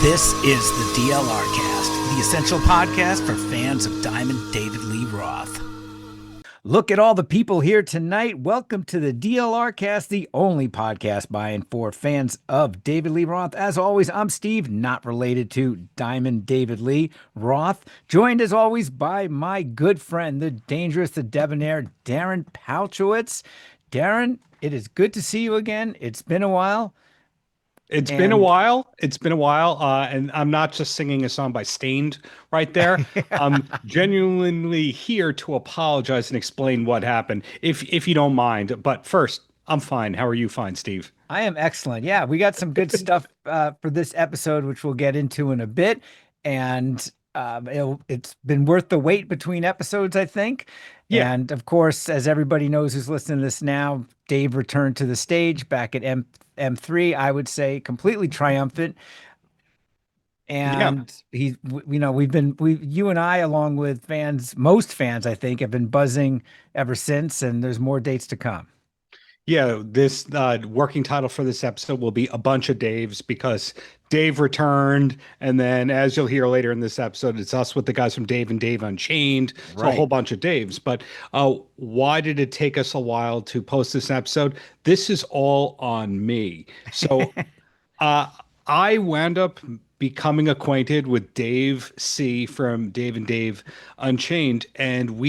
This is the DLR Cast, the essential podcast for fans of Diamond David Lee Roth. Look at all the people here tonight. Welcome to the DLR Cast, the only podcast by and for fans of David Lee Roth. As always, I'm Steve, not related to Diamond David Lee Roth, joined as always by my good friend, the dangerous, the debonair, Darren Paltrowitz. Darren, it is good to see you again. It's been a while. It's been a while. And I'm not just singing a song by Stained right there. I'm genuinely here to apologize and explain what happened, if you don't mind. But first, I'm fine. How are you? Fine, Steve? I am excellent. Yeah, we got some good stuff for this episode, which we'll get into in a bit. And it's been worth the wait between episodes, I think. Yeah. And of course, as everybody knows who's listening to this now, Dave returned to the stage back at M3, I would say completely triumphant. And you and I, along with most fans, I think, have been buzzing ever since, and there's more dates to come. Yeah, this working title for this episode will be A Bunch of Daves, because Dave returned, and then as you'll hear later in this episode, it's us with the guys from Dave and Dave Unchained. It's a whole bunch of Daves. But why did it take us a while to post this episode? This is all on me. So I wound up becoming acquainted with Dave C. from Dave and Dave Unchained, and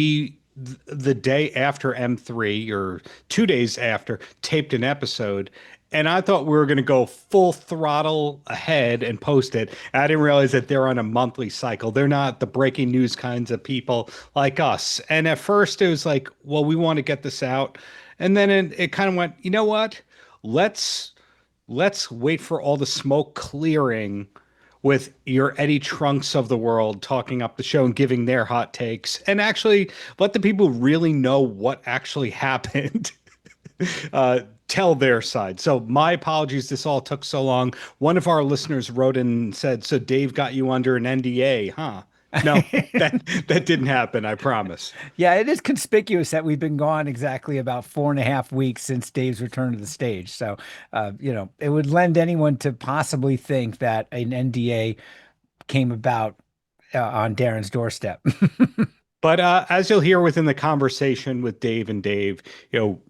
the day after M3 or 2 days after taped an episode, and I thought we were going to go full throttle ahead and post it. I didn't realize that they're on a monthly cycle. They're not the breaking news kinds of people like us. And at first it was like, well, we want to get this out. And then it kind of went, you know what? Let's wait for all the smoke clearing with your Eddie Trunks of the world talking up the show and giving their hot takes, and actually let the people really know what actually happened. Tell their side. So my apologies, this all took so long. One of our listeners wrote in and said, so Dave got you under an NDA, huh? No, that didn't happen, I promise. Yeah, it is conspicuous that we've been gone exactly about 4.5 weeks since Dave's return to the stage. So, it would lend anyone to possibly think that an NDA came about on Darren's doorstep. But as you'll hear within the conversation with Dave and Dave,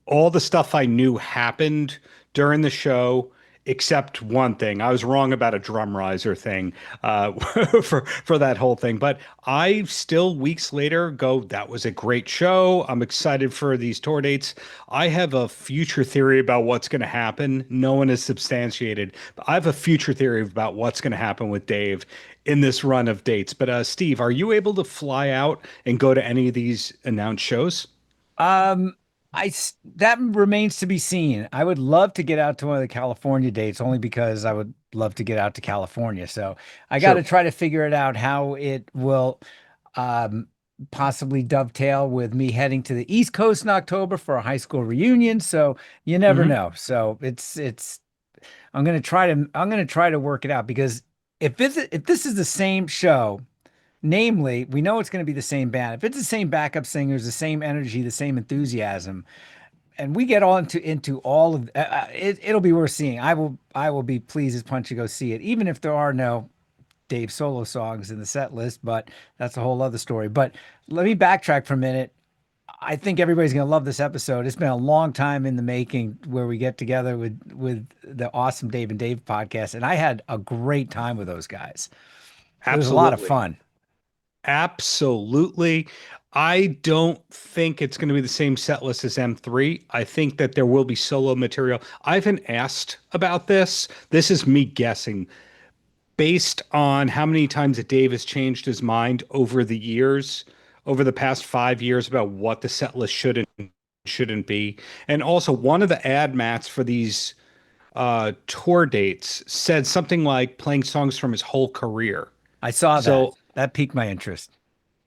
all the stuff I knew happened during the show, except one thing. I was wrong about a drum riser thing for that whole thing. But I still, weeks later, go, that was a great show. I'm excited for these tour dates. I have a future theory about what's going to happen. No one is substantiated. But I have a future theory about what's going to happen with Dave in this run of dates. But Steve, are you able to fly out and go to any of these announced shows? That remains to be seen. I would love to get out to one of the California dates, only because I would love to get out to California. So I got to try to figure it out how it will possibly dovetail with me heading to the East Coast in October for a high school reunion. So you never know. So I'm going to try to work it out, because if this is the same show, namely, we know it's going to be the same band. If it's the same backup singers, the same energy, the same enthusiasm, and we get all into all of it'll be worth seeing. I will be pleased as punch to go see it, even if there are no Dave solo songs in the set list. But that's a whole other story. But let me backtrack for a minute. I think everybody's going to love this episode. It's been a long time in the making where we get together with the awesome Dave and Dave podcast, and I had a great time with those guys. It was a lot of fun. Absolutely. I don't think it's going to be the same set list as M3. I think that there will be solo material. I haven't asked about this. This is me guessing based on how many times that Dave has changed his mind over the years, over the past 5 years, about what the set list should and shouldn't be. And also, one of the ad mats for these tour dates said something like playing songs from his whole career. I saw that. That piqued my interest.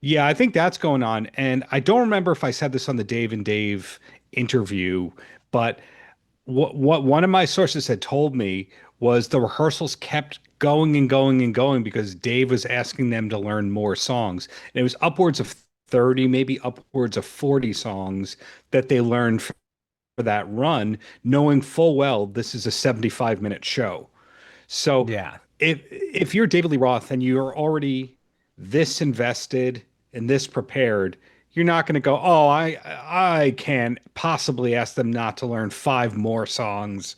Yeah, I think that's going on. And I don't remember if I said this on the Dave and Dave interview, but what one of my sources had told me was the rehearsals kept going and going and going because Dave was asking them to learn more songs. And it was upwards of 30, maybe upwards of 40 songs that they learned for that run, knowing full well this is a 75-minute show. So yeah, if you're David Lee Roth and you're already this invested and this prepared, you're not going to go, oh, I can't possibly ask them not to learn five more songs.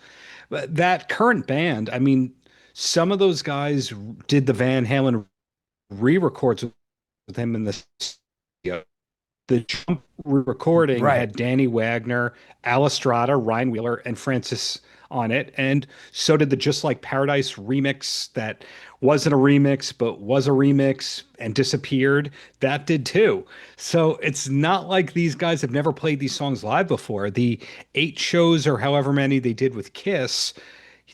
But that current band, I mean, some of those guys did the Van Halen re-records with him in the studio. The Jump recording Right. had Danny Wagner, Al Estrada, Ryan Wheeler, and Francis on it. And so did the Just Like Paradise remix that wasn't a remix, but was a remix and disappeared. That did too. So it's not like these guys have never played these songs live before. The 8 shows or however many they did with Kiss,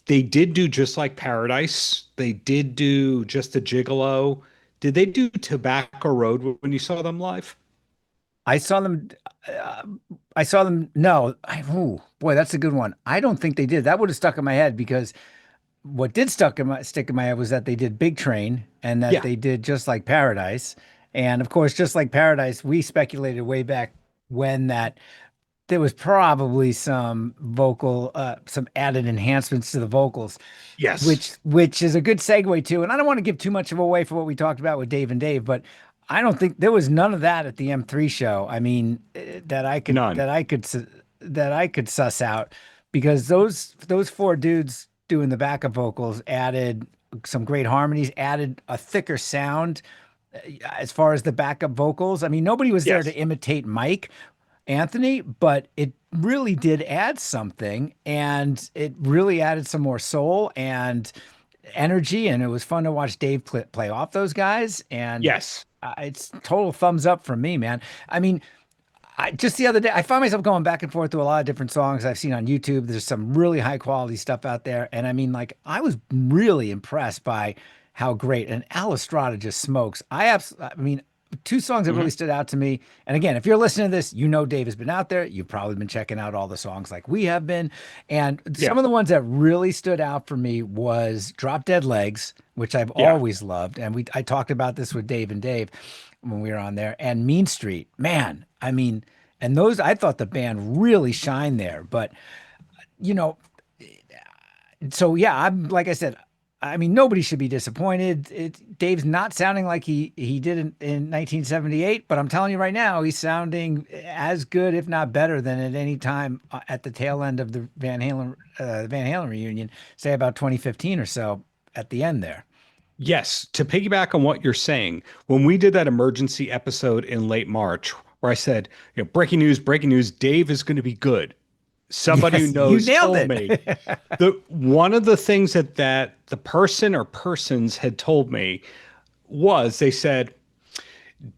they did do Just Like Paradise. They did do Just a Gigolo. Did they do Tobacco Road when you saw them live? I saw them. Uh, I saw them. No, ooh, boy, that's a good one. I don't think they did. That would have stuck in my head because what did stick in my head was that they did Big Train and that Yeah. they did Just Like Paradise. And of course, Just Like Paradise, we speculated way back when that there was probably some added enhancements to the vocals, Yes. which is a good segue to, and I don't want to give too much of away for what we talked about with Dave and Dave, but I don't think there was none of that at the M3 show. I mean, None. that I could suss out because those four dudes doing the backup vocals added some great harmonies, added a thicker sound as far as the backup vocals. I mean, nobody was there to Yes. imitate Mike Anthony, but it really did add something and it really added some more soul and energy. And it was fun to watch Dave play off those guys. And Yes. it's total thumbs up from me, man. I mean, just the other day, I found myself going back and forth to a lot of different songs I've seen on YouTube. There's some really high quality stuff out there. And I mean, like, I was really impressed by how great, and Al Estrada just smokes. I mean, two songs that Hmm. really stood out to me. And again, if you're listening to this, you know Dave has been out there. You've probably been checking out all the songs like we have been. And some Yeah. of the ones that really stood out for me was Drop Dead Legs, which I've Yeah. always loved. And I talked about this with Dave and Dave when we were on there. And Mean Street, man, I mean, and those I thought the band really shined there. But you know, so yeah, I'm like I said, I mean, nobody should be disappointed. Dave's not sounding like he did in 1978, but I'm telling you right now, he's sounding as good, if not better, than at any time at the tail end of the Van Halen reunion, say about 2015 or so at the end there. Yes. To piggyback on what you're saying, when we did that emergency episode in late March, where I said, breaking news, Dave is going to be good. Somebody who Yes, you knows nailed told me it. the one of the things that the person or persons had told me was they said,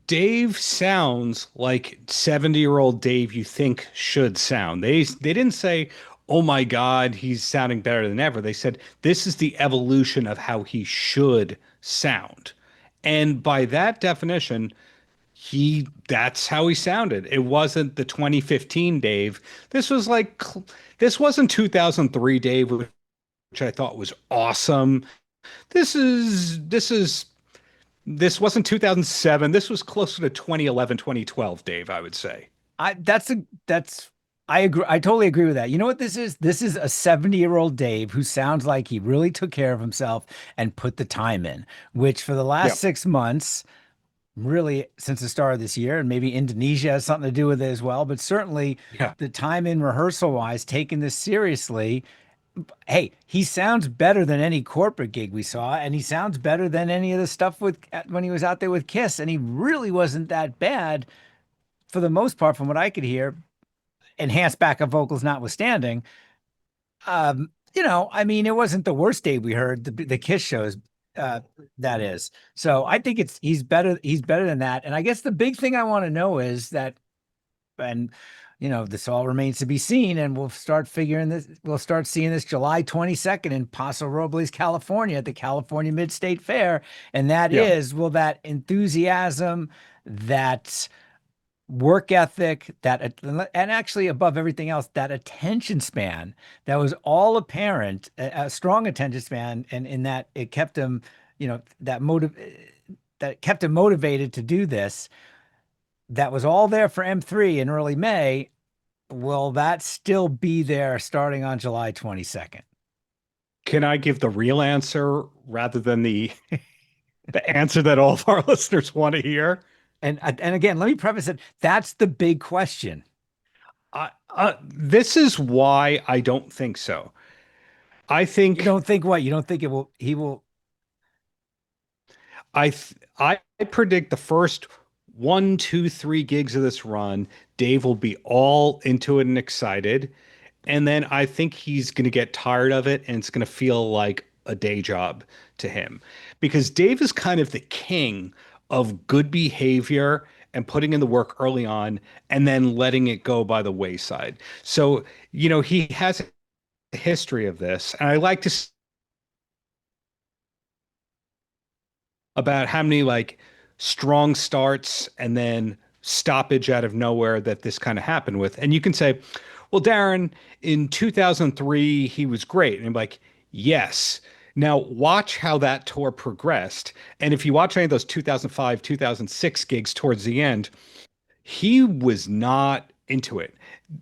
Dave sounds like 70-year-old Dave you think should sound. They didn't say, "Oh my God, he's sounding better than ever." They said, "This is the evolution of how he should sound." And by that definition, he that's how he sounded. It wasn't the 2015 Dave. This was like this wasn't 2003 Dave, which I thought was awesome. This is this wasn't 2007. This was closer to 2011, 2012, Dave, I would say. That's I agree. I totally agree with that. You know what this is? This is a 70-year-old Dave who sounds like he really took care of himself and put the time in, which for the Yeah. last 6 months, really since the start of this year, and maybe Indonesia has something to do with it as well, but certainly Yeah. the time in rehearsal wise, taking this seriously. Hey, he sounds better than any corporate gig we saw, and he sounds better than any of the stuff with when he was out there with Kiss, and he really wasn't that bad for the most part, from what I could hear, enhanced backup vocals notwithstanding. I mean, it wasn't the worst day we heard the Kiss shows. Uh, that is. So I think he's better. He's better than that. And I guess the big thing I want to know is that, and this all remains to be seen. And we'll start figuring this. We'll start seeing this July 22nd in Paso Robles, California, at the California Mid State Fair. And that Yeah. is, will that enthusiasm, that work ethic, and actually above everything else, that attention span that was all apparent, a strong attention span, and in that it kept him, that kept him motivated to do this. That was all there for M3 in early May. Will that still be there starting on July 22nd? Can I give the real answer rather than the answer that all of our listeners want to hear. And again, let me preface it. That's the big question. This is why I don't think so. I You think don't think what? You don't think it will, he will. I predict the first one, two, three gigs of this run, Dave will be all into it and excited. And then I think he's going to get tired of it and it's going to feel like a day job to him because Dave is kind of the king of good behavior and putting in the work early on and then letting it go by the wayside. So, he has a history of this. And I like to about how many like strong starts and then stoppage out of nowhere that this kind of happened with. And you can say, well, Darren, in 2003, he was great. And I'm like, yes. Now watch how that tour progressed. And if you watch any of those 2005, 2006 gigs towards the end, he was not into it.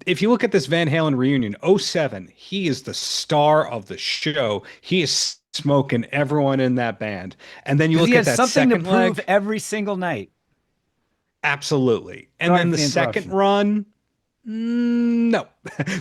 If you look at this Van Halen reunion, '07, he is the star of the show. He is smoking everyone in that band. And then you Because look he at has that something to second prove leg, every single night. absolutely. And Sorry then for the the second interruption. run, no.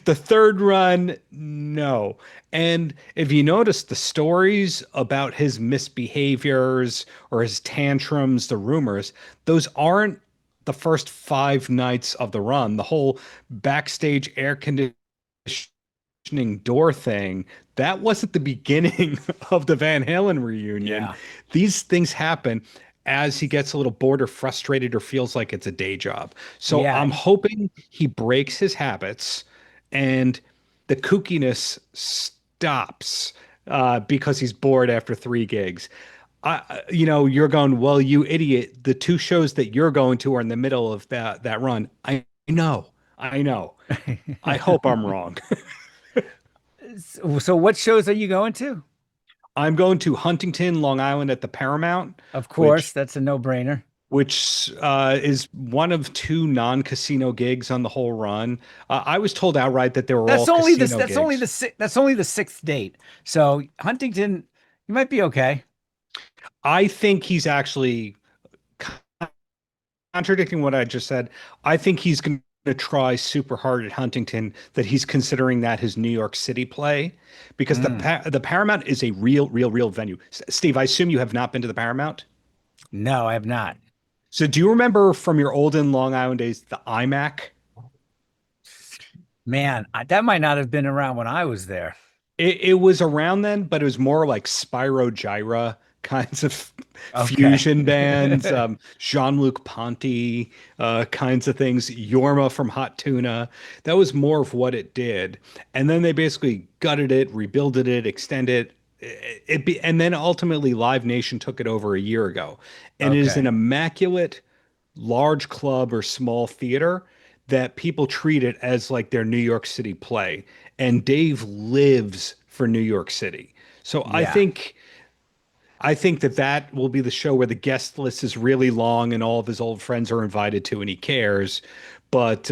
The third run, no. And if you notice the stories about his misbehaviors or his tantrums, the rumors, those aren't the first 5 nights of the run. The whole backstage air conditioning door thing, that wasn't the beginning of the Van Halen reunion. Yeah. These things happen as he gets a little bored or frustrated or feels like it's a day job. So Yeah. I'm hoping he breaks his habits and the kookiness stops because he's bored after 3 gigs. You're going, well, you idiot. The 2 shows that you're going to are in the middle of that run. I know. I hope I'm wrong. So what shows are you going to? I'm going to Huntington, Long Island at the Paramount, Of course, which that's a no-brainer. is one of 2 non-casino gigs on the whole run. I was told outright that they were all That's only this. casino That's only gigs. the that's only the sixth date. So Huntington, you might be okay. I think he's actually contradicting what I just said. I think he's going to try super hard at Huntington, that he's considering that his New York City play because Mm. the Paramount is a real venue. Steve, I assume you have not been to the Paramount. No, I have not. So do you remember from your olden Long Island days the iMac? Man, that might not have been around when I was there. It was around then, but it was more like Spyro Gyra kinds of Okay. fusion bands, Jean-Luc Ponty kinds of things, Yorma from Hot Tuna. That was more of what it did. And then they basically gutted it, rebuilded it, extended and then ultimately Live Nation took it over a year ago. And it is an Okay. immaculate large club or small theater that people treat it as like their New York City play. And Dave lives for New York City. So Yeah. I think that that will be the show where the guest list is really long and all of his old friends are invited to and he cares. But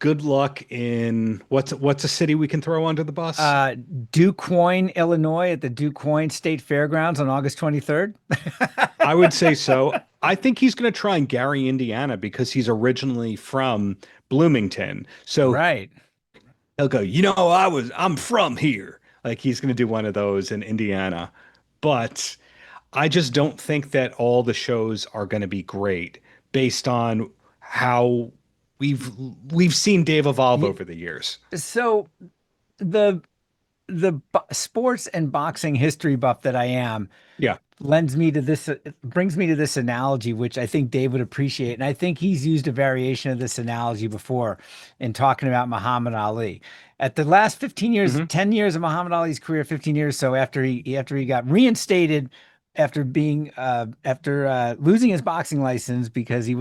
good luck in what's a city we can throw under the bus? Uh, DuQuoin, Illinois, at the DuQuoin State Fairgrounds on August 23rd. I would say so. I think he's going to try and Gary, Indiana, because he's originally from Bloomington. So Right. he'll go, I'm from here. Like he's going to do one of those in Indiana. But I just don't think that all the shows are going to be great based on how we've we've seen Dave evolve Ye- over the years. So the sports and boxing history buff that I am Yeah. lends me to this, brings me to this analogy, which I think Dave would appreciate. And I think he's used a variation of this analogy before in talking about Muhammad Ali. At the last 15 years, Hmm. 10 years of Muhammad Ali's career, 15 years. So after he got reinstated after being after losing his boxing license because he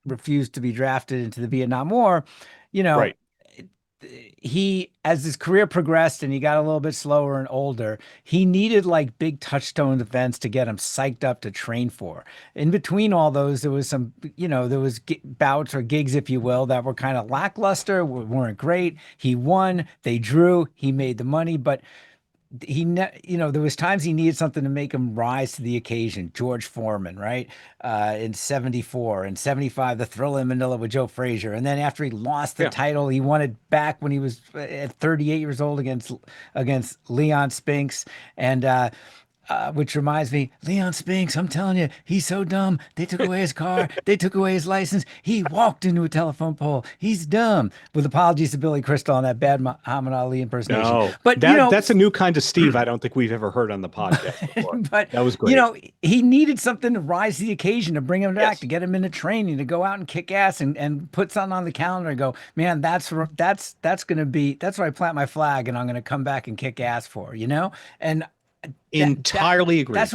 refused to be drafted into the Vietnam War, you know, Right. he, as his career progressed and he got a little bit slower and older, he needed like big touchstone events to get him psyched up to train for. In between all those, there was some, there was bouts or gigs, if you will, that were kind of lackluster, weren't great. He won, they drew, he made the money, but there was times he needed something to make him rise to the occasion. George Foreman, right? In 74 and 75, the Thrilla in Manila with Joe Frazier. And then after he lost the Yeah. title, he won it back when he was at 38 years old against Leon Spinks. And which reminds me, Leon Spinks, I'm telling you, he's so dumb. They took away his car. They took away his license. He walked into a telephone pole. He's dumb. With apologies to Billy Crystal on that bad Muhammad Ali impersonation. No, But, that's a new kind of Steve I don't think we've ever heard on the podcast before. but, That was great. he needed something to rise to the occasion, to bring him back, Yes. to get him into training, to go out and kick ass and put something on the calendar and go, man, that's going to be, that's where I plant my flag and I'm going to come back and kick ass for, And Entirely agree. That's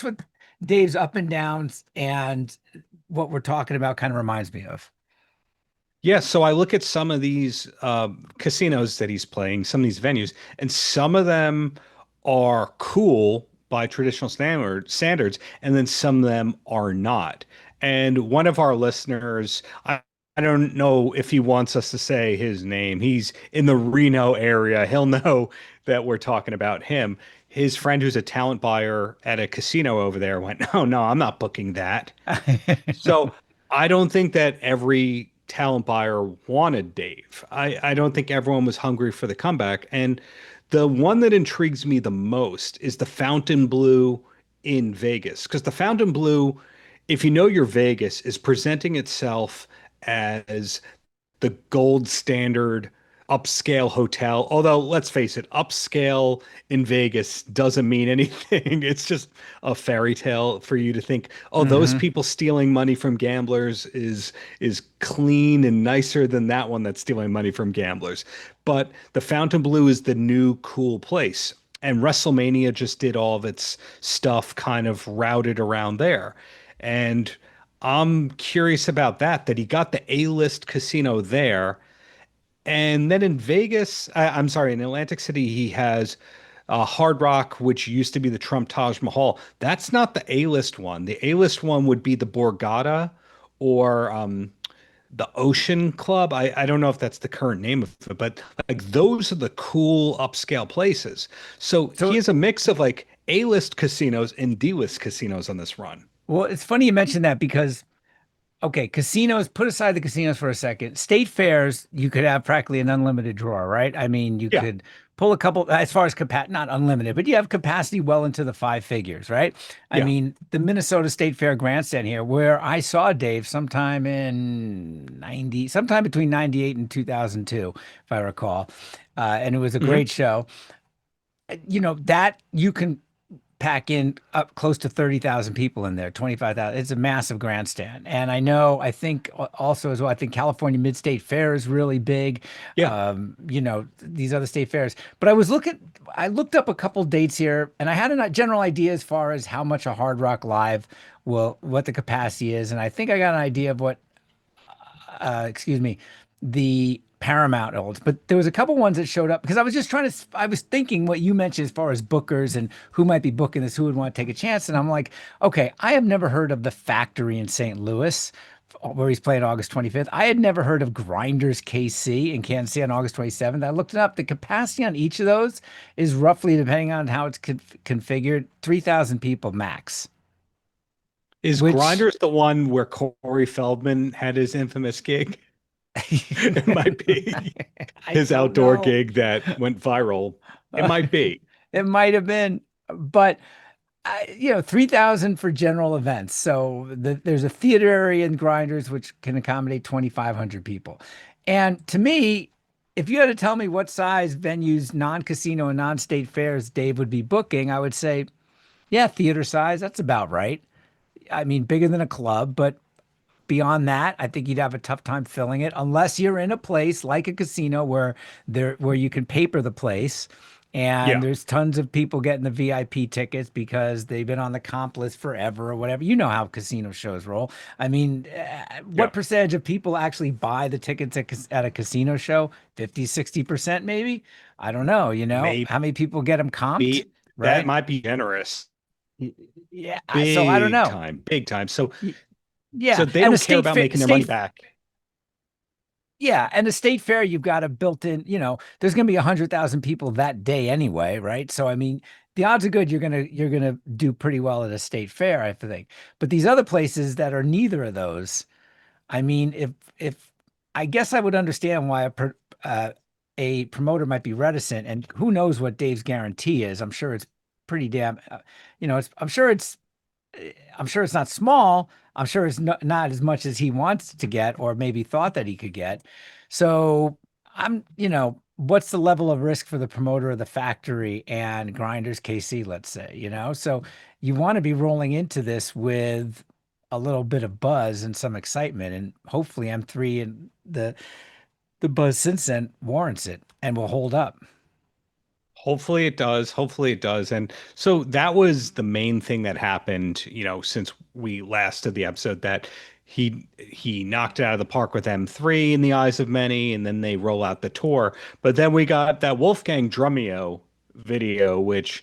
what Dave's up and downs and what we're talking about kind of reminds me of. Yeah, so I look at some of these casinos that he's playing, some of these venues, and some of them are cool by traditional standards, and then some of them are not. And one of our listeners, I don't know if he wants us to say his name. He's in the Reno area. He'll know that we're talking about him. His friend, who's a talent buyer at a casino over there, went, no, I'm not booking that. So I don't think that every talent buyer wanted Dave. I don't think everyone was hungry for the comeback. And the one that intrigues me the most is the Fontainebleau in Vegas. Because the Fontainebleau, if you know your Vegas, is presenting itself as the gold standard upscale hotel. Although, let's face it, upscale in Vegas doesn't mean anything. It's just a fairy tale for you to think, oh, those people stealing money from gamblers is clean and nicer than that one that's stealing money from gamblers. But the Fontainebleau is the new cool place. And WrestleMania just did all of its stuff kind of routed around there. And I'm curious about that he got the A-list casino there. And then in Vegas, I'm sorry, in Atlantic City, he has Hard Rock, which used to be the Trump Taj Mahal. That's not the A-list one. The A-list one would be the Borgata or the Ocean Club. I don't know if that's the current name of it, but like those are the cool upscale places. So he has a mix of like A-list casinos and D-list casinos on this run. Well, it's funny you mentioned that because, okay, casinos, put aside the casinos for a second. State fairs, you could have practically an unlimited draw, right? I mean, you could pull a couple, as far as capacity, not unlimited, but you have capacity well into the 5 figures, right? I mean, the Minnesota State Fair grandstand here, where I saw Dave sometime between 98 and 2002, if I recall. And it was a great show. That you can pack in up close to 30,000 people in there, 25,000. It's a massive grandstand. And I think also as well, I think California Mid-State Fair is really big. Yeah. These other state fairs. But I looked up a couple dates here and I had a general idea as far as how much a Hard Rock Live what the capacity is. And I think I got an idea of what, the Paramount holds, but there was a couple ones that showed up because I was thinking what you mentioned as far as bookers and who might be booking this, who would want to take a chance. And I'm like, okay, I have never heard of the Factory in St. Louis where he's playing August 25th. I had never heard of Grinders KC in Kansas City on August 27th. I looked it up. The capacity on each of those is roughly, depending on how it's configured, 3,000 people max. Is Grinders the one where Corey Feldman had his infamous gig? It might be his outdoor gig that went viral. It might be. It might have been, but 3,000 for general events. So there's a theater area in Grinders which can accommodate 2,500 people. And to me, if you had to tell me what size venues, non-casino and non-state fairs Dave would be booking, I would say, yeah, theater size. That's about right. I mean, bigger than a club, but beyond that, I think you'd have a tough time filling it unless you're in a place like a casino where you can paper the place and there's tons of people getting the VIP tickets because they've been on the comp list forever or whatever. You know how casino shows roll. I mean, what percentage of people actually buy the tickets at a casino show? 50, 60% maybe? I don't know, Maybe. How many people get them comped? Right? That might be generous. Yeah. So I don't know. Big time. So yeah. So they don't care about making their money back. Yeah, and the state fair, you've got a built-in, there's going to be 100,000 people that day anyway, right? So I mean, the odds are good you're gonna do pretty well at a state fair, I think. But these other places that are neither of those, I mean, if I guess I would understand why a promoter might be reticent, and who knows what Dave's guarantee is. I'm sure it's pretty damn, I'm sure it's not small. I'm sure it's not as much as he wants to get or maybe thought that he could get. So what's the level of risk for the promoter of the factory and Grinders KC, let's say. So you want to be rolling into this with a little bit of buzz and some excitement, and hopefully M3 and the buzz since then warrants it and will hold up. Hopefully it does. Hopefully it does. And so that was the main thing that happened, since we last did the episode, that he knocked it out of the park with M3 in the eyes of many, and then they roll out the tour. But then we got that Wolfgang Drumeo video, which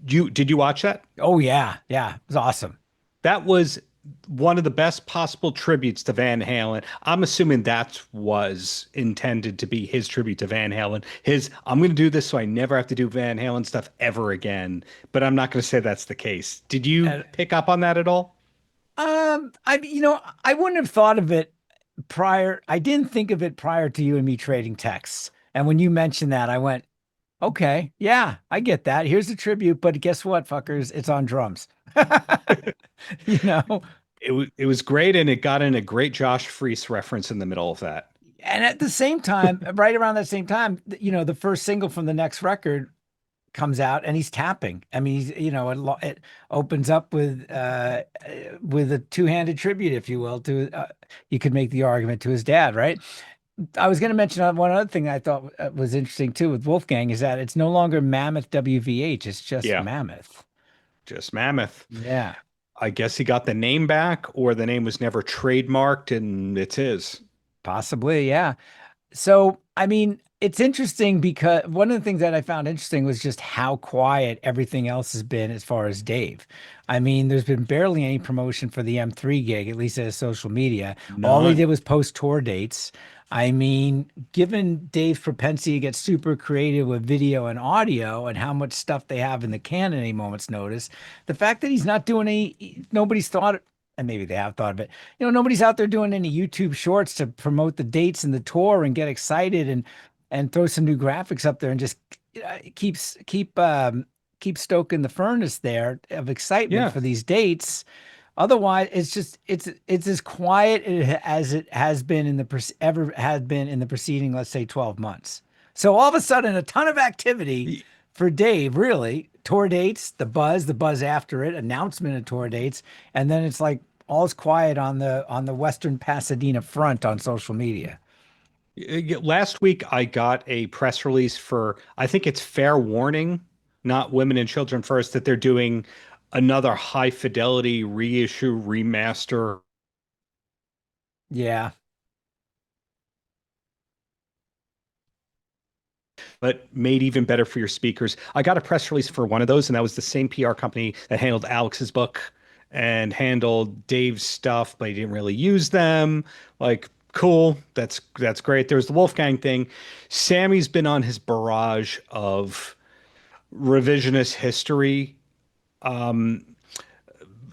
did you watch that? Oh yeah, yeah, it was awesome. That was one of the best possible tributes to Van Halen. I'm assuming that was intended to be his tribute to Van Halen. I'm going to do this so I never have to do Van Halen stuff ever again. But I'm not going to say that's the case. Did you And pick up on that at all? I wouldn't have thought of it prior. I didn't think of it prior to you and me trading texts. And when you mentioned that, I went, okay, yeah, I get that. Here's the tribute, but guess what, fuckers? It's on drums. You know, It was great, and it got in a great Josh Freese reference in the middle of that. and at the same time, right around that same time, the first single from the next record comes out and he's tapping. I mean, it opens up with a two-handed tribute, if you will, to you could make the argument to his dad, right? I was going to mention one other thing I thought was interesting too with Wolfgang is that it's no longer Mammoth WVH, it's just Yeah, Mammoth. just Mammoth. Yeah, I guess he got the name back, or the name was never trademarked, and it's his. possibly. Yeah. So, I mean, it's interesting because one of the things that I found interesting was just how quiet everything else has been as far as Dave. I mean, there's been barely any promotion for the M3 gig, at least as social media. All he did None. was post tour dates. I mean, given Dave's propensity to get super creative with video and audio and how much stuff they have in the can at any moment's notice, the fact that he's not doing nobody's thought, and maybe they have thought of it, nobody's out there doing any YouTube shorts to promote the dates and the tour and get excited and throw some new graphics up there and just keep stoking the furnace there of excitement Yeah. for these dates. Otherwise, it's as quiet as it has been ever had been in the preceding, let's say, 12 months. So all of a sudden, a ton of activity for Dave, really. Tour dates, the buzz after it, announcement of tour dates, and then it's like all's quiet on the Western Pasadena front on social media. Last week, I got a press release for, I think it's Fair Warning, not Women and Children First, that they're doing another high fidelity reissue remaster, Yeah. but made even better for your speakers. I got a press release for one of those, and that was the same PR company that handled Alex's book and handled Dave's stuff, but he didn't really use them. Like, cool, that's great. There's the Wolfgang thing. Sammy's been on his barrage of revisionist history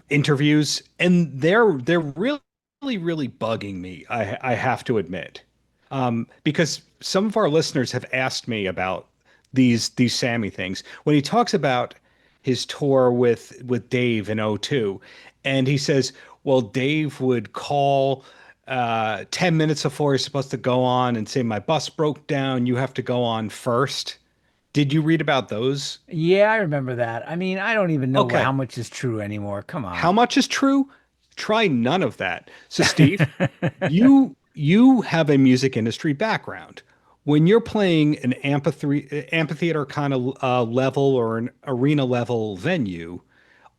interviews, and they're really bugging me. I have to admit, because some of our listeners have asked me about these Sammy things when he talks about his tour with Dave in '02, and he says, well, Dave would call 10 minutes before he's supposed to go on and say, my bus broke down, you have to go on first. Did you read about those? Yeah, I remember that. I mean, I don't even know how Okay. much is true anymore. Come How on. much is true? Try none of that. So, Steve, you have a music industry background. When you're playing an amphitheater kind of level or an arena level venue,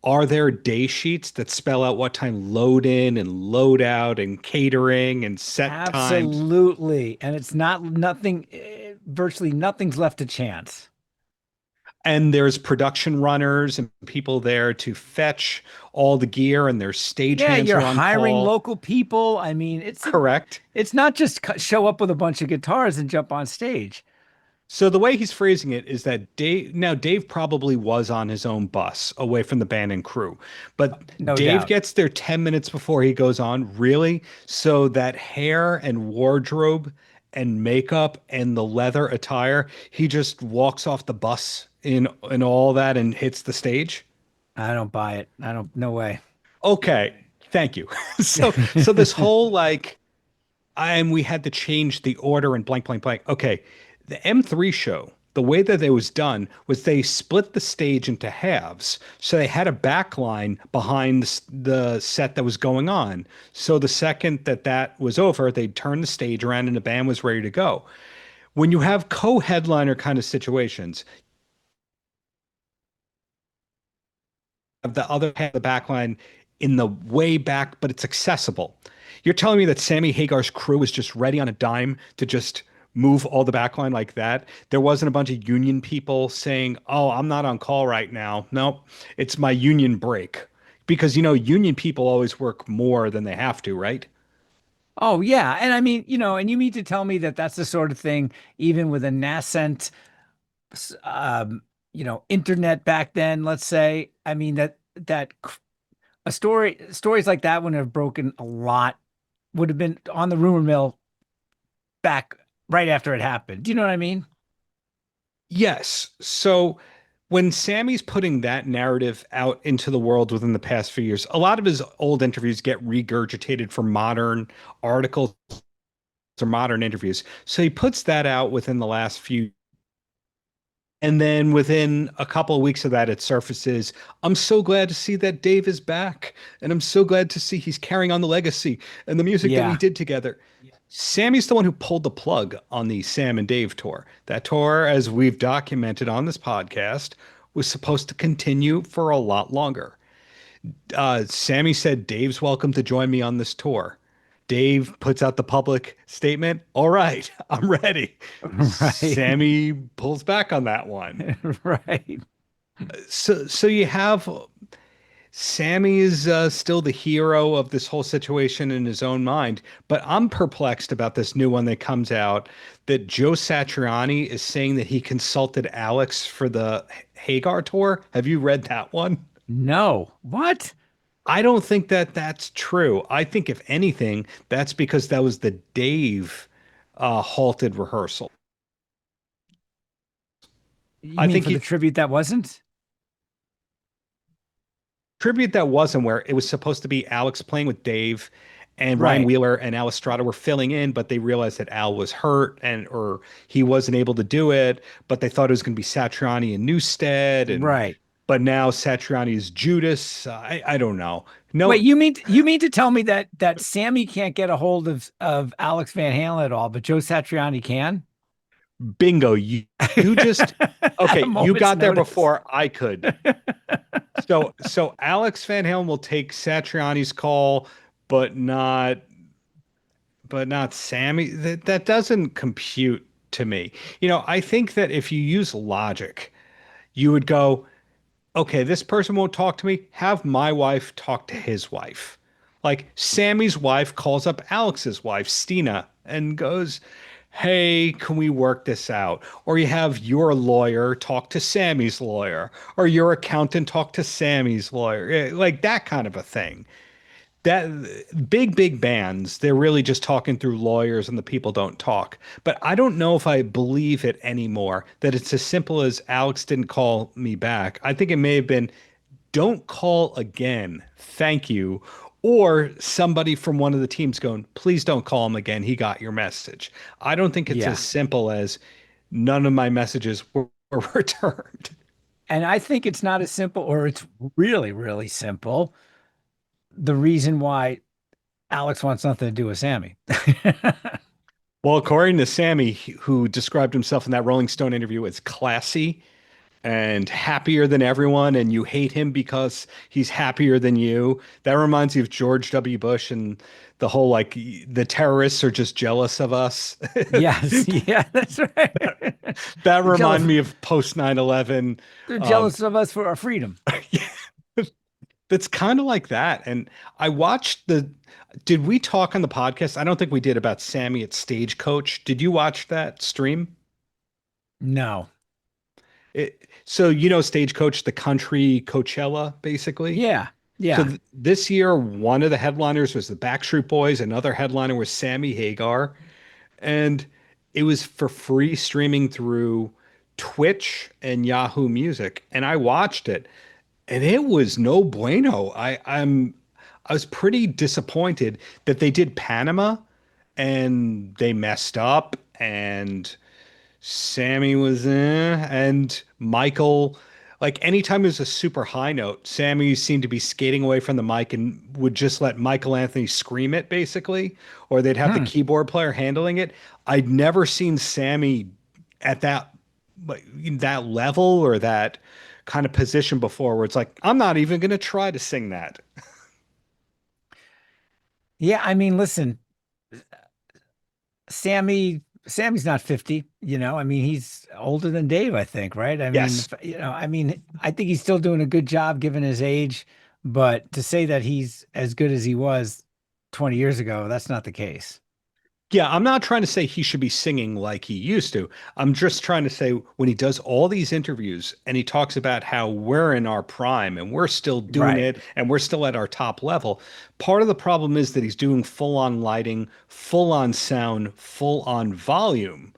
are there day sheets that spell out what time load in and load out and catering and set times? Absolutely. And it's not nothing, virtually nothing's left to chance. And there's production runners and people there to fetch all the gear, and their Yeah, stagehands you're are on hiring call. local people. I mean, Correct. it's not just show up with a bunch of guitars and jump on stage. So the way he's phrasing it is that Dave probably was on his own bus away from the band and crew, but No Dave doubt. gets there 10 minutes before he goes on, really? So that hair and wardrobe and makeup and the leather attire, he just walks off the bus in all that and hits the stage? I don't buy it. I don't, no way. Okay, thank you. So this whole like and we had to change the order and blank, blank, blank. Okay. The M3 show, the way that it was done was they split the stage into halves. So they had a back line behind the set that was going on. So the second that that was over, they'd turn the stage around and the band was ready to go. When you have co-headliner kind of situations, have the other half of the back line in the way back, but it's accessible. You're telling me that Sammy Hagar's crew is just ready on a dime to just move all the backline like that? There wasn't a bunch of union people saying, "Oh, I'm not on call right now." No, it's my union break. Because union people always work more than they have to, right? Oh yeah, and I mean, and you mean to tell me that that's the sort of thing, even with a nascent, internet back then, let's say. I mean a stories like that would have broken a lot, would have been on the rumor mill back right after it happened. Do you know what I mean? Yes. So when Sammy's putting that narrative out into the world within the past few years, a lot of his old interviews get regurgitated for modern articles or modern interviews. So he puts that out within the last few. And then within a couple of weeks of that, it surfaces. I'm so glad to see that Dave is back. And I'm so glad to see he's carrying on the legacy and the music that we Yeah. did together. Sammy's the one who pulled the plug on the Sam and Dave tour. That tour, as we've documented on this podcast, was supposed to continue for a lot longer. Sammy said, Dave's welcome to join me on this tour. Dave puts out the public statement. All right, I'm ready. Right. Sammy pulls back on that one. Right. So you have Sammy is still the hero of this whole situation in his own mind, but I'm perplexed about this new one that comes out that Joe Satriani is saying that he consulted Alex for the Hagar tour. Have you read that one? No. What? I don't think that that's true. I think if anything, that's because that was the Dave halted rehearsal. You I mean think for the he tribute that wasn't? tribute that wasn't where it was supposed to be Alex playing with Dave and Ryan Right. Wheeler and Al Estrada were filling in, but they realized that Al was hurt and or he wasn't able to do it, but they thought it was going to be Satriani and Newstead and Right. but now Satriani is Judas. I don't know. Wait, No, you mean to tell me that Sammy can't get a hold of Alex Van Halen at all, but Joe Satriani can? bingo. You just At a okay, you moment's got there notice. before I could. So Alex Van Halen will take Satriani's call, but not Sammy. That doesn't compute to me. I think that if you use logic, you would go, okay, this person won't talk to me. Have my wife talk to his wife. Like Sammy's wife calls up Alex's wife, Stina, and goes, hey, can we work this out? Or you have your lawyer talk to Sammy's lawyer, or your accountant talk to Sammy's lawyer, like that kind of a thing. That big bands, they're really just talking through lawyers and the people don't talk. But I don't know if I believe it anymore that it's as simple as Alex didn't call me back. I think it may have been don't call again. Thank you. Or somebody from one of the teams going, please don't call him again. He got your message. I don't think it's as Yeah. simple as none of my messages were returned. And I think it's not as simple, or it's really, really simple. The reason why Alex wants nothing to do with Sammy. Well, according to Sammy, who described himself in that Rolling Stone interview as classy, and happier than everyone, and you hate him because he's happier than you. That reminds me of George W. Bush and the whole like the terrorists are just jealous of us. Yes, yeah, that's right. That They're remind jealous. me of post 9/11. They're Um, jealous of us for our freedom. that's kind of like that. And I watched did we talk on the podcast? I don't think we did about Sammy at Stagecoach. Did you watch that stream? No. So Stagecoach, the country Coachella, basically. Yeah. So Yeah. this year, one of the headliners was the Backstreet Boys. Another headliner was Sammy Hagar, and it was for free streaming through Twitch and Yahoo Music. And I watched it, and it was no bueno. I was pretty disappointed that they did Panama and they messed up and Sammy was in, and Michael, like anytime there's a super high note, Sammy seemed to be skating away from the mic and would just let Michael Anthony scream it, basically, or they'd have the Hmm. keyboard player handling it. I'd never seen Sammy at like, that level or that kind of position before, where it's like, I'm not even going to try to sing that. Yeah, I mean, listen, Sammy's not 50, I mean, he's older than Dave, I think, right? I mean, Yes. I mean, I think he's still doing a good job given his age, but to say that he's as good as he was 20 years ago, that's not the case. Yeah, I'm not trying to say he should be singing like he used to. I'm just trying to say when he does all these interviews and he talks about how we're in our prime and we're still doing Right. it and we're still at our top level, part of the problem is that he's doing full on lighting, full on sound, full on volume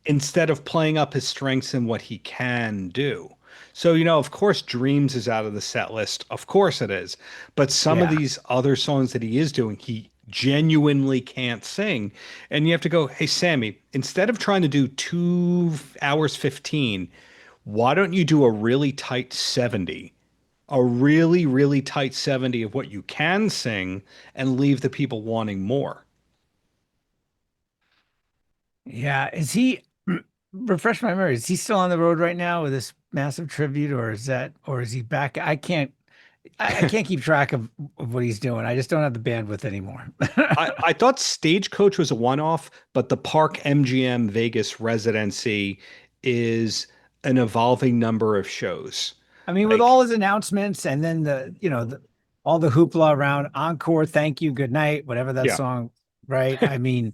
instead of playing up his strengths and what he can do. So, of course, Dreams is out of the set list. Of course it is. But some of Yeah. these other songs that he is doing, he genuinely can't sing. And you have to go, hey, Sammy, instead of trying to do 2 hours 15, why don't you do a really tight 70? A really, really tight 70 of what you can sing and leave the people wanting more. Yeah. Refresh my memory, is he still on the road right now with this massive tribute, or is he back? I can't keep track of what he's doing. I just don't have the bandwidth anymore. I thought Stagecoach was a one-off, but the Park MGM Vegas residency is an evolving number of shows. I mean, with Like, all his announcements and then all the hoopla around encore, thank you, good night, whatever that yeah, song, right? I mean,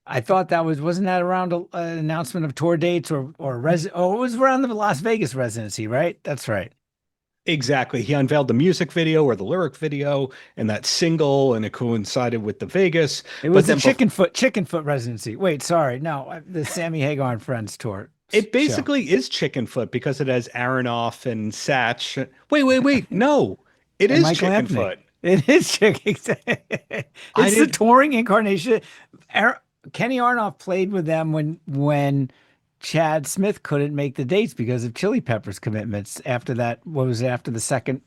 I thought wasn't that around an announcement of tour dates it was around the Las Vegas residency, right? That's right. exactly. He unveiled the music video or the lyric video and that single, and it coincided with the Vegas. It But was the then Chicken Foot residency. Wait, sorry, no, the Sammy Hagar and Friends tour it show. basically is Chicken Foot because it has Aronoff and Satch. Wait, wait, wait. No, it And is Michael Chicken Anthony. Foot. It is Chicken. I It's the did. touring incarnation. Ar- Kenny Aronoff played with them when Chad Smith couldn't make the dates because of Chili Peppers commitments after that. What was it, after the second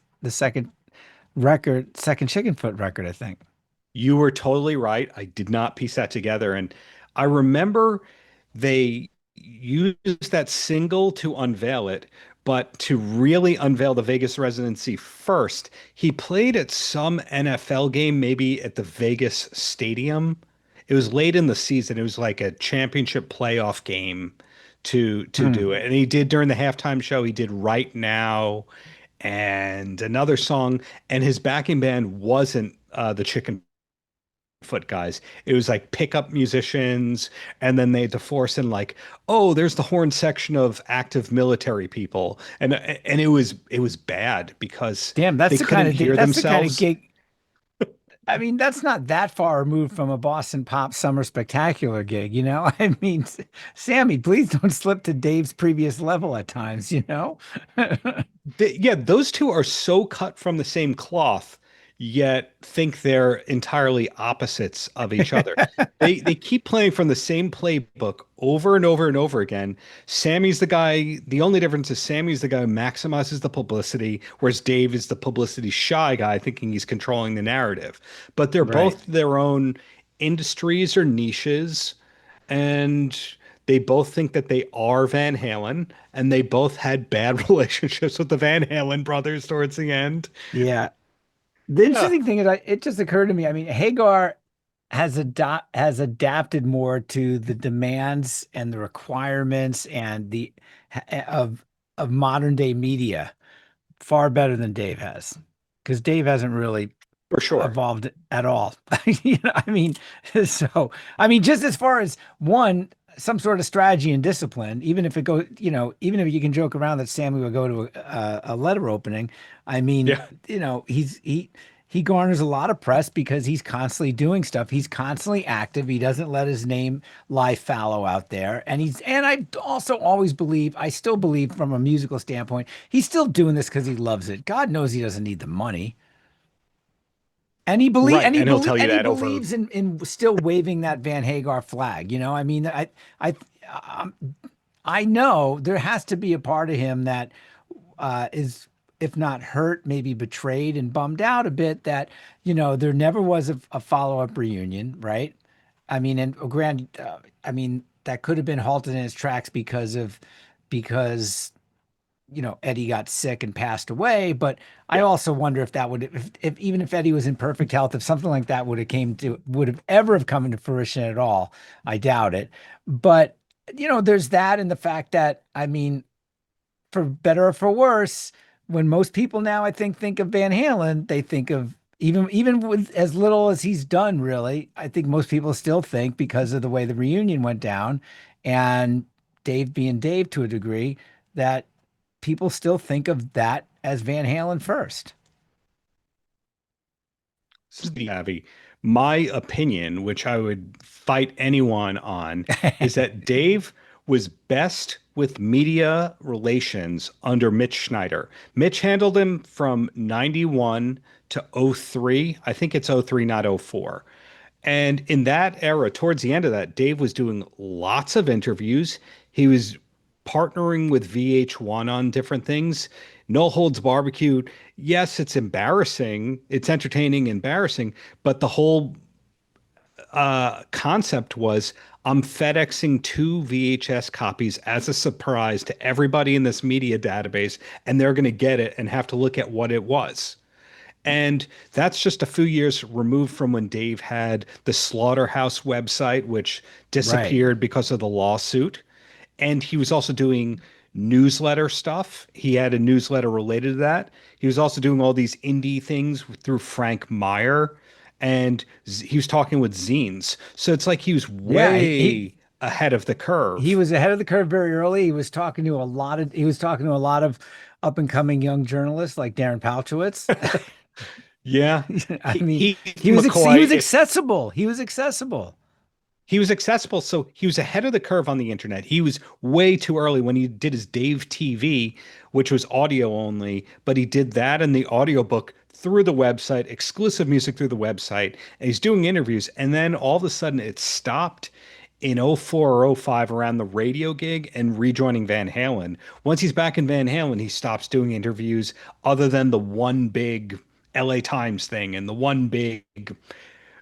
record, second Chicken Foot record, I think. You were totally right. I did not piece that together. And I remember they used that single to unveil it, but to really unveil the Vegas residency first, he played at some NFL game, maybe at the Vegas Stadium. It was late in the season. It was like a championship playoff game to do Hmm. it. And he did during the halftime show, he did Right Now and another song, and his backing band wasn't the Chicken Foot guys. It was like pickup musicians, and then they had to force in like, oh, there's the horn section of active military people, and it was bad because Damn, they couldn't hear that's the kind of themselves. gig. I mean, that's not that far removed from a Boston Pop Summer Spectacular gig, you know? I mean, Sammy, please don't slip to Dave's previous level at times, you know? Yeah, those two are so cut from the same cloth, yet think they're entirely opposites of each other. They keep playing from the same playbook over and over and over again. Sammy's the guy, the only difference is Sammy's the guy who maximizes the publicity, whereas Dave is the publicity shy guy thinking he's controlling the narrative. But they're Right. both their own industries or niches, and They both think that they are Van Halen, and they both had bad relationships with the Van Halen brothers towards the end. Yeah. The Yeah, interesting thing is, it just occurred to me. I mean, Hagar has adapted more to the demands and the requirements and the of modern day media far better than Dave has, because Dave hasn't really for sure. evolved at all. You know, I mean, so I mean, just as far as one, some sort of strategy and discipline, even if it goes, you know, even if you can joke around that Sammy would go to a letter opening, I mean, Yeah. you know, he garners a lot of press because he's constantly doing stuff. He's constantly active. He doesn't let his name lie fallow out there. And I also always believe, I still believe from a musical standpoint, he's still doing this because he loves it. God knows he doesn't need the money. Right. And he'll tell you And he that over. believes in still waving that Van Hagar flag. You know, I mean, I um, I know there has to be a part of him that is, if not hurt, maybe betrayed and bummed out a bit that, you know, there never was a follow-up reunion, right? I mean, and grand, I mean, that could have been halted in its tracks because you know, Eddie got sick and passed away. But I Yeah. also wonder if that would, if even if Eddie was in perfect health, if something like that would have ever have come into fruition at all. I doubt it. But you know, there's that and the fact that, I mean, for better or for worse, when most people now, I think of Van Halen, they think of, even with as little as he's done, really, I think most people still think, because of the way the reunion went down and Dave being Dave to a degree, that people still think of that as Van Halen first. Abby, my opinion, which I would fight anyone on, is that Dave was best with media relations under Mitch Schneider. Mitch handled him from 91 to '03. I think it's '03, not '04. And in that era, towards the end of that, Dave was doing lots of interviews. He was partnering with VH1 on different things. No Holds Barbecue. Yes, it's embarrassing. It's entertaining, embarrassing, but the whole concept was I'm FedExing two VHS copies as a surprise to everybody in this media database, and they're going to get it and have to look at what it was. And that's just a few years removed from when Dave had the Slaughterhouse website, which Right. disappeared because of the lawsuit. And he was also doing newsletter stuff. He had a newsletter related to that. He was also doing all these indie things through Frank Meyer, and he was talking with zines. So it's like he was Yeah, way ahead of the he curve. was ahead of the curve very early. He was talking to a lot of up and coming young journalists like Darren Paltrowitz. Yeah. I He, mean, he McCoy, He was accessible. he was accessible, so he was ahead of the curve on the internet. He was way too early when he did his Dave TV, which was audio only, but he did that in the audiobook through the website, exclusive music through the website, and he's doing interviews. And then all of a sudden it stopped in '04 or '05 around the radio gig and rejoining Van Halen. Once he's back in Van Halen, he stops doing interviews other than the one big LA Times thing and the one big,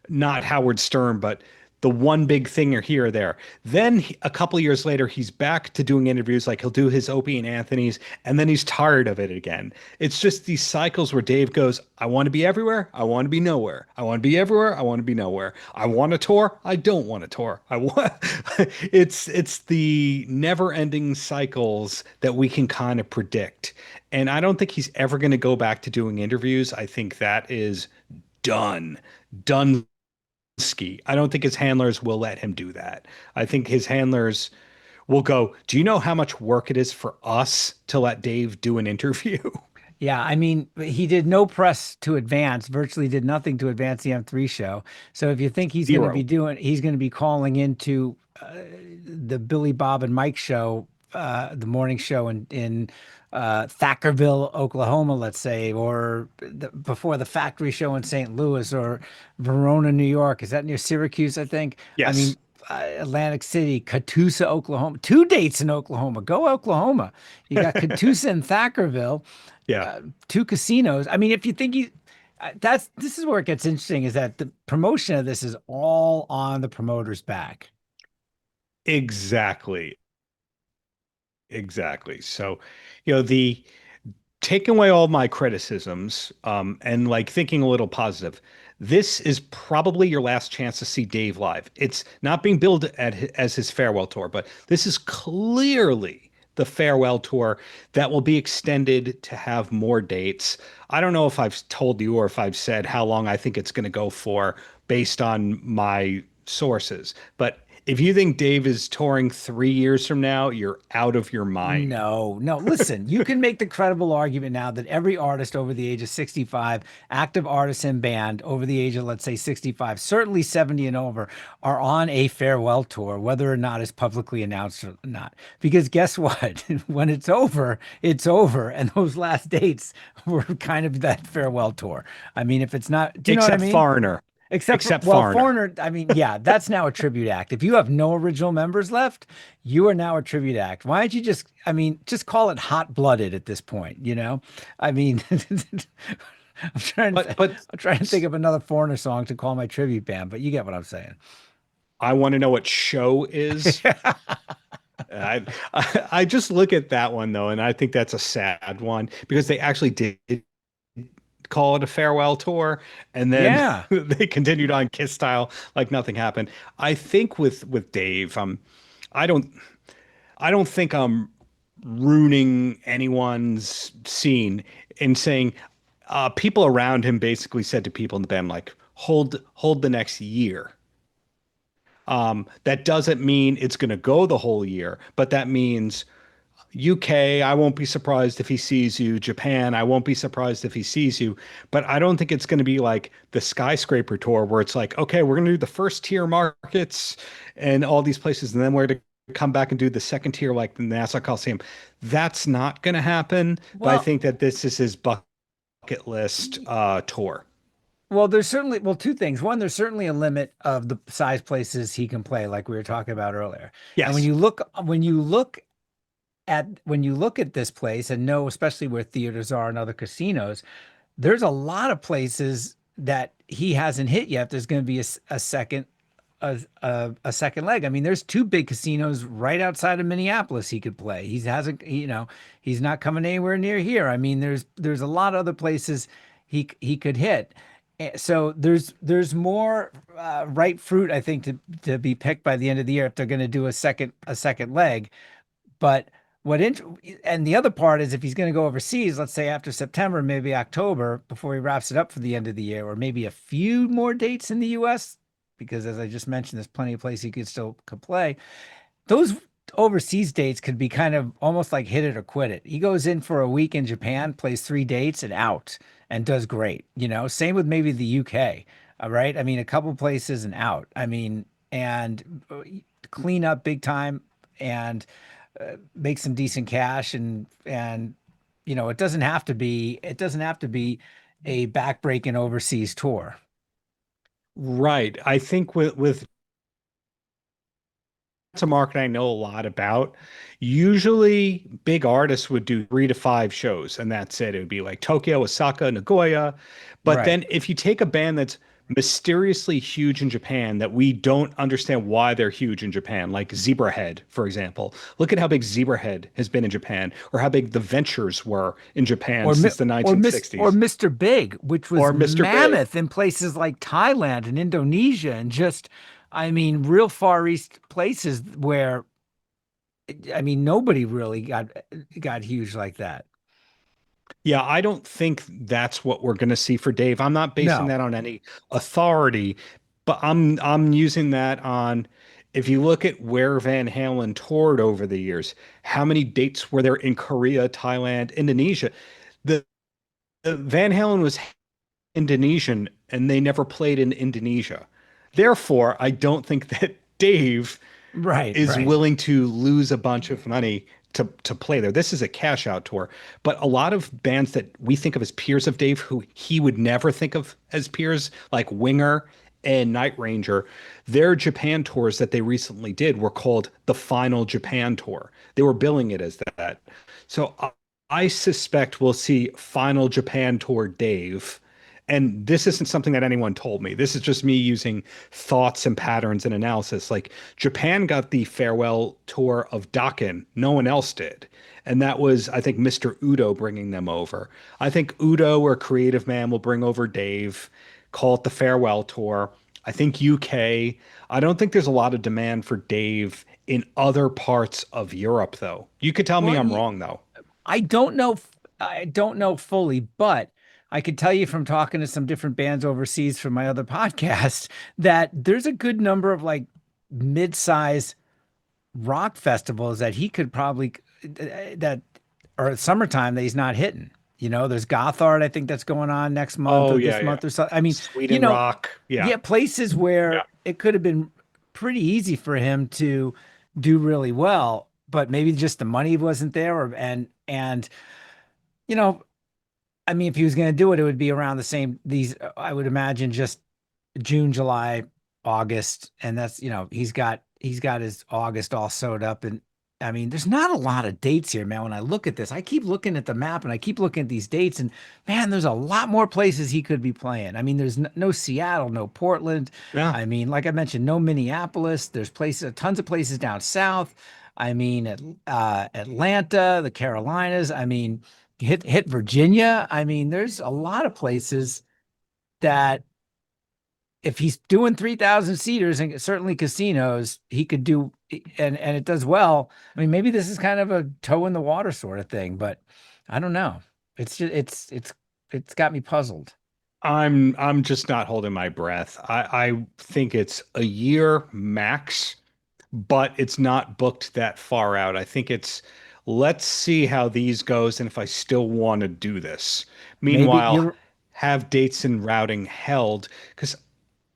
not Howard Stern, but the one big thing or here or there. Then a couple of years later, he's back to doing interviews, like he'll do his Opie and Anthony's, and then he's tired of it again. It's just these cycles where Dave goes, I want to be everywhere. I want to be nowhere. I want to be everywhere. I want to be nowhere. I want to tour. I don't want to tour. I want it's the never-ending cycles that we can kind of predict. And I don't think he's ever going to go back to doing interviews. I think that is done. Done ski. I don't think his handlers will let him do that. I think his handlers will go, do you know how much work it is for us to let Dave do an interview? Yeah, I mean, he did no press to advance, virtually did nothing to advance the M3 show. So if you think Zero. he's going to be calling into the Billy Bob and Mike show, the morning show in Thackerville, Oklahoma, let's say, or before the factory show in St. Louis or Verona, New York. Is that near Syracuse, I think? I Yes. mean, Atlantic City, Catoosa, Oklahoma. Two dates in Oklahoma. Go Oklahoma. You got Catoosa and Thackerville, Yeah. two casinos. I mean, if you think this is where it gets interesting, is that the promotion of this is all on the promoter's back. Exactly. Exactly. So, the taking away all my criticisms, and like thinking a little positive, this is probably your last chance to see Dave live. It's not being billed as his farewell tour, but this is clearly the farewell tour that will be extended to have more dates. I don't know if I've told you or if I've said how long I think it's going to go for based on my sources, but if you think Dave is touring 3 years from now, you're out of your mind. No, no. Listen, you can make the credible argument now that every artist over the age of 65, active artist and band over the age of, let's say, 65, certainly 70 and over, are on a farewell tour, whether or not it's publicly announced or not. Because guess what? When it's over, it's over. And those last dates were kind of that farewell tour. I mean, if it's not, do you know what I Except mean? Foreigner. Except for, Except well, Foreigner. Foreigner, I mean, yeah, that's now a tribute act. If you have no original members left, you are now a tribute act. Why don't you just, I mean, just call it Hot Blooded at this point, you know? I mean, But but I'm trying to think of another Foreigner song to call my tribute band, but you get what I'm saying. I want to know what show is. I just look at that one though, and I think that's a sad one because they actually did call it a farewell tour, and then Yeah. they continued on Kiss style like nothing happened. I think with Dave, I don't I don't think I'm ruining anyone's scene in saying people around him basically said to people in the band like hold the next year. That doesn't mean it's going to go the whole year, but that means UK, I won't be surprised if he sees you. Japan, I won't be surprised if he sees you. But I don't think it's going to be like the skyscraper tour where it's like, okay, we're going to do the first tier markets and all these places, and then we're going to come back and do the second tier like the Nassau Coliseum. That's not going to happen. But I Well, think that this is his bucket list tour. well, there's certainly, well, two things. One, there's certainly a limit of the size places he can play, like we were talking about earlier. And Yes. when you look at this place and know, especially where theaters are and other casinos, there's a lot of places that he hasn't hit yet. There's going to be a second a second leg. I mean, there's two big casinos right outside of Minneapolis he could play. He hasn't, he's not coming anywhere near here. I mean, there's a lot of other places he could hit. So there's more ripe fruit, I think, to be picked by the end of the year if they're going to do a second leg. But what int and the other part is if he's going to go overseas, let's say after September, maybe October, before he wraps it up for the end of the year, or maybe a few more dates in the US, because as I just mentioned, there's plenty of places he could play. Those overseas dates could be kind of almost like hit it or quit it. He goes in for a week in Japan, plays 3 dates and out and does great. Same with maybe the UK. All right. I mean, a couple places and out. I mean, and clean up big time and make some decent cash and it doesn't have to be a backbreaking overseas tour. Right. I think with it's a market I know a lot about. Usually, big artists would do 3 to 5 shows, and that's it. It would be like Tokyo, Osaka, Nagoya. But Right. then, if you take a band that's mysteriously huge in Japan that we don't understand why they're huge in Japan, like Zebrahead, for example. Look at how big Zebrahead has been in Japan, or how big the Ventures were in Japan Or Mi- since the or 1960s, Mr. Big, which was or Mr. Big. mammoth in places like Thailand and Indonesia and just, I mean, real Far East places where, I mean, nobody really got huge like that. Yeah, I don't think that's what we're going to see for Dave. I'm not basing No. that on any authority, but I'm using that on if you look at where Van Halen toured over the years, how many dates were there in Korea, Thailand, Indonesia? The, the Van Halen was Indonesian and they never played in Indonesia. Therefore, I don't think that Dave Right, is right. willing to lose a bunch of money to play there. This is a cash out tour, but a lot of bands that we think of as peers of Dave, who he would never think of as peers, like Winger and Night Ranger, their Japan tours that they recently did were called the Final Japan Tour. They were billing it as that. So I suspect we'll see Final Japan Tour Dave, And this isn't something that anyone told me. This is just me using thoughts and patterns and analysis. Like Japan got the farewell tour of Dokken. No one else did. And that was, I think, Mr. Udo bringing them over. I think Udo or Creative Man will bring over Dave, call it the farewell tour. I think UK. I don't think there's a lot of demand for Dave in other parts of Europe, though. You could tell me Well, I'm wrong, though. I don't know. I don't know fully, but I could tell you from talking to some different bands overseas from my other podcast that there's a good number of like mid-size rock festivals that he could probably that or summertime that he's not hitting. There's Gothard, I think that's going on next month Oh, or yeah, this yeah. month or so. I mean, you Sweden know, Rock. Yeah. yeah, places Yeah. where it could have been pretty easy for him to do really well, but maybe just the money wasn't there and you know, I mean, if he was going to do it, it would be around the same these I would imagine just June, July, August, and that's he's got his August all sewed up, and I mean, there's not a lot of dates here, man. When I look at this, I keep looking at the map and I keep looking at these dates, and man, there's a lot more places he could be playing. I mean, there's no Seattle, no Portland. Yeah. I mean, like I mentioned, no Minneapolis. There's places, tons of places down south. I mean, Atlanta, the Carolinas. I mean, hit Virginia. I mean, there's a lot of places that if he's doing 3,000 seaters and certainly casinos, he could do, and it does well. I mean, maybe this is kind of a toe in the water sort of thing, but I don't know. It's just it's got me puzzled. I'm just not holding my breath. I think it's a year max, but it's not booked that far out. I think it's let's see how these goes and if I still want to do this. Maybe Meanwhile, you're have dates and routing held because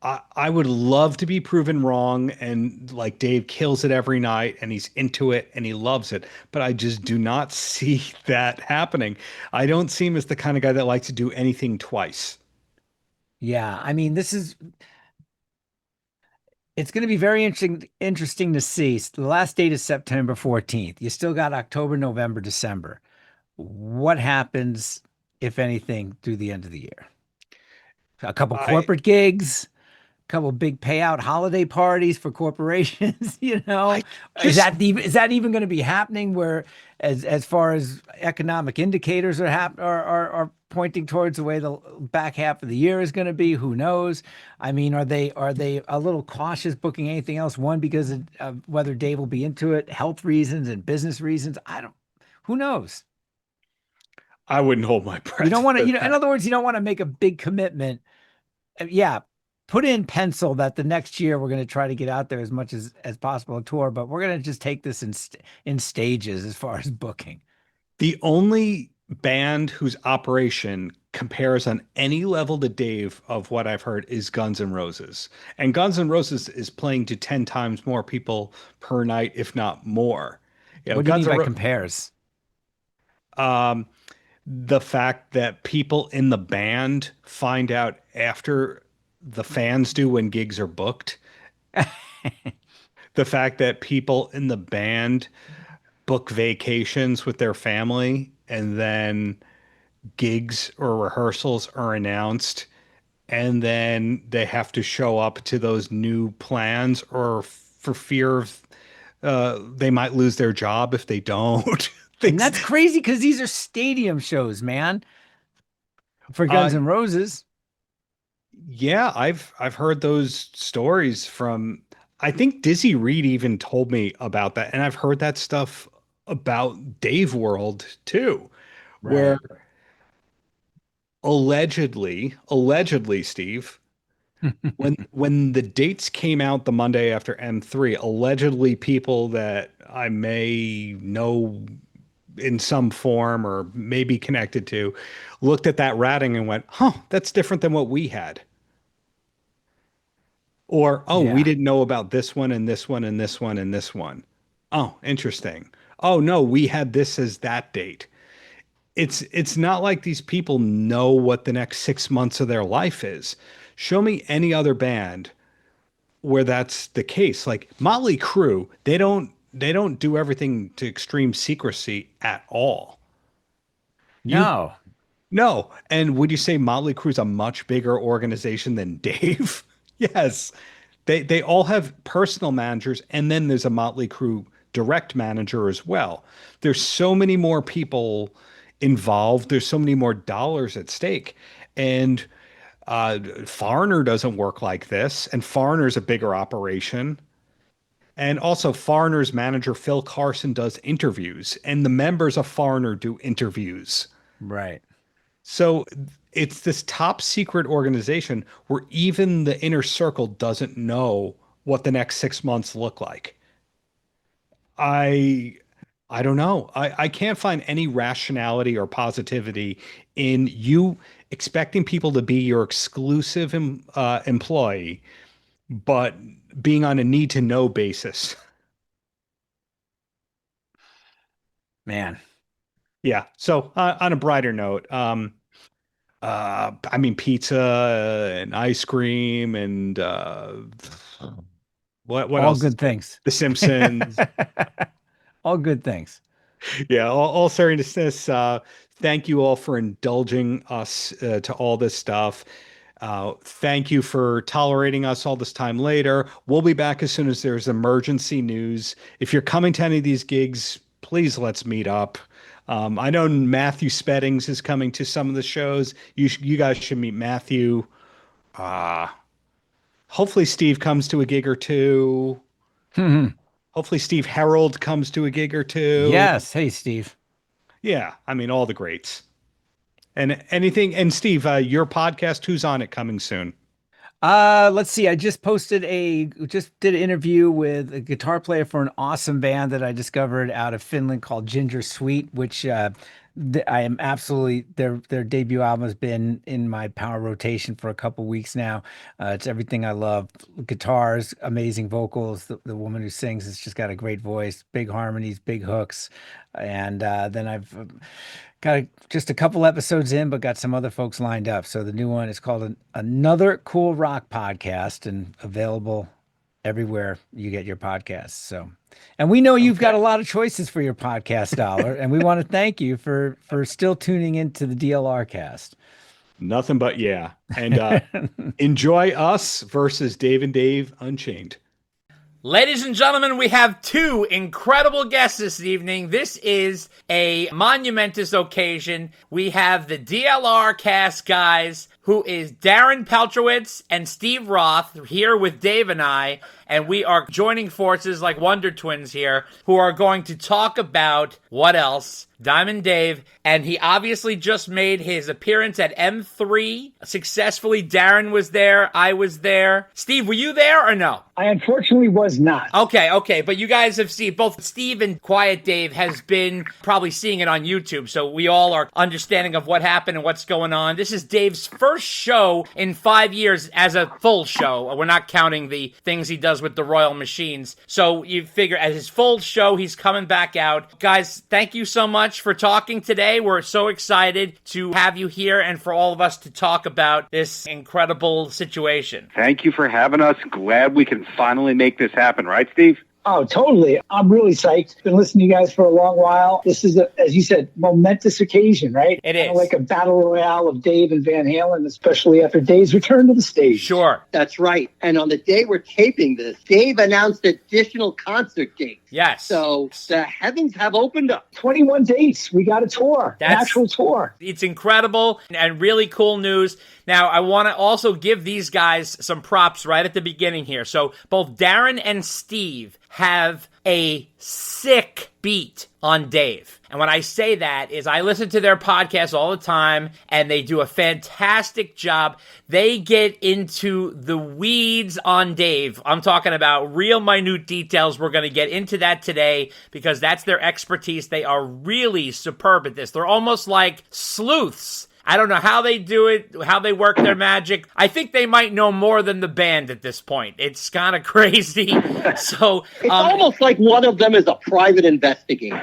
I would love to be proven wrong and like Dave kills it every night and he's into it and he loves it, but I just do not see that happening. I don't see him as the kind of guy that likes to do anything twice. yeah. I mean, it's going to be very interesting to see. The last date is September 14th. You still got October, November, December. What happens, if anything, through the end of the year? A couple I corporate gigs, couple big payout holiday parties for corporations, I is just that even going to be happening where as far as economic indicators are pointing towards the way the back half of the year is going to be? Who knows? I mean, are they a little cautious booking anything else? One, because of whether Dave will be into it, health reasons and business reasons. I don't, who knows? I wouldn't hold my You don't breath want to, for in that. other words, you don't want to make a big commitment. Yeah, put in pencil that the next year we're going to try to get out there as much as possible on tour, but we're going to just take this in stages as far as booking. The only band whose operation compares on any level to Dave of what I've heard is Guns N' Roses. And Guns N' Roses is playing to 10 times more people per night, if not more. You know, What do you Guns mean N' by Roses, compares? the fact that people in the band find out after the fans do when gigs are booked, the fact that people in the band book vacations with their family and then gigs or rehearsals are announced and then they have to show up to those new plans or for fear of they might lose their job if they don't. And Things that's crazy because these are stadium shows, man, for uh Guns N' Roses. yeah, I've heard those stories from I think Dizzy Reed even told me about that and I've heard that stuff about Dave World too, where Right. allegedly Steve, when the dates came out the Monday after M3, allegedly people that I may know in some form or maybe connected to looked at that ratting and went, "Huh, that's different than what we had." Or, "Oh, we Yeah. didn't know about this one and this one and this one and this one. Oh, interesting. Oh, no, we had this as that date." It's not like these people know what the next 6 months of their life is. Show me any other band where that's the case. Like Motley Crue, they don't do everything to extreme secrecy at all. You No. No. And would you say Motley Crue's a much bigger organization than Dave? Yes. They all have personal managers, and then there's a Motley Crue direct manager as well. There's so many more people involved. There's so many more dollars at stake. And Foreigner doesn't work like this, and Foreigner's a bigger operation. And also, Foreigner's manager, Phil Carson, does interviews, and the members of Foreigner do interviews. Right. So it's this top secret organization where even the inner circle doesn't know what the next 6 months look like. I I don't know. I can't find any rationality or positivity in you expecting people to be your exclusive employee, but being on a need to know basis. Man. Yeah. So on a brighter note, I mean, pizza and ice cream and what All else? good things. The Simpsons. All good things. Yeah. All seriousness. Thank you all for indulging us to all this stuff. Thank you for tolerating us all this time later. We'll be back as soon as there's emergency news. If you're coming to any of these gigs, please let's meet up. I know Matthew Speddings is coming to some of the shows. You guys should meet Matthew. Hopefully Steve comes to a gig or two. Hopefully Steve Harold comes to a gig or two. Yes. Hey, Steve. Yeah, I mean all the greats. And anything, and Steve, your podcast, who's on it coming soon? Let's see. I just did an interview with a guitar player for an awesome band that I discovered out of Finland called Ginger Sweet, which I am absolutely their debut album has been in my power rotation for a couple weeks now. It's everything I love. Guitars, amazing vocals. The woman who sings has just got a great voice, big harmonies, big hooks. And then I've got just a couple episodes in, but got some other folks lined up. So the new one is called Another Cool Rock Podcast and available everywhere you get your podcasts. So, and we know you've got a lot of choices for your podcast dollar, and we want to thank you for still tuning into the DLR Cast. Nothing but yeah. And enjoy us versus Dave and Dave Unchained. Ladies and gentlemen, we have two incredible guests this evening. This is a monumentous occasion. We have the DLR Cast guys, who is Darren Paltrowitz and Steve Roth, here with Dave and I, and we are joining forces like Wonder Twins here, who are going to talk about, what else? Diamond Dave, and he obviously just made his appearance at M3 successfully. Darren was there, I was there. Steve, were you there or no? I unfortunately was not. Okay, but you guys have seen, both Steve and Quiet Dave has been probably seeing it on YouTube, so we all are understanding of what happened and what's going on. This is Dave's first show in 5 years as a full show. We're not counting the things he does with the Royal Machines. So you figure as his full show, he's coming back out. Guys, thank you so much for talking today. We're so excited to have you here and for all of us to talk about this incredible situation. Thank you for having us. Glad we can finally make this happen, right, Steve? Oh, totally. I'm really psyched. Been listening to you guys for a long while. This is, as you said, momentous occasion, right? It is. Kind of like a battle royale of Dave and Van Halen, especially after Dave's return to the stage. Sure. That's right. And on the day we're taping this, Dave announced additional concert dates. Yes. So the heavens have opened up. 21 dates. We got a tour, an actual tour. It's incredible and really cool news. Now, I want to also give these guys some props right at the beginning here. So both Darren and Steve have a sick beat on Dave. And when I say that is I listen to their podcast all the time, and they do a fantastic job. They get into the weeds on Dave. I'm talking about real minute details. We're going to get into that today because that's their expertise. They are really superb at this. They're almost like sleuths. I don't know how they do it, how they work their magic. I think they might know more than the band at this point. It's kind of crazy. So it's almost like one of them is a private investigator.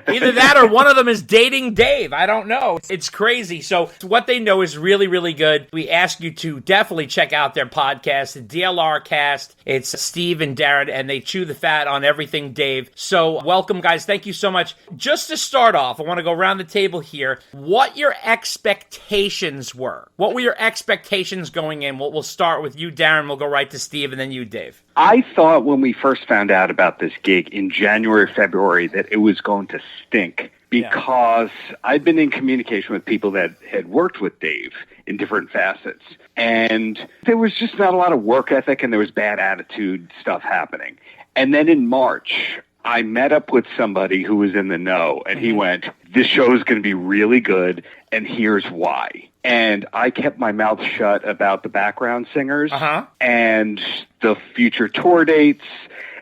Either that or one of them is dating Dave. I don't know. It's crazy. So what they know is really, really good. We ask you to definitely check out their podcast, the DLR Cast. It's Steve and Darren, and they chew the fat on everything Dave. So welcome, guys. Thank you so much. Just to start off, I want to go around the table here. What your expectations expectations were. What were your expectations going in? We'll start with you, Darren. We'll go right to Steve, and then you, Dave. I thought when we first found out about this gig in January, February, that it was going to stink because I'd been in communication with people that had worked with Dave in different facets. And there was just not a lot of work ethic, and there was bad attitude stuff happening. And then in March, I met up with somebody who was in the know, and he went, this show is going to be really good, and here's why. And I kept my mouth shut about the background singers and the future tour dates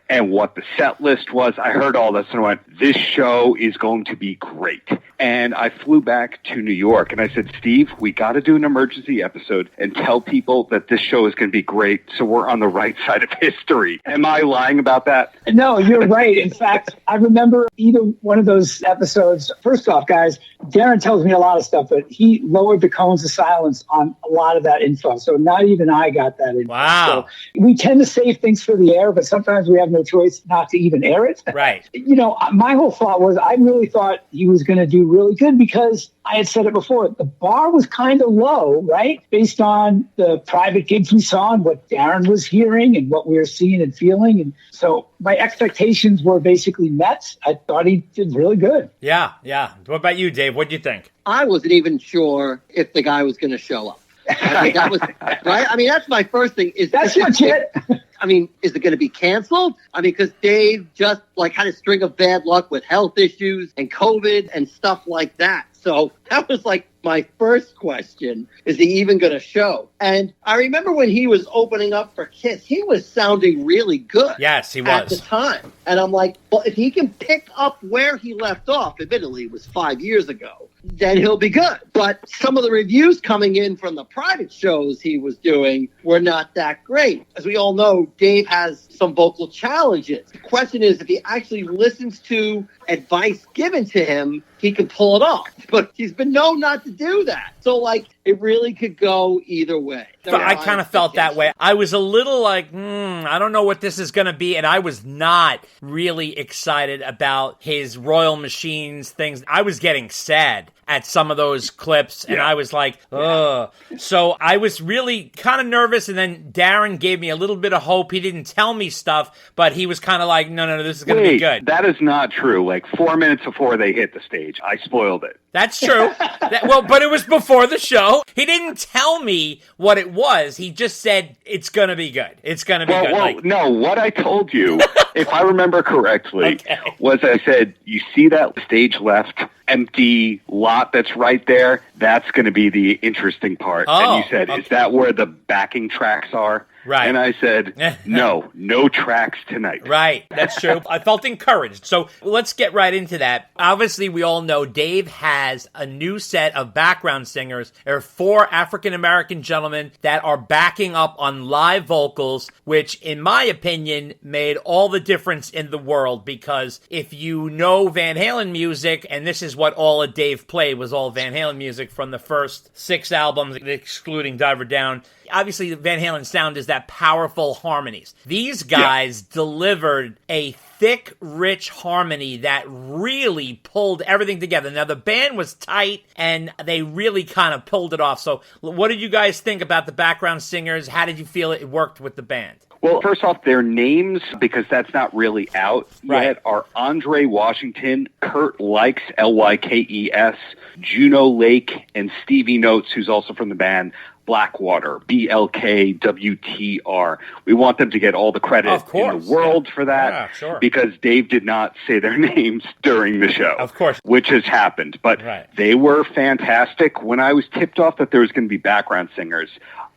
and what the set list was. I heard all this and I went, this show is going to be great. And I flew back to New York and I said, Steve, we got to do an emergency episode and tell people that this show is going to be great so we're on the right side of history. Am I lying about that? No, you're right. In fact, I remember either one of those episodes. First off, guys, Darren tells me a lot of stuff, but he lowered the cones of silence on a lot of that info. So not even I got that info. Wow. So we tend to save things for the air, but sometimes we have no choice not to even air it. Right. You know, my whole thought was I really thought he was going to do really good because I had said it before. The bar was kind of low, right? Based on the private gigs we saw and what Darren was hearing and what we were seeing and feeling. And so my expectations were basically met. I thought he did really good. Yeah. What about you, Dave? What do you think? I wasn't even sure if the guy was going to show up. I mean, that was right. I mean, that's my first thing. That's legit. I mean, is it going to be canceled? I mean, because Dave just had a string of bad luck with health issues and COVID and stuff like that. So that was my first question, is he even going to show? And I remember when he was opening up for Kiss, he was sounding really good. Yes, he was. At the time. And I'm like, well, if he can pick up where he left off, admittedly it was 5 years ago, then he'll be good. But some of the reviews coming in from the private shows he was doing were not that great. As we all know, Dave has some vocal challenges. The question is, if he actually listens to advice given to him, he can pull it off. But he's been known not to do that. So, it really could go either way. I kind of felt that way. I was a little I don't know what this is going to be. And I was not really excited about his Royal Machines things. I was getting sad at some of those clips. And I was like, ugh. So I was really kind of nervous. And then Darren gave me a little bit of hope. He didn't tell me stuff, but he was kind of like, no, this is going to be good. That is not true. 4 minutes before they hit the stage, I spoiled it. That's true. But it was before the show. He didn't tell me what it was. He just said, it's going to be good. It's going to be good. Well, no, what I told you, if I remember correctly, was I said, you see that stage left empty lot that's right there? That's going to be the interesting part. And you said, is that where the backing tracks are? Right. And I said, no tracks tonight. Right. That's true. I felt encouraged. So let's get right into that. Obviously, we all know Dave has a new set of background singers. There are 4 African-American gentlemen that are backing up on live vocals, which, in my opinion, made all the difference in the world. Because if you know Van Halen music, and this is what all of Dave played, was all Van Halen music from the first 6 albums, excluding Diver Down. Obviously, the Van Halen sound is that powerful harmonies. These guys delivered a thick, rich harmony that really pulled everything together. Now, the band was tight, and they really kind of pulled it off. So what did you guys think about the background singers? How did you feel it worked with the band? Well, first off, their names, because that's not really out yet, are Andre Washington, Kurt Likes, Lykes, Juno Lake, and Stevie Notes, who's also from the band Blackwater, BLKWTR. We want them to get all the credit in the world for that, because Dave did not say their names during the show, of course, which has happened. But they were fantastic. When I was tipped off that there was going to be background singers,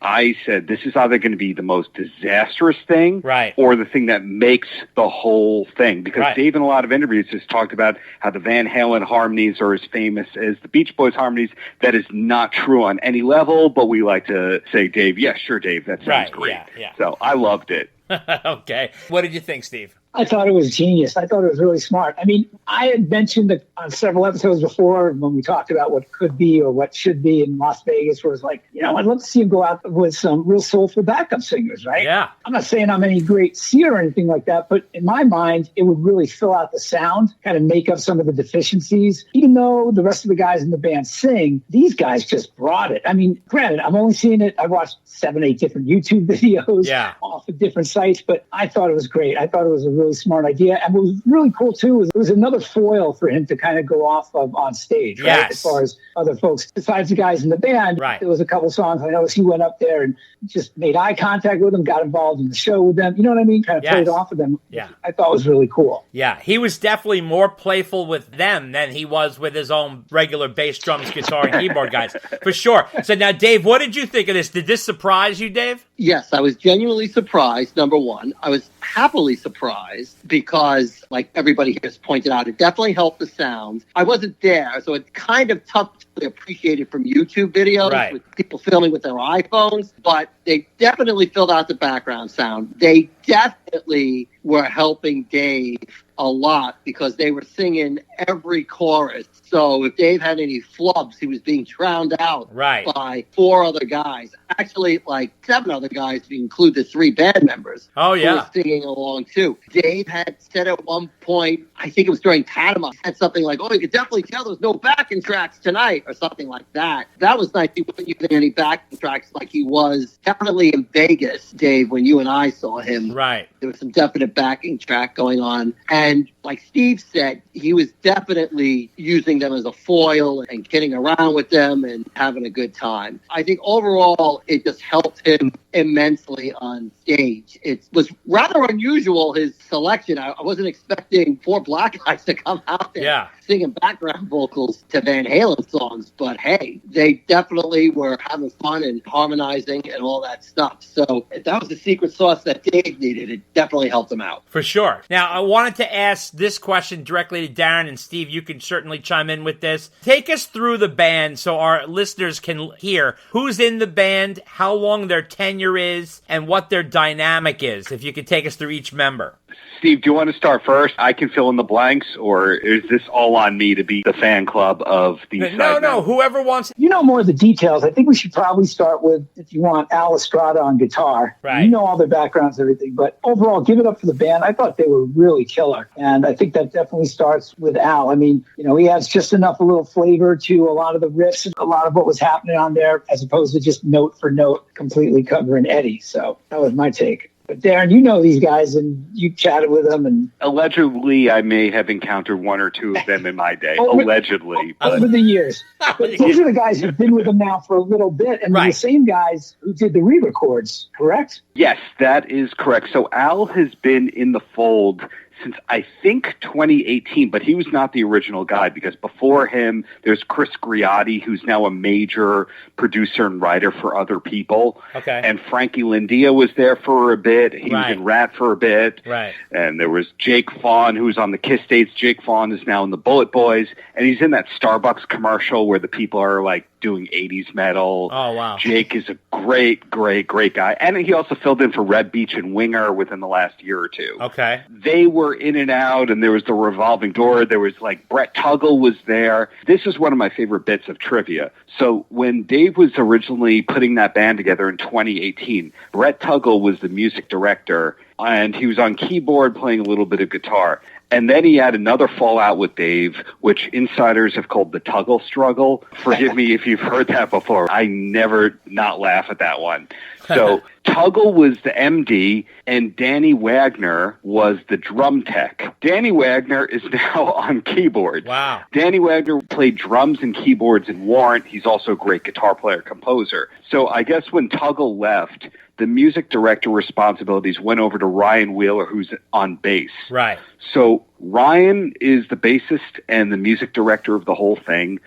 I said, this is either going to be the most disastrous thing or the thing that makes the whole thing. Because Dave, in a lot of interviews, has talked about how the Van Halen harmonies are as famous as the Beach Boys harmonies. That is not true on any level, but we like to say, Dave, yeah, sure, Dave, that sounds great. So I loved it. Okay. What did you think, Steve? I thought it was genius. I thought it was really smart. I mean, I had mentioned that on several episodes before when we talked about what could be or what should be in Las Vegas, where it's like, I'd love to see him go out with some real soulful backup singers, right? Yeah. I'm not saying I'm any great seer or anything like that, but in my mind, it would really fill out the sound, kind of make up some of the deficiencies. Even though the rest of the guys in the band sing, these guys just brought it. I mean, granted, I'm only seeing it. I watched 7, 8 different YouTube videos off of different sites, but I thought it was great. I thought it was a really smart idea. And what was really cool, too, was it was another foil for him to kind of go off of on stage, right? Yes. As far as other folks, besides the guys in the band, there was a couple songs. I noticed he went up there and just made eye contact with them, got involved in the show with them. You know what I mean? Kind of played off of them. Yeah. I thought was really cool. Yeah, he was definitely more playful with them than he was with his own regular bass, drums, guitar, and keyboard guys, for sure. So now, Dave, what did you think of this? Did this surprise you, Dave? Yes, I was genuinely surprised, number one. I was happily surprised because, like everybody here has pointed out, it definitely helped the sound. I wasn't there, so it's kind of tough to appreciate it from YouTube videos with people filming with their iPhones, but they definitely filled out the background sound. They definitely were helping Dave a lot because they were singing every chorus. So if Dave had any flubs, he was being drowned out by 4 other guys. Actually, like 7 other guys, if you include the 3 band members who were singing along too. Dave had said at one point, I think it was during Panama, said something like, you could definitely tell there's no backing tracks tonight or something like that. That was nice. He wasn't using any backing tracks like he was definitely in Vegas, Dave, when you and I saw him. Right. There was some definite backing track going on. And like Steve said, he was definitely using them as a foil and kidding around with them and having a good time. I think overall, it just helped him immensely on stage. It was rather unusual, his selection. I wasn't expecting 4 black guys to come out there singing background vocals to Van Halen songs, but hey, they definitely were having fun and harmonizing and all that stuff. So if that was the secret sauce that Dave needed, it definitely helped him out. For sure. Now, I wanted to ask this question directly to Darren and Steve. You can certainly chime in with this. Take us through the band so our listeners can hear who's in the band, how long their tenure is, and what their dynamic is, if you could take us through each member. Steve, do you want to start first? I can fill in the blanks, or is this all on me to be the fan club of these segments? No, whoever wants. You know more of the details. I think we should probably start with, if you want, Al Estrada on guitar. Right. You know all their backgrounds and everything, but overall, give it up for the band. I thought they were really killer, and I think that definitely starts with Al. I mean, he adds just enough a little flavor to a lot of the riffs, a lot of what was happening on there, as opposed to just note for note completely covering Eddie. So that was my take. But Darren, you know these guys, and you chatted with them. And allegedly, I may have encountered 1 or 2 of them in my day. Allegedly. Over the years. But these are the guys who've been with them now for a little bit, and they're the same guys who did the re-records, correct? Yes, that is correct. So Al has been in the fold since I think 2018, but he was not the original guy because before him, there's Chris Griotti, who's now a major producer and writer for other people. Okay. And Frankie Lindia was there for a bit. He was in Rat for a bit. Right. And there was Jake Fawn, who was on the Kiss Dates. Jake Fawn is now in the Bullet Boys. And he's in that Starbucks commercial where the people are like doing 80s metal. Oh, wow. Jake is a great, great, great guy. And he also filled in for Red Beach and Winger within the last year or 2. Okay. They were in and out, and there was the revolving door. There was like Brett Tuggle was there. This is one of my favorite bits of trivia. So when Dave was originally putting that band together in 2018, Brett Tuggle was the music director, and he was on keyboard playing a little bit of guitar. And then he had another fallout with Dave, which insiders have called the Tuggle struggle. Forgive me if you've heard that before. I never not laugh at that one. So Tuggle was the MD, and Danny Wagner was the drum tech. Danny Wagner is now on keyboards. Wow. Danny Wagner played drums and keyboards in Warrant. He's also a great guitar player, composer. So I guess when Tuggle left, the music director responsibilities went over to Ryan Wheeler, who's on bass. Right. So Ryan is the bassist and the music director of the whole thing.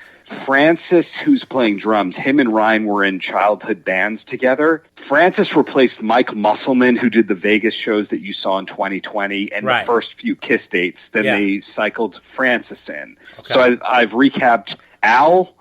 Francis, who's playing drums, him and Ryan were in childhood bands together. Francis replaced Mike Musselman, who did the Vegas shows that you saw in 2020 and the first few Kiss dates. Then they cycled Francis in. Okay. So I've recapped Al,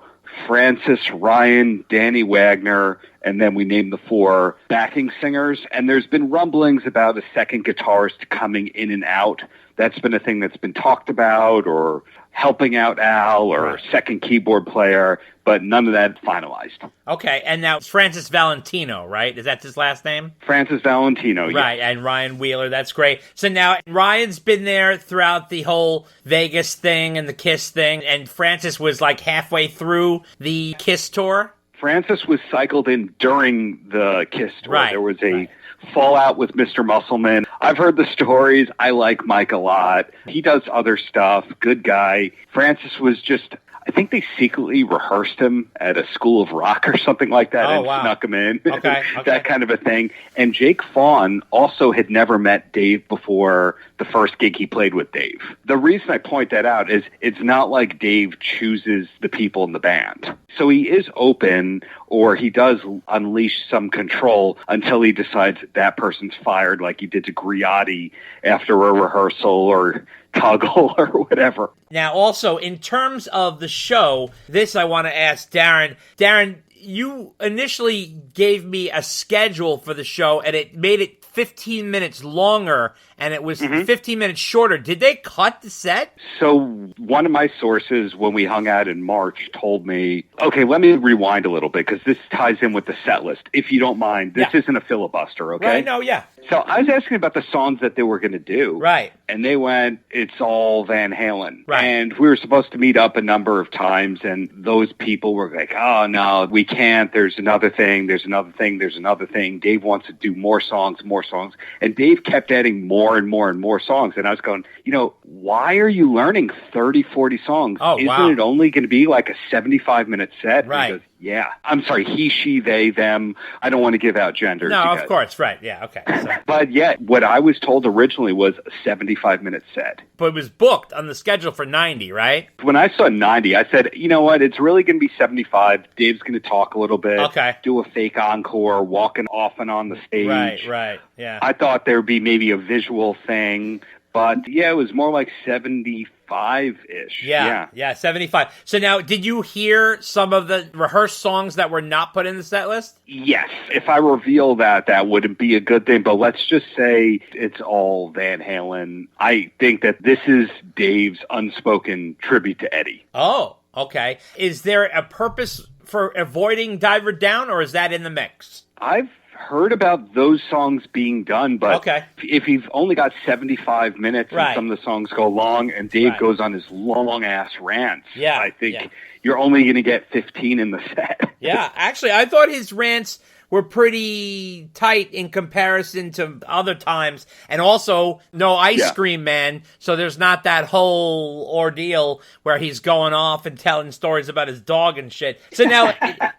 Francis, Ryan, Danny Wagner, and then we named the 4 backing singers. And there's been rumblings about a second guitarist coming in and out. That's been a thing that's been talked about, or helping out Al, or second keyboard player, but none of that finalized. Okay, and now Francis Valentino, right? Is that his last name? Francis Valentino, right, and Ryan Wheeler, that's great. So now Ryan's been there throughout the whole Vegas thing and the Kiss thing, and Francis was like halfway through the Kiss tour? Francis was cycled in during the Kiss tour. Right, there was a fallout with Mr. Musselman. I've heard the stories. I like Mike a lot. He does other stuff. Good guy. Francis was just, I think they secretly rehearsed him at a school of rock or something like that and snuck him in. Okay. That kind of a thing. And Jake Fawn also had never met Dave before the first gig he played with Dave. The reason I point that out is it's not like Dave chooses the people in the band. So he is open, or he does unleash some control until he decides that person's fired, like he did to Griotti after a rehearsal, or Tuggle, or whatever. Now, also, in terms of the show, this I want to ask Darren. Darren, you initially gave me a schedule for the show, and it made it 15 minutes longer, and it was 15 minutes shorter. Did they cut the set? So one of my sources, when we hung out in March, told me, okay, let me rewind a little bit, because this ties in with the set list. If you don't mind, this isn't a filibuster, okay? Right, no, yeah. So I was asking about the songs that they were going to do. Right. And they went, it's all Van Halen. Right. And we were supposed to meet up a number of times, and those people were like, oh, no, we can't. There's another thing. There's another thing. There's another thing. Dave wants to do more songs. And Dave kept adding more and more and more songs. And I was going, why are you learning 30, 40 songs? Oh, Isn't it only going to be like a 75-minute set? Right. And he goes, yeah. I'm sorry, he, she, they, them. I don't want to give out gender. No, of course, right. Yeah, okay. So. But yeah, what I was told originally was a 75-minute set. But it was booked on the schedule for 90, right? When I saw 90, I said, you know what? It's really going to be 75. Dave's going to talk a little bit. Okay. Do a fake encore, walking off and on the stage. Right, yeah. I thought there would be maybe a visual thing. But yeah, it was more like 75-ish. Yeah, 75. So now, did you hear some of the rehearsed songs that were not put in the set list? Yes. If I reveal that wouldn't be a good thing. But let's just say it's all Van Halen. I think that this is Dave's unspoken tribute to Eddie. Oh, okay. Is there a purpose for avoiding Diver Down, or is that in the mix? I've heard about those songs being done, but if you've only got 75 minutes and some of the songs go long and Dave goes on his long-ass rants, I think you're only going to get 15 in the set. Yeah, actually, I thought his rants were pretty tight in comparison to other times. And also, no Ice Cream Man, so there's not that whole ordeal where he's going off and telling stories about his dog and shit. So now,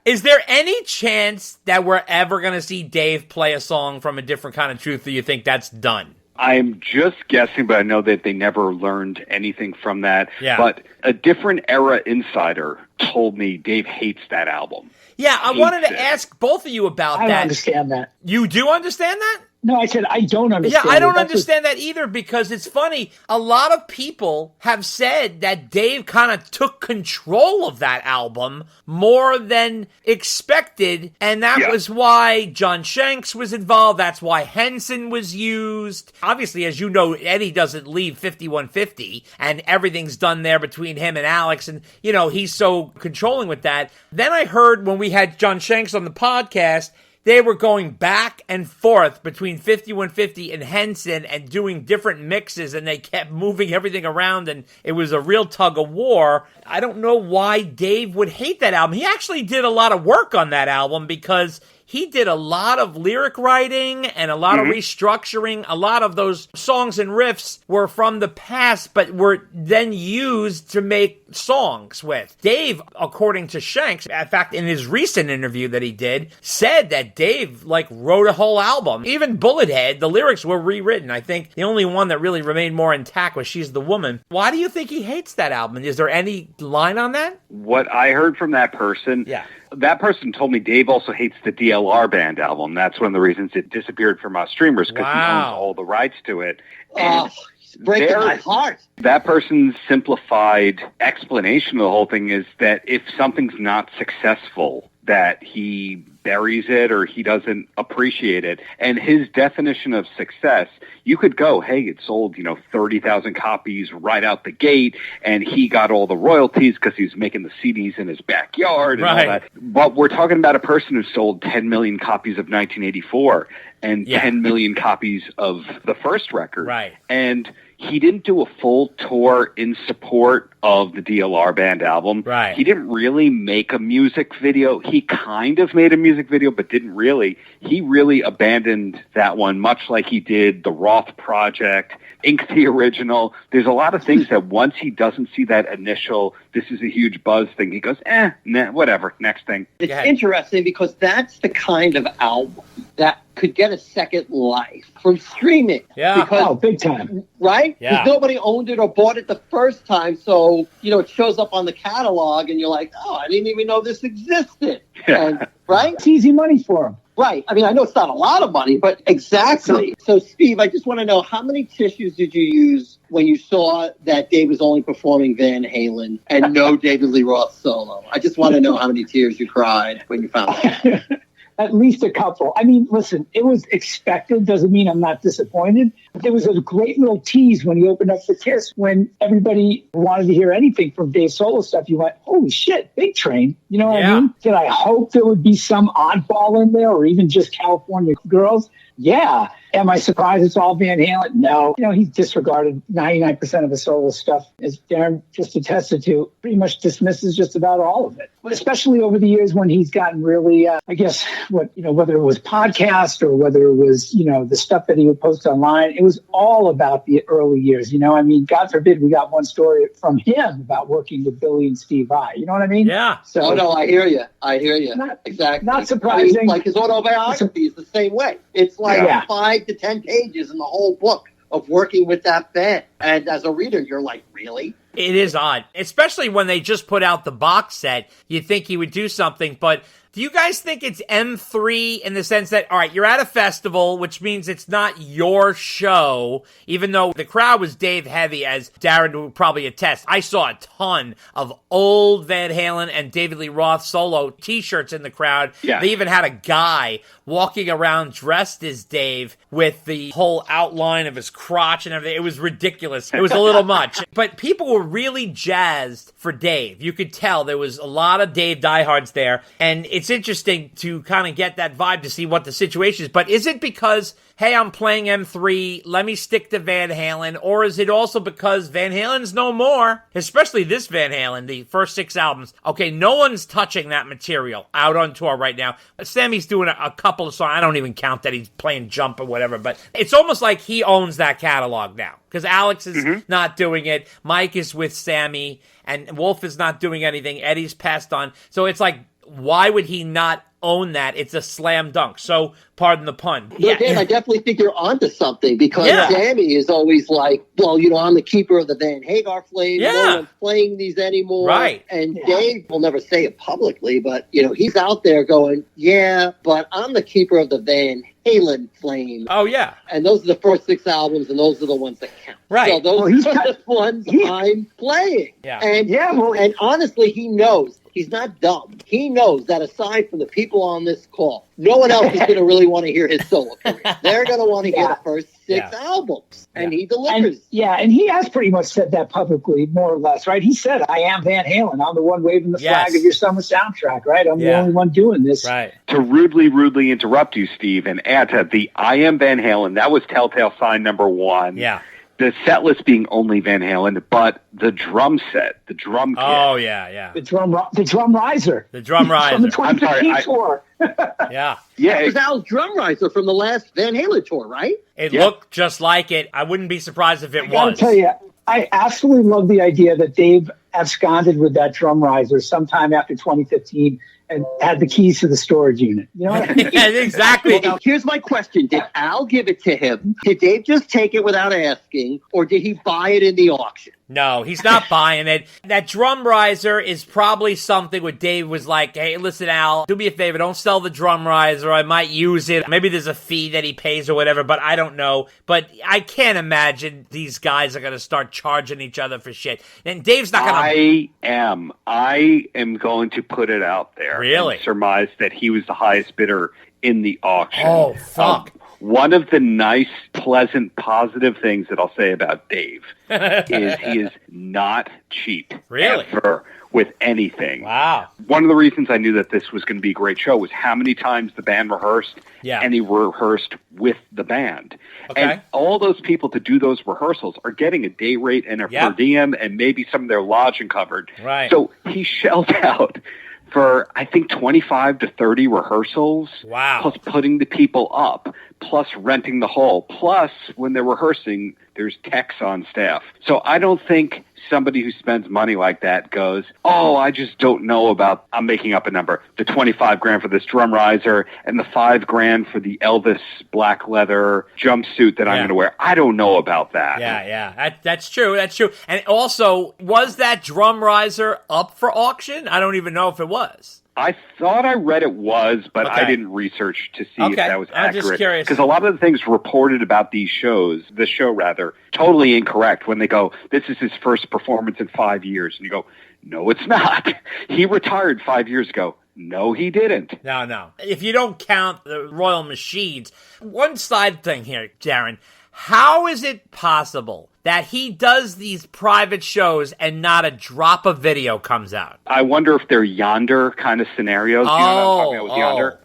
is there any chance that we're ever going to see Dave play a song from A Different Kind of Truth, or you think that's done? I'm just guessing, but I know that they never learned anything from that. Yeah. But a different era insider told me Dave hates that album. Yeah, I wanted to ask both of you about that. I don't understand that. You do understand that? No, I said I don't understand. Yeah, I don't understand that either, because it's funny. A lot of people have said that Dave kind of took control of that album more than expected, and that was why John Shanks was involved. That's why Henson was used. Obviously, as you know, Eddie doesn't leave 5150, and everything's done there between him and Alex, and, he's so controlling with that. Then I heard when we had John Shanks on the podcast, they were going back and forth between 5150 and Henson and doing different mixes, and they kept moving everything around, and it was a real tug of war. I don't know why Dave would hate that album. He actually did a lot of work on that album, because he did a lot of lyric writing and a lot of restructuring. A lot of those songs and riffs were from the past, but were then used to make songs with. Dave, according to Shanks, in fact, in his recent interview that he did, said that Dave, wrote a whole album. Even Bullethead, the lyrics were rewritten. I think the only one that really remained more intact was She's the Woman. Why do you think he hates that album? Is there any line on that? What I heard from that person... That person told me Dave also hates the DLR Band album. That's one of the reasons it disappeared from our streamers, because he owns all the rights to it. And breaking my heart. That person's simplified explanation of the whole thing is that if something's not successful, that he buries it or he doesn't appreciate it. And his definition of success, you could go, hey, it sold, 30,000 copies right out the gate, and he got all the royalties because he was making the CDs in his backyard and all that. But we're talking about a person who sold 10 million copies of 1984 and 10 million copies of the first record. Right. And he didn't do a full tour in support of the DLR Band album. Right. He didn't really make a music video. He kind of made a music video, but didn't really. He really abandoned that one, much like he did the Roth Project, Ink the Original. There's a lot of things that once he doesn't see that initial, this is a huge buzz thing, he goes, nah, whatever, next thing. It's interesting because that's the kind of album that could get a second life from streaming. Yeah. Because, big time. Right? Yeah. Because nobody owned it or bought it the first time. So, it shows up on the catalog and you're like, oh, I didn't even know this existed. And, right? It's easy money for him. Right. I mean, I know it's not a lot of money, but exactly. So, Steve, I just want to know, how many tissues did you use when you saw that Dave was only performing Van Halen and no David Lee Roth solo? I just want to know how many tears you cried when you found out. At least a couple. I mean, listen, it was expected. Doesn't mean I'm not disappointed. But there was a great little tease when he opened up the Kiss, when everybody wanted to hear anything from Dave's solo stuff. You went, holy shit, Big Train. You know what I mean? Did I hope there would be some oddball in there or even just California Girls? Yeah. Am I surprised it's all Van Halen? No. He's disregarded 99% of the solo stuff, as Darren just attested to, pretty much dismisses just about all of it. But especially over the years when he's gotten really, whether it was podcast or whether it was, the stuff that he would post online, it was all about the early years. God forbid we got one story from him about working with Billy and Steve Vai. You know what I mean? Yeah. So, no, I hear you. Exactly. Not surprising. I mean, like his autobiography is the same way. It's like 5 to 10 pages in the whole book of working with that band. And as a reader, you're like, really? It is odd, especially when they just put out the box set. You'd think he would do something, but do you guys think it's M3 in the sense that, all right, you're at a festival, which means it's not your show, even though the crowd was Dave heavy, as Darren would probably attest. I saw a ton of old Van Halen and David Lee Roth solo T-shirts in the crowd. Yeah. They even had a guy walking around dressed as Dave with the whole outline of his crotch and everything. It was ridiculous. It was a little much. But people were really jazzed for Dave. You could tell there was a lot of Dave diehards there, and it's interesting to kind of get that vibe to see what the situation is. But is it because, hey, I'm playing M3, let me stick to Van Halen, or is it also because Van Halen's no more, especially this Van Halen, the first 6 albums? Okay, no one's touching that material out on tour right now. Sammy's doing a couple of songs. I don't even count that he's playing Jump or whatever, but it's almost like he owns that catalog now, because Alex is not doing it, Mike is with Sammy, and Wolf is not doing anything, Eddie's passed on. So it's like, why would he not own that? It's a slam dunk. So, pardon the pun. No, Dan, I definitely think you're onto something, because Sammy is always like, well, I'm the keeper of the Van Hagar flame. Yeah. No one's playing these anymore. Right. And Dave will never say it publicly, but, he's out there going, yeah, but I'm the keeper of the Van Halen flame. Oh, yeah. And those are the first 6 albums, and those are the ones that count. Right. So those are the ones I'm playing. Yeah. And honestly, he knows. He's not dumb. He knows that aside from the people on this call, no one else is going to really want to hear his solo career. They're going to want to hear the first 6 albums, and he delivers. And he has pretty much said that publicly, more or less, right? He said, I am Van Halen. I'm the one waving the flag of your summer soundtrack, right? I'm the only one doing this. Right. To rudely interrupt you, Steve, and add to the I am Van Halen, that was telltale sign number 1. Yeah. The set list being only Van Halen, but the drum set, the drum kit. Oh, yeah. The drum riser. The drum riser. From the 2015 tour. Yeah. That was Al's drum riser from the last Van Halen tour, right? It looked just like it. I wouldn't be surprised if it was. I gotta tell you, I absolutely love the idea that Dave absconded with that drum riser sometime after 2015 and had the keys to the storage unit. You know what I mean? Yeah, exactly. Well, now, here's my question. Did Al give it to him? Did Dave just take it without asking, or did he buy it in the auction? No, he's not buying it. That drum riser is probably something where Dave was like, hey, listen, Al, do me a favor. Don't sell the drum riser. I might use it. Maybe there's a fee that he pays or whatever, but I don't know. But I can't imagine these guys are going to start charging each other for shit. And Dave's not going to... I am going to put it out there. Really? And surmise that he was the highest bidder in the auction. Oh, fuck. One of the nice, pleasant, positive things that I'll say about Dave is he is not cheap. Really? Ever with anything. Wow. One of the reasons I knew that this was going to be a great show was how many times the band rehearsed, and he rehearsed with the band. Okay. And all those people to do those rehearsals are getting a day rate and a per diem and maybe some of their lodging covered. Right. So he shelled out for, I think, 25 to 30 rehearsals. Wow. Plus putting the people up, plus renting the hall, plus when they're rehearsing, there's techs on staff. So I don't think somebody who spends money like that goes, oh, I just don't know about, I'm making up a number, the 25 grand for this drum riser and the 5 grand for the Elvis black leather jumpsuit that I'm going to wear. I don't know about that. Yeah. That's true. That's true. And also, was that drum riser up for auction? I don't even know if it was. I thought I read it was, but I didn't research to see if that was accurate. I'm just curious. Because a lot of the things reported about these shows, the show rather, totally incorrect when they go, this is his first performance in 5 years. And you go, no, it's not. He retired 5 years ago. No, he didn't. No. If you don't count the Royal Machines, one side thing here, Darren, how is it possible that he does these private shows and not a drop of video comes out? I wonder if they're Yonder kind of scenarios. You know what I'm talking about with Yonder?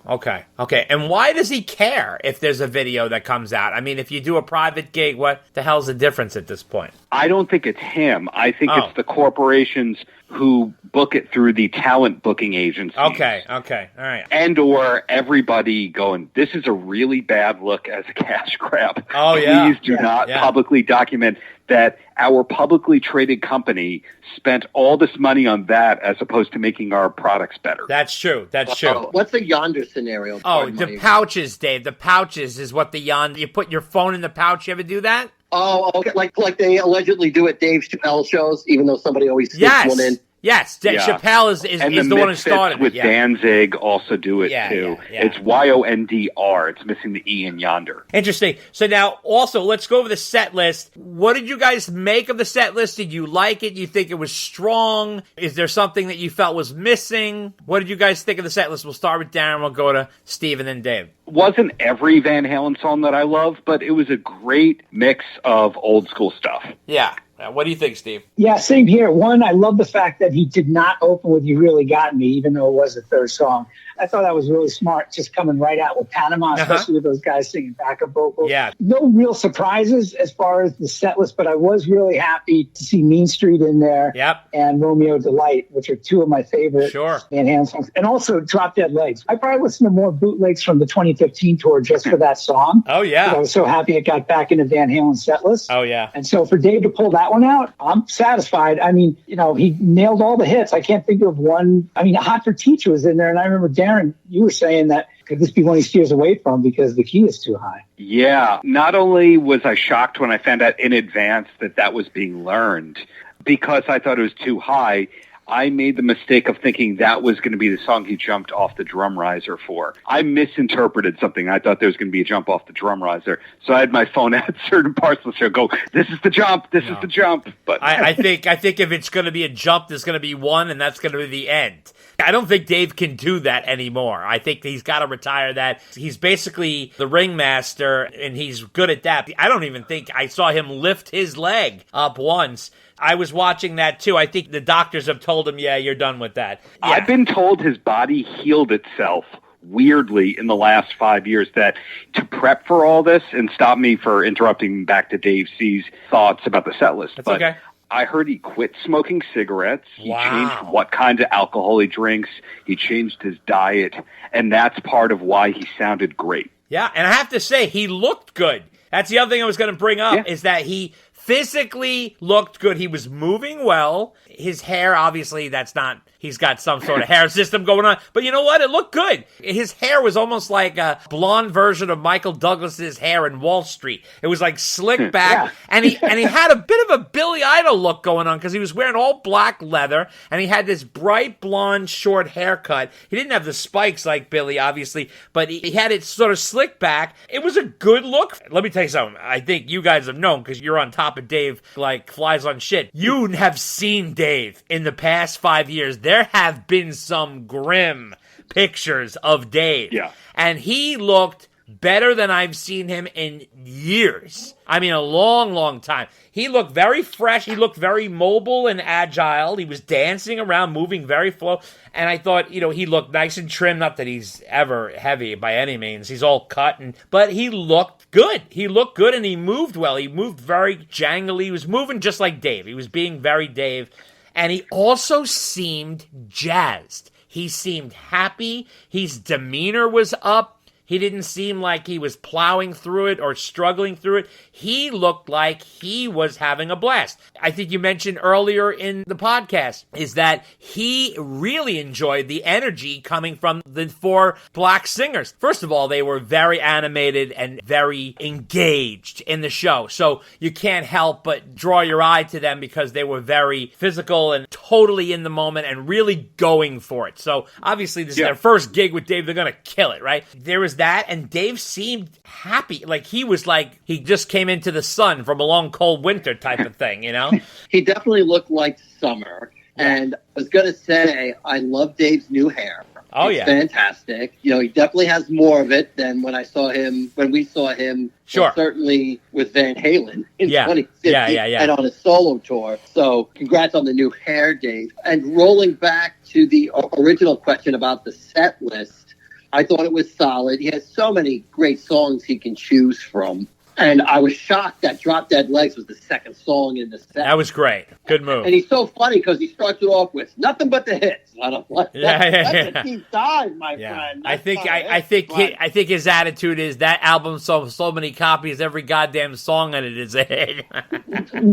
Okay. And why does he care if there's a video that comes out? I mean, if you do a private gig, what the hell's the difference at this point? I don't think it's him. I think it's the corporations who book it through the talent booking agencies. Okay. All right. And or everybody going, this is a really bad look as a cash grab. Oh, yeah. Please do not publicly document that our publicly traded company spent all this money on that as opposed to making our products better. That's true. What's the Yonder scenario? Oh, the pouches, Dave. The pouches is what the Yonder... You put your phone in the pouch. You ever do that? Oh, okay. Like they allegedly do at Dave Chappelle shows, even though somebody always sticks one in. Yes, Chappelle is the one who started with it. Danzig also do it too. Yeah. It's YONDR. It's missing the E in Yonder. Interesting. So now, also, let's go over the set list. What did you guys make of the set list? Did you like it? You think it was strong? Is there something that you felt was missing? What did you guys think of the set list? We'll start with Darren. We'll go to Steve and then Dave. Wasn't every Van Halen song that I love, but it was a great mix of old school stuff. Yeah. What do you think, Steve? Yeah, same here. One, I love the fact that he did not open with You Really Got Me, even though it was the third song. I thought that was really smart, just coming right out with Panama, especially with those guys singing backup vocals. Yeah. No real surprises as far as the set list, but I was really happy to see Mean Street in there. Yep. And Romeo Delight, which are two of my favorite Van Halen songs. And also Drop Dead Legs. I probably listened to more bootlegs from the 2015 tour just for that song. Oh, yeah. I was so happy it got back into Van Halen set list. Oh, yeah. And so for Dave to pull that one out, I'm satisfied. I mean, he nailed all the hits. I can't think of one. I mean, Hot for Teacher was in there. And I remember, Darren, you were saying that could this be one he steers away from because the key is too high? Yeah. Not only was I shocked when I found out in advance that was being learned, because I thought it was too high, I made the mistake of thinking that was going to be the song he jumped off the drum riser for. I misinterpreted something. I thought there was going to be a jump off the drum riser. So I had my phone at certain parts of the show go, this is the jump, this is the jump. But I think if it's going to be a jump, there's going to be one, and that's going to be the end. I don't think Dave can do that anymore. I think he's got to retire that. He's basically the ringmaster, and he's good at that. I don't even think I saw him lift his leg up once. I was watching that, too. I think the doctors have told him, yeah, you're done with that. Yeah. I've been told his body healed itself weirdly in the last 5 years, that to prep for all this, and stop me for interrupting back to Dave C's thoughts about the set list. That's okay. I heard he quit smoking cigarettes. He Wow. changed what kind of alcohol he drinks. He changed his diet. And that's part of why he sounded great. Yeah, and I have to say, he looked good. That's the other thing I was going to bring up, is that he physically looked good. He was moving well. His hair, obviously, he's got some sort of hair system going on. But you know what? It looked good. His hair was almost like a blonde version of Michael Douglas's hair in Wall Street. It was like slick back, and he had a bit of a Billy Idol look going on because he was wearing all black leather, and he had this bright blonde short haircut. He didn't have the spikes like Billy, obviously, but he had it sort of slick back. It was a good look. Let me tell you something. I think you guys have known because you're on top of Dave like flies on shit. You have seen Dave in the past 5 years. There have been some grim pictures of Dave. Yeah. And he looked better than I've seen him in years. I mean, a long, long time. He looked very fresh. He looked very mobile and agile. He was dancing around, moving very slow. And I thought, he looked nice and trim. Not that he's ever heavy by any means. He's all cut. But he looked good. He looked good and he moved well. He moved very jangly. He was moving just like Dave. He was being very Dave. And he also seemed jazzed. He seemed happy. His demeanor was up. He didn't seem like he was plowing through it or struggling through it. He looked like he was having a blast. I think you mentioned earlier in the podcast is that he really enjoyed the energy coming from the 4 black singers. First of all, they were very animated and very engaged in the show. So you can't help but draw your eye to them because they were very physical and totally in the moment and really going for it. So obviously this is their first gig with Dave. They're going to kill it, right? There was that, and Dave seemed happy. Like he just came into the sun from a long cold winter type of thing, He definitely looked like summer. And I was going to say, I love Dave's new hair. Oh, it's fantastic. He definitely has more of it than when we saw him, Sure. Certainly with Van Halen in 2015 yeah. and on a solo tour. So congrats on the new hair, Dave. And rolling back to the original question about the set list, I thought it was solid. He has so many great songs he can choose from. And I was shocked that Drop Dead Legs was the second song in the set. That was great. Good move. And he's so funny because he starts it off with nothing but the hits. I don't like that's a deep dive, my friend. I think his attitude is that album sold so many copies, every goddamn song on it is a hit.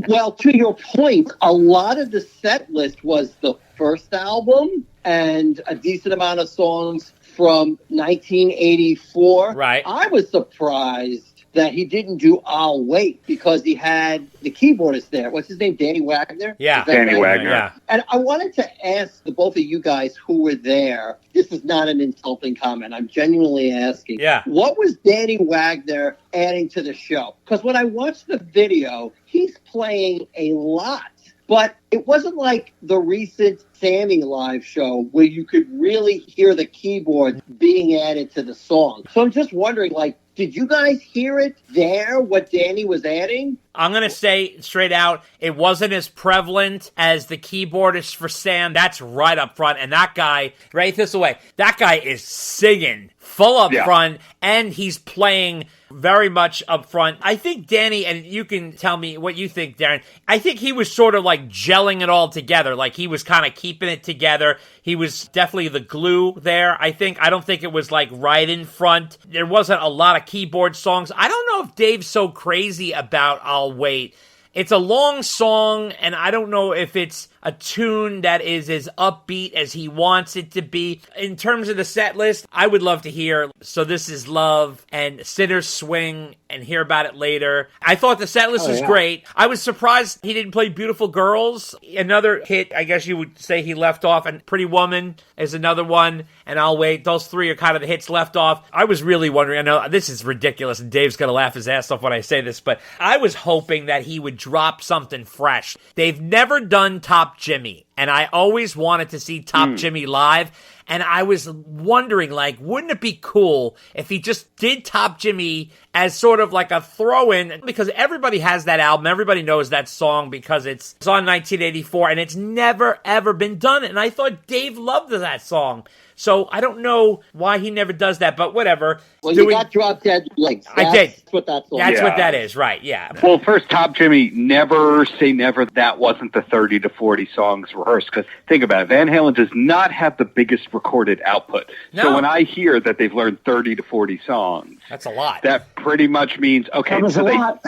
Well, to your point, a lot of the set list was the first album and a decent amount of songs from 1984. Right. I was surprised that he didn't do I'll Wait because he had the keyboardist there. What's his name? Danny Wagner? Yeah. Danny Wagner. Yeah. And I wanted to ask the both of you guys who were there. This is not an insulting comment. I'm genuinely asking. Yeah. What was Danny Wagner adding to the show? Because when I watched the video, he's playing a lot. But it wasn't like the recent Sammy live show where you could really hear the keyboard being added to the song. So I'm just wondering, did you guys hear it there, what Danny was adding? I'm going to say straight out, it wasn't as prevalent as the keyboardist for Sam. That's right up front. And that guy, right this away, that guy is singing full up front, and he's playing very much up front. I think Danny, and you can tell me what you think, Darren, I think he was sort of like gelling it all together. Like he was kind of keeping it together. He was definitely the glue there, I think. I don't think it was like right in front. There wasn't a lot of keyboard songs. I don't know if Dave's so crazy about I'll Wait. It's a long song, and I don't know if it's a tune that is as upbeat as he wants it to be. In terms of the set list, I would love to hear So This Is Love and Sinner's Swing and Hear About It Later. I thought the set list was great. I was surprised he didn't play Beautiful Girls. Another hit, I guess you would say he left off, and Pretty Woman is another one, and I'll Wait. Those three are kind of the hits left off. I was really wondering, I know this is ridiculous, and Dave's going to laugh his ass off when I say this, but I was hoping that he would drop something fresh. They've never done Top Jimmy, and I always wanted to see Top Jimmy live, and I was wondering, wouldn't it be cool if he just did Top Jimmy as sort of like a throw-in, because everybody has that album, everybody knows that song because it's on 1984, and it's never, ever been done, and I thought Dave loved that song. So I don't know why he never does that, but whatever. Well, you got Drop Dead Links. I did. That's what that's all That's about. what that is, right? Yeah. Well, first, Top Jimmy, never say never. That wasn't the 30 to 40 songs rehearsed. Because think about it, Van Halen does not have the biggest recorded output. No. So when I hear that they've learned 30 to 40 songs, That's a lot. that pretty much means, okay, Covers so a lot.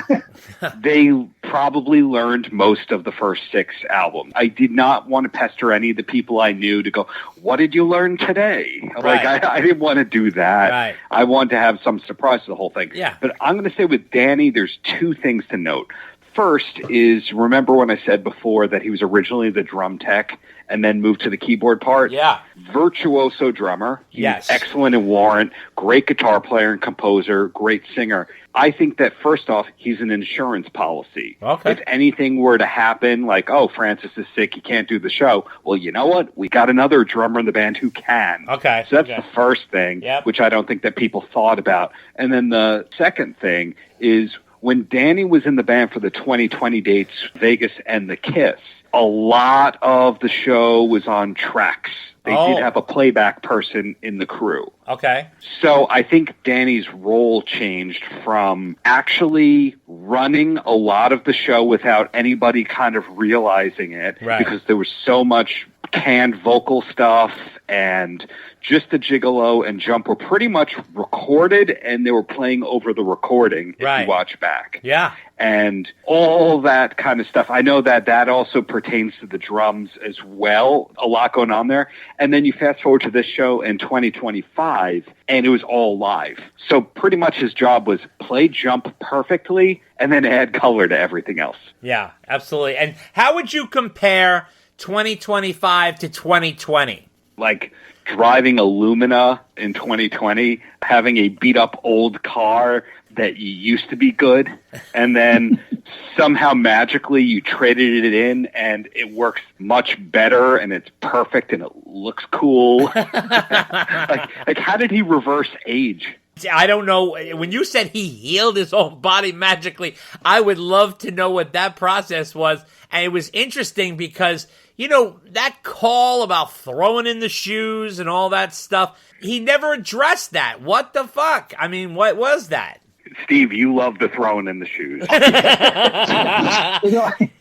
they probably learned most of the first 6 albums. I did not want to pester any of the people I knew to go, what did you learn today? Right. Like, I didn't want to do that. Right. I wanted to have some surprise to the whole thing. Yeah. But I'm going to say with Danny, there's 2 things to note. First is, remember when I said before that he was originally the drum tech and then moved to the keyboard part? Yeah. Virtuoso drummer. He's Yes. excellent in Warrant, great guitar player and composer, great singer. I think that first off, he's an insurance policy. Okay. If anything were to happen, like, oh, Francis is sick, he can't do the show, well, you know what? We got another drummer in the band who can. Okay. So that's Okay. the first thing, Yep. which I don't think that people thought about. And then the second thing is when Danny was in the band for the 2020 dates, Vegas and the Kiss, a lot of the show was on tracks. They Oh. did have a playback person in the crew. Okay. So I think Danny's role changed from actually running a lot of the show without anybody kind of realizing it, Right. because there was so much canned vocal stuff, and Just the Gigolo and Jump were pretty much recorded, and they were playing over the recording if Right. you watch back. Yeah. And all that kind of stuff. I know that that also pertains to the drums as well. A lot going on there. And then you fast forward to this show in 2025, and it was all live. So pretty much his job was play Jump perfectly and then add color to everything else. Yeah, absolutely. And how would you compare 2025 to 2020? Like driving a Lumina in 2020, having a beat up old car that used to be good, and then somehow magically you traded it in and it works much better and it's perfect and it looks cool. like how did he reverse age? I don't know. When you said he healed his own body magically, I would love to know what that process was. And it was interesting because, you know, that call about throwing in the shoes and all that stuff, he never addressed that. What the fuck? I mean, what was that? Steve, you love the throwing in the shoes.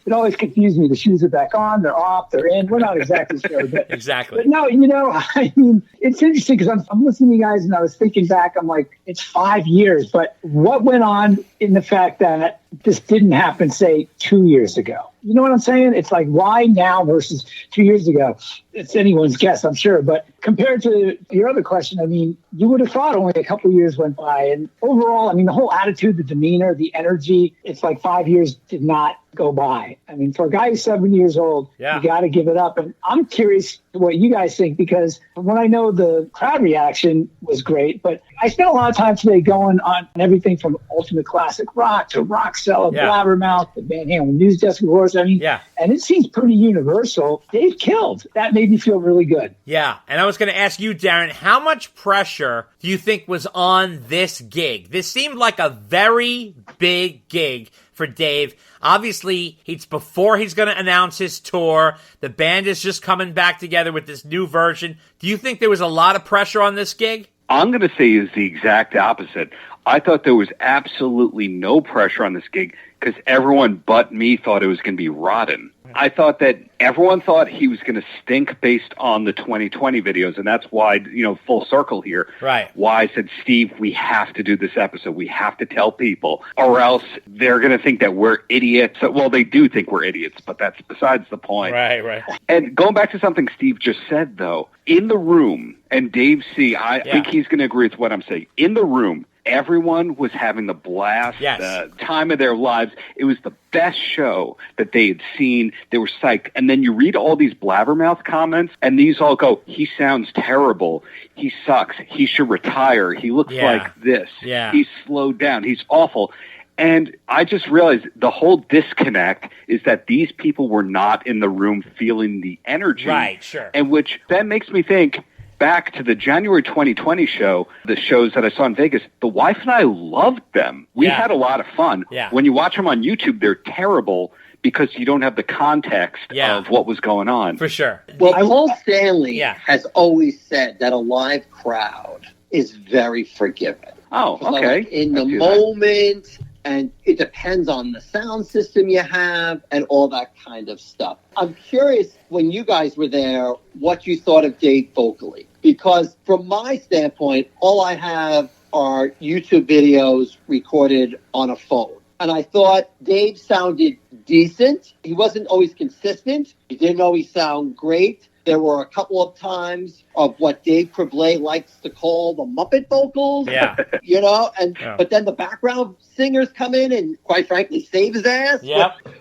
It always confused me. The shoes are back on, they're off, they're in. We're not exactly sure. Exactly. But no, you know, I mean, it's interesting because I'm listening to you guys and I was thinking back, I'm like, it's 5 years. But what went on in the fact that this didn't happen, say, 2 years ago? You know what I'm saying? It's like, why now versus 2 years ago? It's anyone's guess, I'm sure. But compared to your other question, I mean, you would have thought only a couple of years went by. And overall, I mean, the whole attitude, the demeanor, the energy, it's like 5 years did not go by. I mean, for a guy who's 7 years old, Yeah. you got to give it up. And I'm curious what you guys think, because from what I know, the crowd reaction was great. But I spent a lot of time today going on everything from ultimate classic rock to Rockseller, Yeah. Blabbermouth, the Van Halen news desk, of course. I mean, Yeah. and it seems pretty universal. Dave killed. That made me feel really good. Yeah, and I was going to ask you, Darren, how much pressure do you think was on this gig? This seemed like a very big gig for Dave. Obviously, it's before he's going to announce his tour. The band is just coming back together with this new version. Do you think there was a lot of pressure on this gig? I'm going to say is the exact opposite. I thought there was absolutely no pressure on this gig because everyone but me thought it was going to be rotten. I thought that everyone thought he was going to stink based on the 2020 videos, and that's why, you know, full circle here. Right. Why I said, Steve, we have to do this episode. We have to tell people, or else they're going to think that we're idiots. Well, they do think we're idiots, but that's besides the point. Right. And going back to something Steve just said, though, in the room, and Dave C., I think he's going to agree with what I'm saying. In the room, everyone was having the blast, the time of their lives. It was the best show that they had seen. They were psyched. And then you read all these blabbermouth comments, and these all go, he sounds terrible. He sucks. He should retire. He looks like this. Yeah. He's slowed down. He's awful. And I just realized the whole disconnect is that these people were not in the room feeling the energy. Right, sure. And which then makes me think, back to the January 2020 show, the shows that I saw in Vegas, the wife and I loved them. We had a lot of fun. Yeah. When you watch them on YouTube, they're terrible because you don't have the context of what was going on. For sure. Well, Paul Stanley has always said that a live crowd is very forgiving. Oh, okay. So in the moment, and it depends on the sound system you have and all that kind of stuff. I'm curious, when you guys were there, what you thought of Dave vocally. Because from my standpoint, all I have are YouTube videos recorded on a phone. And I thought Dave sounded decent. He wasn't always consistent. He didn't always sound great. There were a couple of times of what Dave Preblé likes to call the Muppet vocals. Yeah. You know, but then the background singers come in and, quite frankly, save his ass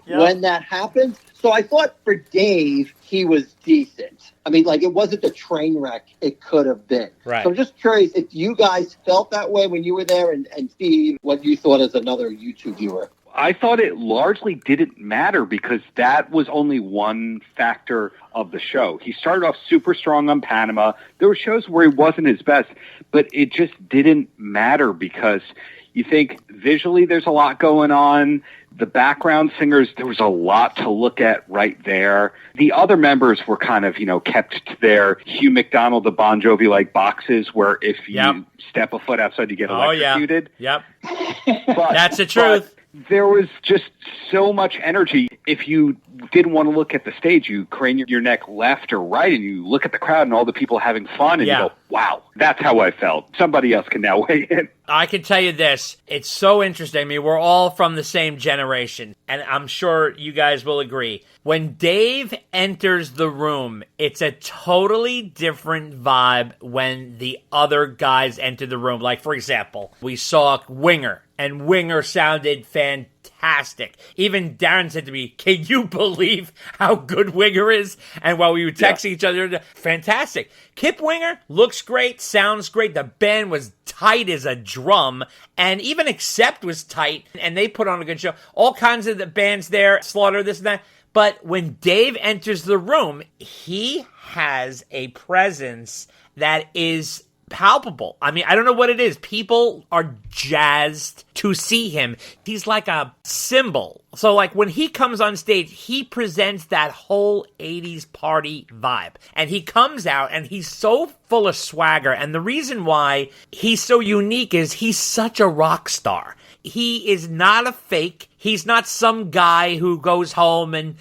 when that happens. So I thought for Dave, he was decent. I mean, like, it wasn't the train wreck it could have been. Right. So I'm just curious if you guys felt that way when you were there, and Steve, what you thought as another YouTube viewer. I thought it largely didn't matter because that was only one factor of the show. He started off super strong on Panama. There were shows where he wasn't his best, but it just didn't matter because you think visually there's a lot going on. The background singers, there was a lot to look at right there. The other members were kind of, kept to their Hugh McDonald, the Bon Jovi-like boxes where if you step a foot outside, you get electrocuted. Yep. But, that's the truth. There was just so much energy. If you didn't want to look at the stage, you crane your neck left or right and you look at the crowd and all the people having fun and you go, wow, that's how I felt. Somebody else can now weigh in. I can tell you this. It's so interesting. I mean, we're all from the same generation, and I'm sure you guys will agree. When Dave enters the room, it's a totally different vibe when the other guys enter the room. Like, for example, we saw Winger, and Winger sounded fantastic. Even Darren said to me, can you believe how good Winger is? And while we were texting each other, fantastic. Kip Winger looks great, sounds great. The band was tight as a drum, and even Accept was tight, and they put on a good show. All kinds of the bands there, Slaughter, this and that. But when Dave enters the room, he has a presence that is palpable. I mean, I don't know what it is. People are jazzed to see him. He's like a symbol. So like when he comes on stage, he presents that whole 80s party vibe. And he comes out and he's so full of swagger. And the reason why he's so unique is he's such a rock star. He is not a fake. He's not some guy who goes home and,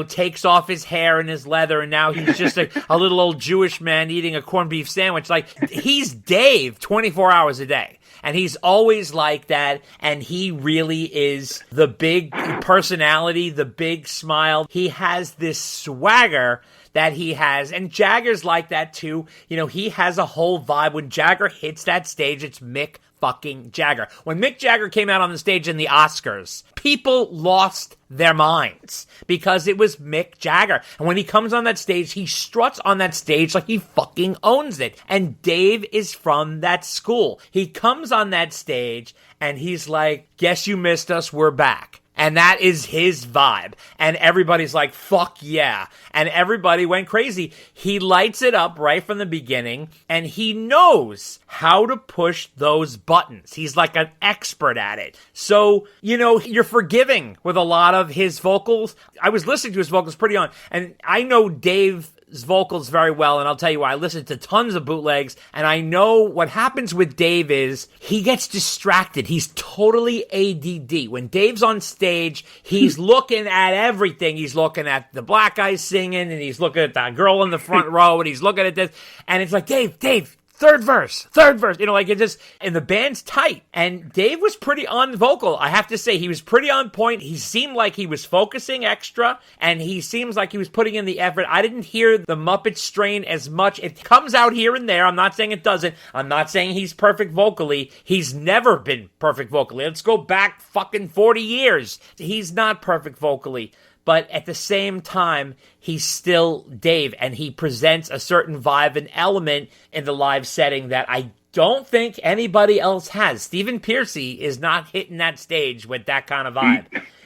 takes off his hair and his leather and now he's just a little old Jewish man eating a corned beef sandwich. Like, he's Dave 24 hours a day. And he's always like that, and he really is the big personality, the big smile. He has this swagger that he has, and Jagger's like that too. He has a whole vibe. When Jagger hits that stage, it's Mick fucking Jagger. When Mick Jagger came out on the stage in the Oscars, people lost their minds because it was Mick Jagger. And when he comes on that stage, he struts on that stage like he fucking owns it. And Dave is from that school. He comes on that stage and he's like, guess you missed us, we're back. And that is his vibe. And everybody's like, fuck yeah. And everybody went crazy. He lights it up right from the beginning, and he knows how to push those buttons. He's like an expert at it. So, you're forgiving with a lot of his vocals. I was listening to his vocals pretty on, and I know Dave's vocals very well, and I'll tell you why. I listened to tons of bootlegs, and I know what happens with Dave is he gets distracted. He's totally ADD. When Dave's on stage, he's looking at everything. He's looking at the black guy singing, and he's looking at the girl in the front row, and he's looking at this, and it's like, Dave, third verse, it just, and the band's tight. And Dave was pretty on vocal. I have to say, he was pretty on point. He seemed like he was focusing extra, and he seems like he was putting in the effort. I didn't hear the Muppet strain as much. It comes out here and there. I'm not saying it doesn't. I'm not saying he's perfect vocally. He's never been perfect vocally. Let's go back fucking 40 years. He's not perfect vocally. But at the same time, he's still Dave, and he presents a certain vibe and element in the live setting that I don't think anybody else has. Stephen Pearcy is not hitting that stage with that kind of vibe.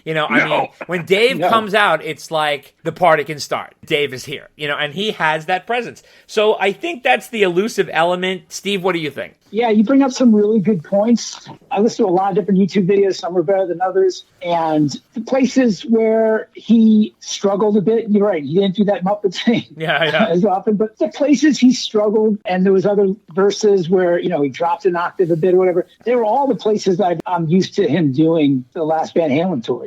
I mean, when Dave comes out, it's like the party can start. Dave is here, and he has that presence. So I think that's the elusive element. Steve, what do you think? Yeah, you bring up some really good points. I listen to a lot of different YouTube videos. Some are better than others. And the places where he struggled a bit, you're right, he didn't do that Muppet thing as often. But the places he struggled, and there was other verses where, he dropped an octave a bit or whatever, they were all the places that I'm used to him doing the last Van Halen tour,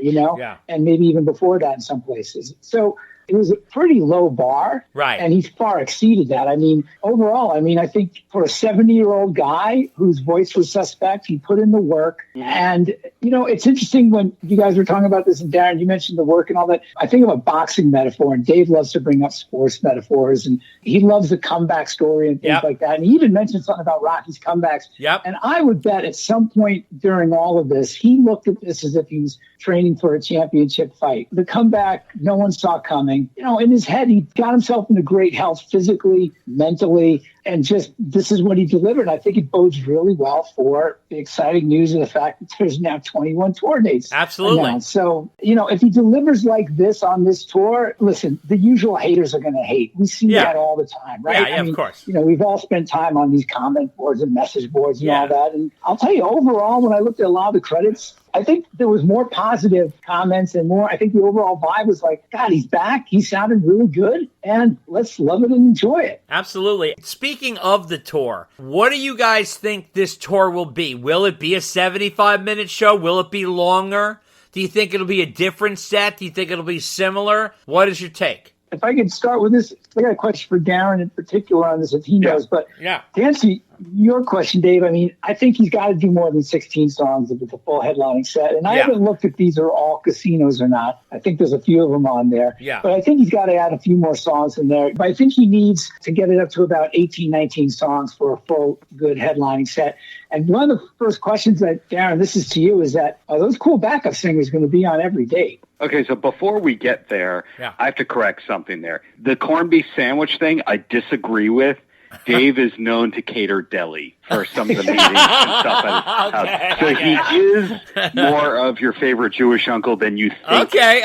and maybe even before that in some places. So it was a pretty low bar, right? And he's far exceeded that. I mean, overall, I think for a 70-year-old guy whose voice was suspect, he put in the work. And, it's interesting when you guys were talking about this, and Darren, you mentioned the work and all that. I think of a boxing metaphor, and Dave loves to bring up sports metaphors, and he loves the comeback story and things like that. And he even mentioned something about Rocky's comebacks. And I would bet at some point during all of this, he looked at this as if he was training for a championship fight. The comeback, no one saw coming. In his head, he got himself into great health physically, mentally, and just this is what he delivered. I think it bodes really well for the exciting news of the fact that there's now 21 tour dates. Absolutely. announced. So, if he delivers like this on this tour, listen, the usual haters are going to hate. We see that all the time, right? Yeah, of course. We've all spent time on these comment boards and message boards and all that. And I'll tell you, overall, when I looked at a lot of the credits, I think there was more positive comments and more. I think the overall vibe was like, God, he's back. He sounded really good. And let's love it and enjoy it. Absolutely. Speaking of the tour, what do you guys think this tour will be? Will it be a 75-minute show? Will it be longer? Do you think it'll be a different set? Do you think it'll be similar? What is your take? If I could start with this, I got a question for Darren in particular on this, if he knows. But to answer your question, Dave, I think he's got to do more than 16 songs with the full headlining set. And I haven't looked if these are all casinos or not. I think there's a few of them on there. But I think he's got to add a few more songs in there. But I think he needs to get it up to about 18, 19 songs for a full, good headlining set. And one of the first questions that, Darren, this is to you, is that are those cool backup singers going to be on every date? Okay, so before we get there, I have to correct something there. The corned beef sandwich thing, I disagree with. Dave is known to cater deli for some of the meetings and stuff at his house. So he is more of your favorite Jewish uncle than you think. Okay.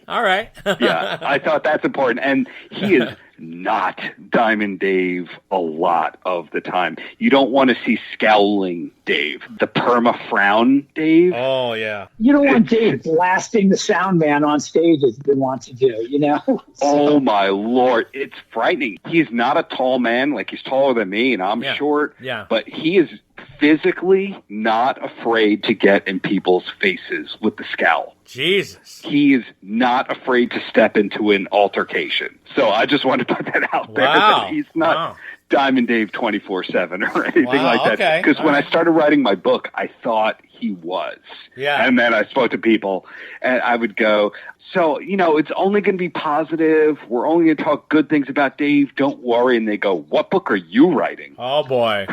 All right. I thought that's important. And he is not Diamond Dave a lot of the time. You don't want to see scowling Dave, the perma frown Dave. Oh, yeah. You don't want Dave blasting the sound man on stage as they want to do, So. Oh, my Lord. It's frightening. He's not a tall man. Like, he's taller than me, and I'm short. Yeah. But he is physically not afraid to get in people's faces with the scowl. Jesus. He is not afraid to step into an altercation. So I just want to put that out there. That he's not Diamond Dave 24/7 or anything like that. Because when I started writing my book, I thought he was. Yeah. And then I spoke to people, and I would go, so, it's only going to be positive. We're only going to talk good things about Dave. Don't worry. And they go, what book are you writing? Oh, boy.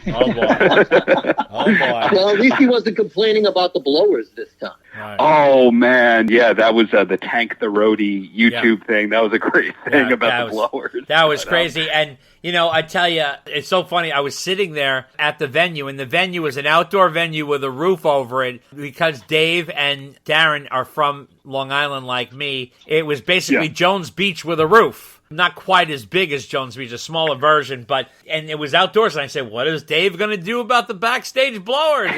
Oh, boy. Well, at least he wasn't complaining about the blowers this time. Right. Oh, man. Yeah, that was the Tank the Roadie YouTube thing. That was a great thing about the blowers. That was crazy. And, I tell you, it's so funny. I was sitting there at the venue, and the venue was an outdoor venue with a roof over it because Dave and Darren are from Long Island like me. It was basically Jones Beach with a roof. Not quite as big as Jones Beach, a smaller version, and it was outdoors. And I said, what is Dave going to do about the backstage blowers?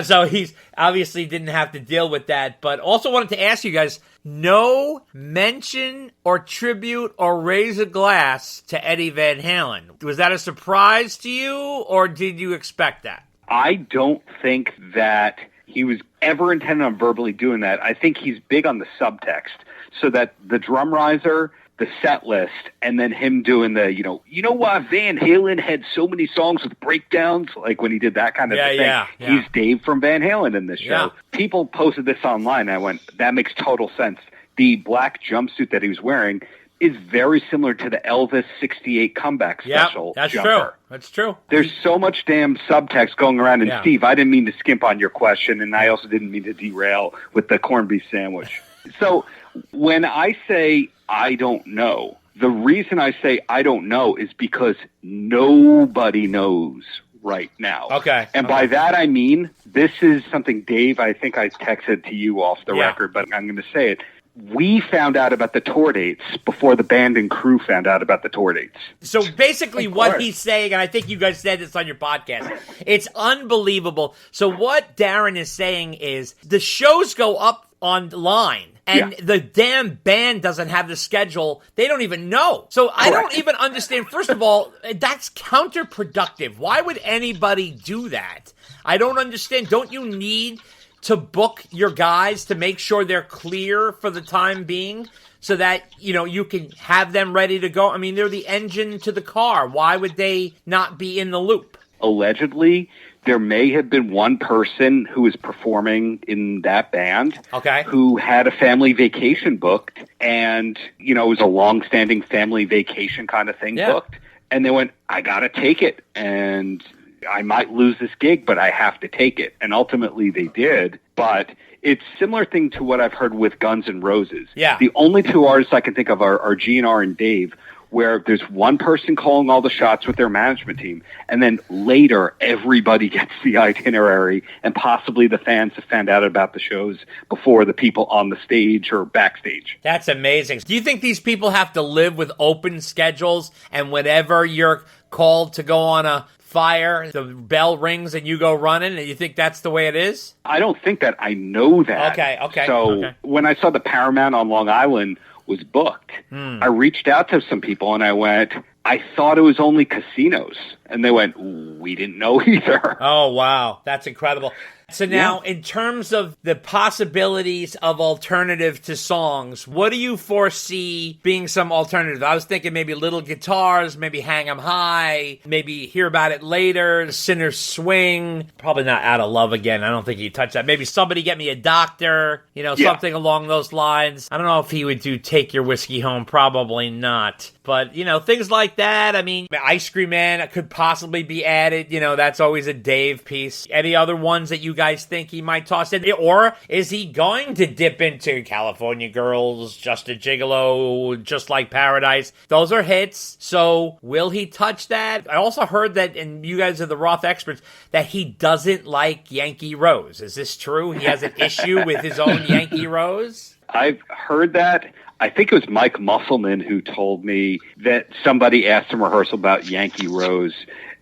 So he's obviously didn't have to deal with that. But also wanted to ask you guys, no mention or tribute or raise a glass to Eddie Van Halen. Was that a surprise to you, or did you expect that? I don't think that he was ever intended on verbally doing that. I think he's big on the subtext, so that the drum riser, the set list, and then him doing the, you know why Van Halen had so many songs with breakdowns, like when he did that kind of thing. Yeah. He's Dave from Van Halen in this show. Yeah. People posted this online, and I went, that makes total sense. The black jumpsuit that he was wearing is very similar to the Elvis 68 comeback special that's jumper. True. That's true. There's so much damn subtext going around. And Steve, I didn't mean to skimp on your question, and I also didn't mean to derail with the corned beef sandwich. So when I say I don't know, the reason I say I don't know is because nobody knows right now. Okay. And by that I mean, this is something, Dave, I think I texted to you off the record, but I'm going to say it. We found out about the tour dates before the band and crew found out about the tour dates. So basically what he's saying, and I think you guys said this on your podcast, it's unbelievable. So what Darren is saying is the shows go up online. And the damn band doesn't have the schedule. They don't even know. So I don't even understand. First of all, that's counterproductive. Why would anybody do that? I don't understand. Don't you need to book your guys to make sure they're clear for the time being so that, you know, you can have them ready to go? I mean, they're the engine to the car. Why would they not be in the loop? Allegedly, there may have been one person who was performing in that band who had a family vacation booked, and, you know, it was a long-standing family vacation kind of thing booked. And they went, I got to take it, and I might lose this gig, but I have to take it. And ultimately they did. But it's a similar thing to what I've heard with Guns N' Roses. Yeah. The only two artists I can think of are GNR and Dave, where there's one person calling all the shots with their management team, and then later everybody gets the itinerary, and possibly the fans have found out about the shows before the people on the stage or backstage. That's amazing. Do you think these people have to live with open schedules, and whenever you're called to go on a fire, the bell rings and you go running, and you think that's the way it is? I don't think that. I know that. Okay. So when I saw the Paramount on Long Island was booked, I reached out to some people and I went, I thought it was only casinos. And they went, we didn't know either. Oh, wow. That's incredible. So now, in terms of the possibilities of alternative to songs, what do you foresee being some alternative? I was thinking maybe Little Guitars, maybe Hang 'em High, maybe Hear About It Later, Sinner's Swing. Probably not Out of Love Again. I don't think he'd touch that. Maybe Somebody Get Me a Doctor, you know, something along those lines. I don't know if he would do Take Your Whiskey Home. Probably not. But, you know, things like that. I mean, Ice Cream Man could possibly be added. You know, that's always a Dave piece. Any other ones that you guys think he might toss in? Or is he going to dip into California Girls, Just a Gigolo, Just Like Paradise? Those are hits. So will he touch that? I also heard that, and you guys are the Roth experts, that he doesn't like Yankee Rose. Is this true? He has an issue with his own Yankee Rose? I've heard that. I think it was Mike Musselman who told me that somebody asked him rehearsal about Yankee Rose,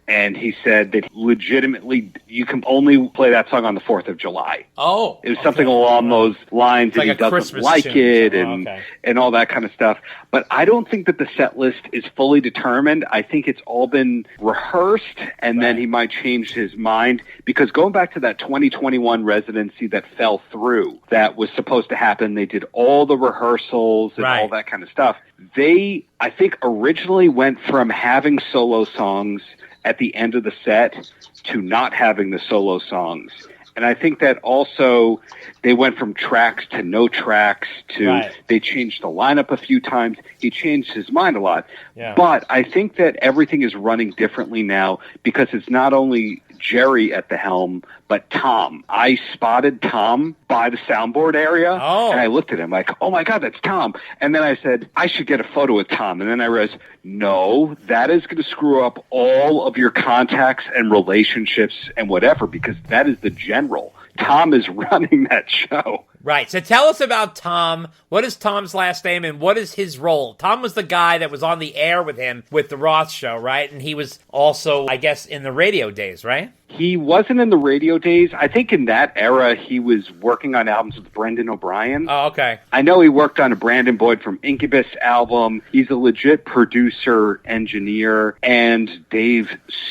and he said that legitimately you can only play that song on the 4th of July. Oh. It was something along those lines, it's and like he doesn't Christmas like tune. it and all that kind of stuff. But I don't think that the set list is fully determined. I think it's all been rehearsed, and then he might change his mind. Because going back to that 2021 residency that fell through, that was supposed to happen, they did all the rehearsals and all that kind of stuff. They, I think, originally went from having solo songs at the end of the set to not having the solo songs. And I think that also they went from tracks to no tracks to they changed the lineup a few times. He changed his mind a lot. Yeah. But I think that everything is running differently now because it's not only Jerry at the helm, but Tom. I spotted Tom by the soundboard area, and I looked at him like, oh my God, that's Tom. And then I said, I should get a photo with Tom. And then I realized, no, that is going to screw up all of your contacts and relationships and whatever, because that is the general. Tom is running that show. Right. So tell us about Tom. What is Tom's last name and what is his role? Tom was the guy that was on the air with him with the Roth show, right? And he was also, I guess, in the radio days, right? He wasn't in the radio days. I think in that era, he was working on albums with Brendan O'Brien. Oh, okay. I know he worked on a Brandon Boyd from Incubus album. He's a legit producer, engineer, and Dave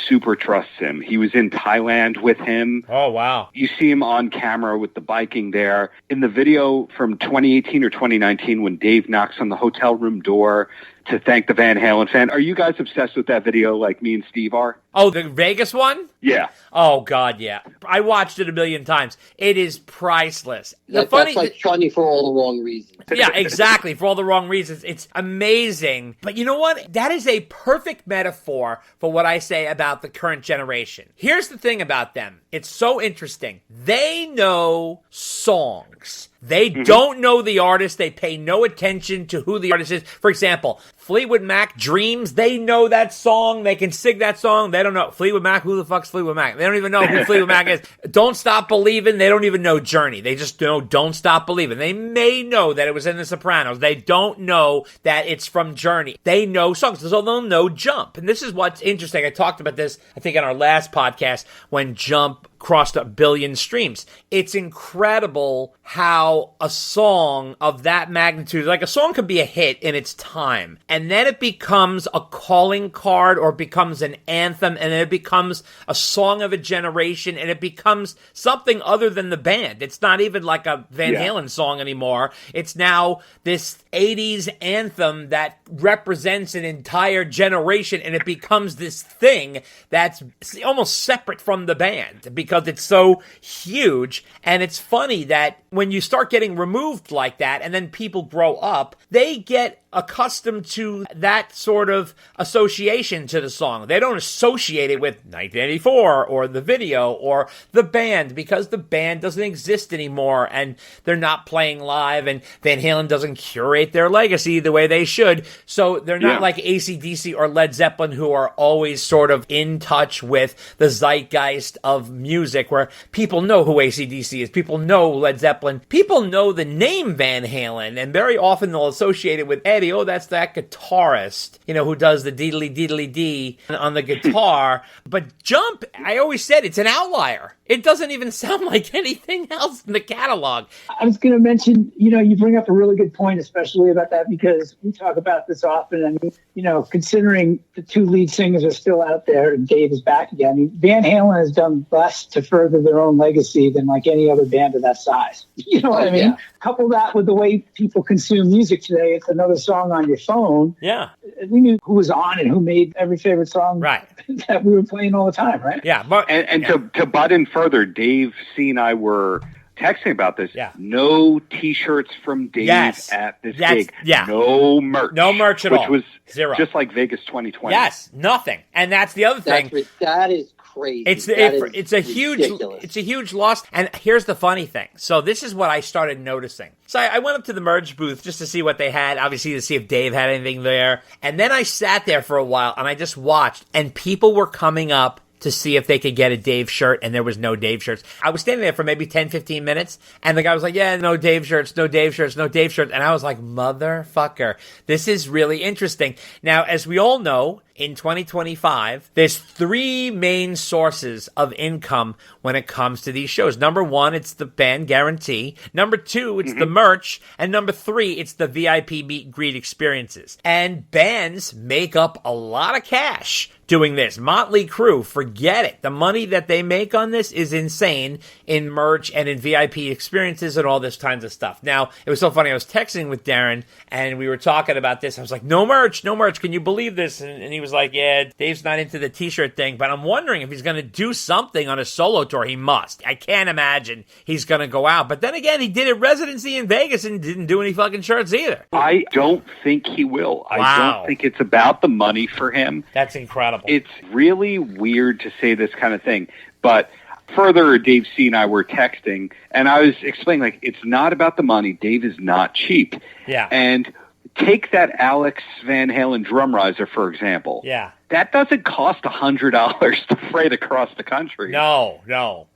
super trusts him. He was in Thailand with him. Oh, wow. You see him on camera with the biking there. In the video from 2018 or 2019 when Dave knocks on the hotel room door to thank the Van Halen fan. Are you guys obsessed with that video like me and Steve are? Oh, the Vegas one? Yeah. Oh, God, yeah. I watched it a million times. It is priceless. That's like funny for all the wrong reasons. Yeah, exactly. For all the wrong reasons. It's amazing. But you know what? That is a perfect metaphor for what I say about the current generation. Here's the thing about them. It's so interesting. They know songs. They don't know the artist. They pay no attention to who the artist is. For example, Fleetwood Mac, Dreams, they know that song. They can sing that song. They don't know. Fleetwood Mac, who the fuck's Fleetwood Mac? They don't even know who Fleetwood Mac is. Don't Stop Believing, they don't even know Journey. They just know Don't Stop Believing. They may know that it was in The Sopranos. They don't know that it's from Journey. They know songs, so they'll know Jump. And this is what's interesting. I talked about this, I think, in our last podcast when Jump crossed 1 billion streams. It's incredible how a song of that magnitude, like a song could be a hit in its time, and then it becomes a calling card or becomes an anthem, and then it becomes a song of a generation, and it becomes something other than the band. It's not even like a Van Halen song anymore. It's now this 80s anthem that represents an entire generation, and it becomes this thing that's almost separate from the band because it's so huge. And it's funny that when you start getting removed like that and then people grow up, they get accustomed to that sort of association to the song. They don't associate it with 1984 or the video or the band because the band doesn't exist anymore and they're not playing live, and Van Halen doesn't curate their legacy the way they should. So they're not like AC/DC or Led Zeppelin, who are always sort of in touch with the zeitgeist of music, where people know who AC/DC is, people know Led Zeppelin, people know the name Van Halen, and very often they'll associate it with Eddie. Oh, that's that guitarist, who does the deedly deedly dee on the guitar. But Jump, I always said, it's an outlier. It doesn't even sound like anything else in the catalog. I was going to mention, you bring up a really good point, especially about that, because we talk about this often. I mean, considering the two lead singers are still out there and Dave is back again, I mean, Van Halen has done less to further their own legacy than like any other band of that size. You know what I mean? Yeah. Couple that with the way people consume music today. It's another song on your phone. Yeah. We knew who was on and who made every favorite song that we were playing all the time, right? Yeah. To butt in further, Dave C. and I were texting about this. Yeah. No T-shirts from Dave at this gig. Yeah. No merch. No merch at all. Which was zero. Just like Vegas 2020. Yes. Nothing. And that's the other thing. That is crazy. It's a huge loss. And here's the funny thing. So this is what I started noticing. So I went up to the merge booth just to see what they had, obviously to see if Dave had anything there. And then I sat there for a while and I just watched, and people were coming up to see if they could get a Dave shirt, and there was no Dave shirts. I was standing there for maybe 10, 15 minutes, and the guy was like, yeah, no Dave shirts, no Dave shirts, no Dave shirts. And I was like, motherfucker, this is really interesting. Now, as we all know, in 2025, there's 3 main sources of income when it comes to these shows. Number 1, it's the band guarantee. Number 2, it's the merch. And number 3, it's the VIP meet and greet experiences. And bands make up a lot of cash doing this. Motley Crue, forget it. The money that they make on this is insane in merch and in VIP experiences and all this kinds of stuff. Now, it was so funny. I was texting with Darren, and we were talking about this. I was like, no merch. Can you believe this? And he was like, yeah, Dave's not into the T-shirt thing, but I'm wondering if he's going to do something on a solo tour. He must. I can't imagine he's going to go out. But then again, he did a residency in Vegas and didn't do any fucking shirts either. I don't think he will. Wow. I don't think it's about the money for him. That's incredible. It's really weird to say this kind of thing, but further, Dave C. and I were texting, and I was explaining, it's not about the money. Dave is not cheap. Yeah. And take that Alex Van Halen drum riser, for example. Yeah. That doesn't cost $100 to freight across the country. No.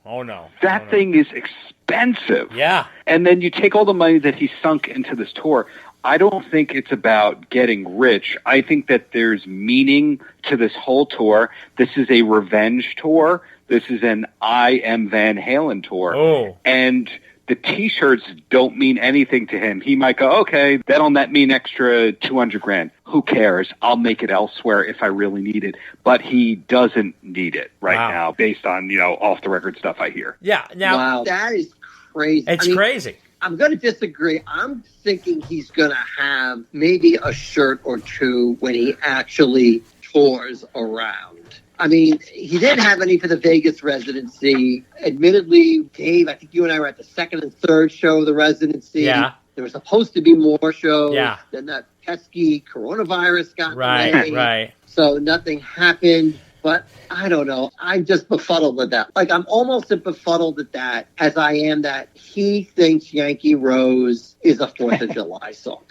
Oh, no. That thing is expensive. Yeah. And then you take all the money that he sunk into this tour. I don't think it's about getting rich. I think that there's meaning to this whole tour. This is a revenge tour. This is an I Am Van Halen tour. Oh. And the T-shirts don't mean anything to him. He might go, okay, that'll net me an extra $200,000. Who cares? I'll make it elsewhere if I really need it. But he doesn't need it now, based on, off-the-record stuff I hear. Yeah. Now, wow, that is crazy. It's crazy. I'm going to disagree. I'm thinking he's going to have maybe a shirt or two when he actually tours around. I mean, he didn't have any for the Vegas residency. Admittedly, Dave, I think you and I were at the second and third show of the residency. Yeah. There were supposed to be more shows. Yeah. Then that pesky coronavirus got delayed. Right. So nothing happened. But I don't know. I'm just befuddled with that. I'm almost as befuddled at that as I am that he thinks Yankee Rose is a 4th of July song.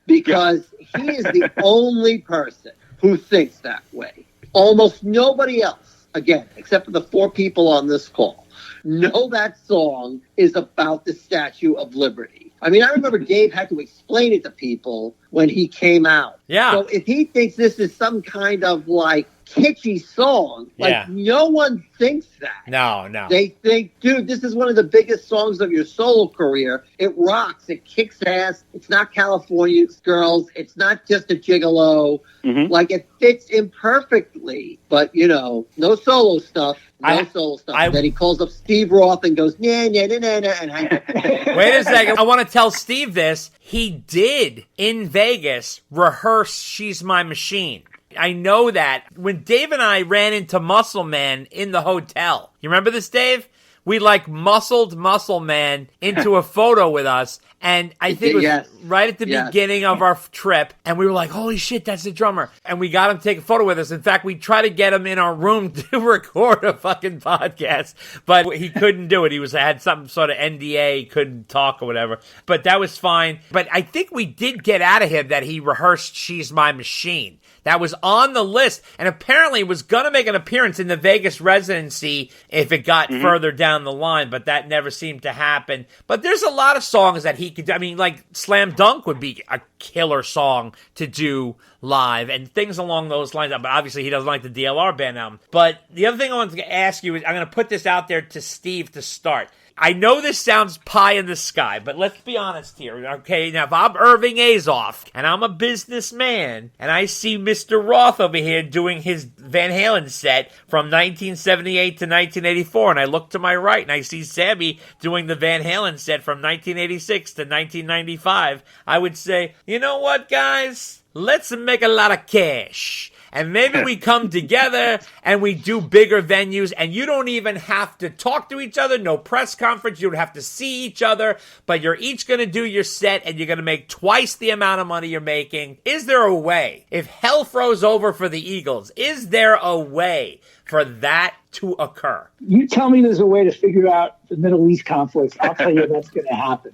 because he is the only person who thinks that way. Almost nobody else, again, except for the 4 people on this call, know that song is about the Statue of Liberty. I mean, I remember Dave had to explain it to people when he came out. Yeah. So if he thinks this is some kind of like kitschy song, like no one thinks that. No. They think, dude, this is one of the biggest songs of your solo career. It rocks. It kicks ass. It's not California Girls. It's not just a gigolo. Mm-hmm. Like, it fits in perfectly. But, you know, no solo stuff. Then he calls up Steve Roth and goes, nah. And Wait a second. I want to tell Steve this. He did, in Vegas, rehearse She's My Machine. I know that. When Dave and I ran into Muscle Man in the hotel, you remember this, Dave? We like muscled Muscle Man into a photo with us. And I think it was right at the beginning of our trip. And we were like, holy shit, that's the drummer. And we got him to take a photo with us. In fact, we tried to get him in our room to record a fucking podcast. But he couldn't do it. He had some sort of NDA. He couldn't talk or whatever. But that was fine. But I think we did get out of him that he rehearsed She's My Machine. That was on the list, and apparently was going to make an appearance in the Vegas residency if it got further down the line, but that never seemed to happen. But there's a lot of songs that he could do. I mean, like Slam Dunk would be a killer song to do live, and things along those lines. But obviously, he doesn't like the DLR band album. But the other thing I wanted to ask you is, I'm going to put this out there to Steve to start. I know this sounds pie in the sky, but let's be honest here, okay? Now, if I'm Irving Azoff, and I'm a businessman, and I see Mr. Roth over here doing his Van Halen set from 1978 to 1984, and I look to my right, and I see Sammy doing the Van Halen set from 1986 to 1995, I would say, you know what, guys? Let's make a lot of cash. And maybe we come together and we do bigger venues, and you don't even have to talk to each other, no press conference, you don't have to see each other, but you're each going to do your set and you're going to make twice the amount of money you're making. Is there a way? If hell froze over for the Eagles, is there a way for that to occur? You tell me there's a way to figure out the Middle East conflicts. I'll tell you that's going to happen.